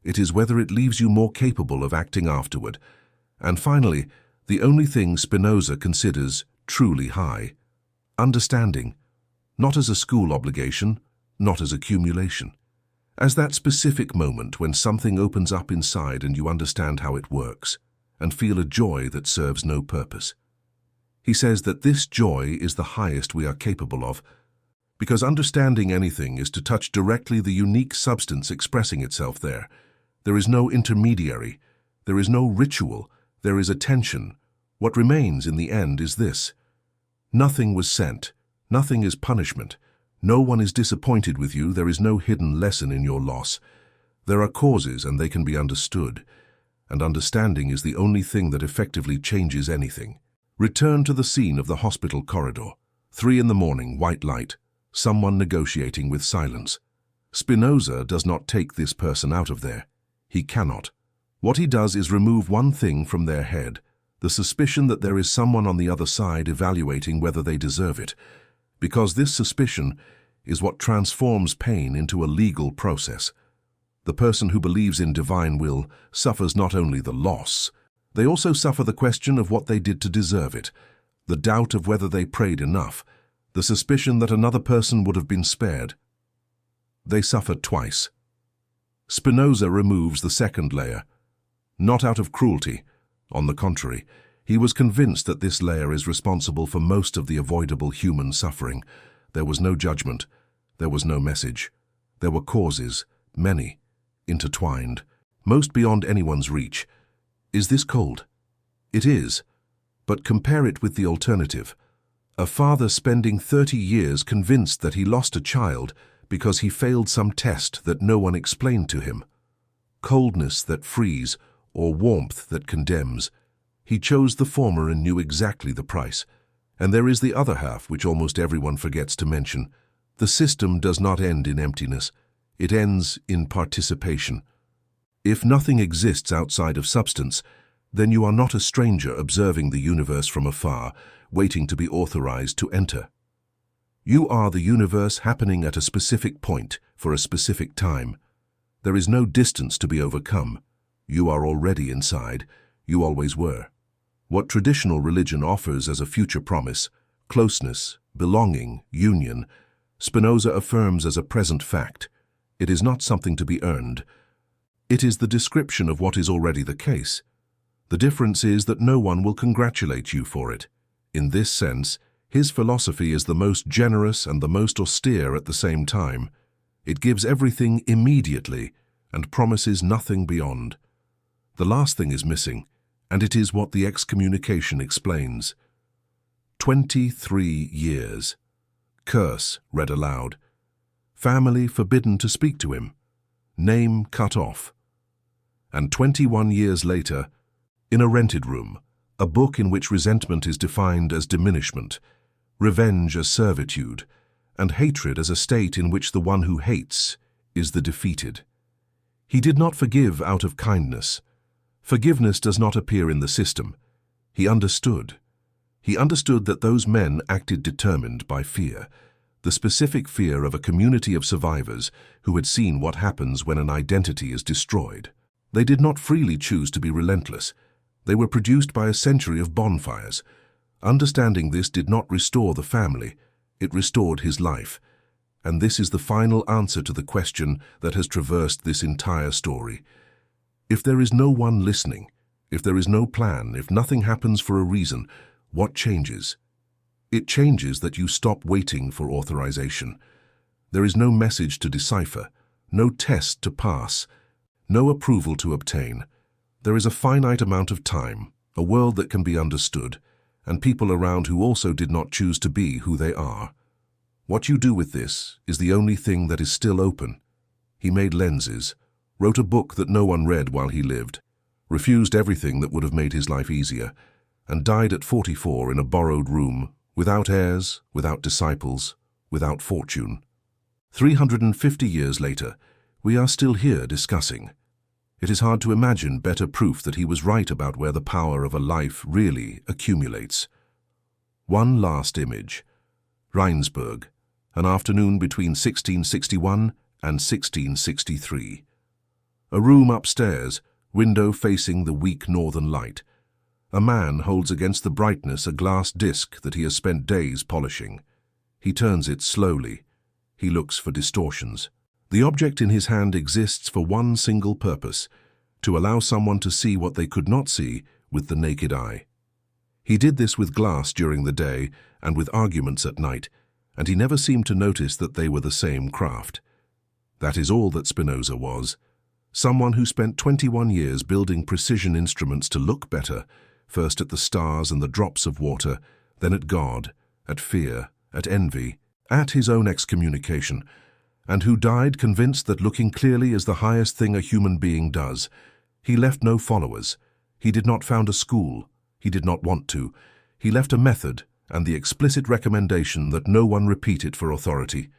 It is whether it leaves you more capable of acting afterward. And finally, the only thing Spinoza considers truly high. Understanding, not as a school obligation, not as accumulation. As that specific moment when something opens up inside and you understand how it works, and feel a joy that serves no purpose. He says that this joy is the highest we are capable of, because understanding anything is to touch directly the unique substance expressing itself there. There is no intermediary, there is no ritual, there is attention. What remains in the end is this. Nothing was sent, nothing is punishment, no one is disappointed with you, there is no hidden lesson in your loss. There are causes and they can be understood, and understanding is the only thing that effectively changes anything. Return to the scene of the hospital corridor. 3 in the morning, white light, someone negotiating with silence. Spinoza does not take this person out of there. He cannot. What he does is remove one thing from their head, the suspicion that there is someone on the other side evaluating whether they deserve it, because this suspicion is what transforms pain into a legal process. The person who believes in divine will suffers not only the loss, they also suffer the question of what they did to deserve it, the doubt of whether they prayed enough, the suspicion that another person would have been spared. They suffer twice. Spinoza removes the second layer, not out of cruelty. On the contrary, he was convinced that this layer is responsible for most of the avoidable human suffering. There was no judgment, there was no message. There were causes, many, intertwined, most beyond anyone's reach. Is this cold? It is, but compare it with the alternative. A father spending 30 years convinced that he lost a child because he failed some test that no one explained to him. Coldness that frees or warmth that condemns. He chose the former and knew exactly the price. And there is the other half, which almost everyone forgets to mention. The system does not end in emptiness. It ends in participation. If nothing exists outside of substance, then you are not a stranger observing the universe from afar, waiting to be authorized to enter. You are the universe happening at a specific point for a specific time. There is no distance to be overcome. You are already inside. You always were. What traditional religion offers as a future promise, closeness, belonging, union, Spinoza affirms as a present fact. It is not something to be earned. It is the description of what is already the case. The difference is that no one will congratulate you for it. In this sense, his philosophy is the most generous and the most austere at the same time. It gives everything immediately and promises nothing beyond. The last thing is missing, and it is what the excommunication explains. 23 years. Curse read aloud. Family forbidden to speak to him. Name cut off. And 21 years later, in a rented room, a book in which resentment is defined as diminishment, revenge as servitude, and hatred as a state in which the one who hates is the defeated. He did not forgive out of kindness. Forgiveness does not appear in the system. He understood. He understood that those men acted determined by fear, the specific fear of a community of survivors who had seen what happens when an identity is destroyed. They did not freely choose to be relentless. They were produced by a century of bonfires. Understanding this did not restore the family, it restored his life. And this is the final answer to the question that has traversed this entire story. If there is no one listening, if there is no plan, if nothing happens for a reason, what changes? It changes that you stop waiting for authorization. There is no message to decipher, no test to pass, no approval to obtain. There is a finite amount of time, a world that can be understood, and people around who also did not choose to be who they are. What you do with this is the only thing that is still open. He made lenses, wrote a book that no one read while he lived, refused everything that would have made his life easier, and died at 44 in a borrowed room, without heirs, without disciples, without fortune. 350 years later, we are still here discussing. It is hard to imagine better proof that he was right about where the power of a life really accumulates. One last image. Rheinsberg, an afternoon between 1661 and 1663. A room upstairs, window facing the weak northern light. A man holds against the brightness a glass disc that he has spent days polishing. He turns it slowly. He looks for distortions. The object in his hand exists for one single purpose, to allow someone to see what they could not see with the naked eye. He did this with glass during the day and with arguments at night, and he never seemed to notice that they were the same craft. That is all that Spinoza was. Someone who spent 21 years building precision instruments to look better, first at the stars and the drops of water, then at God, at fear, at envy, at his own excommunication, and who died convinced that looking clearly is the highest thing a human being does. He left no followers. He did not found a school. He did not want to. He left a method and the explicit recommendation that no one repeat it for authority.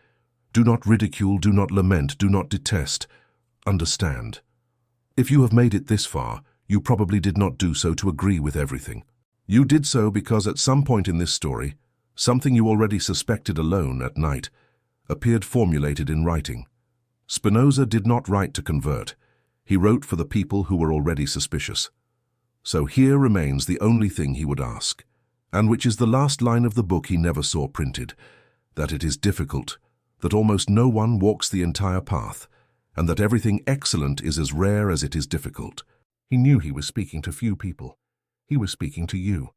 Do not ridicule, do not lament, do not detest. Understand. If you have made it this far, you probably did not do so to agree with everything. You did so because at some point in this story, something you already suspected alone at night appeared formulated in writing. Spinoza did not write to convert. He wrote for the people who were already suspicious. So here remains the only thing he would ask, and which is the last line of the book he never saw printed, that it is difficult, that almost no one walks the entire path, and that everything excellent is as rare as it is difficult. He knew he was speaking to few people. He was speaking to you.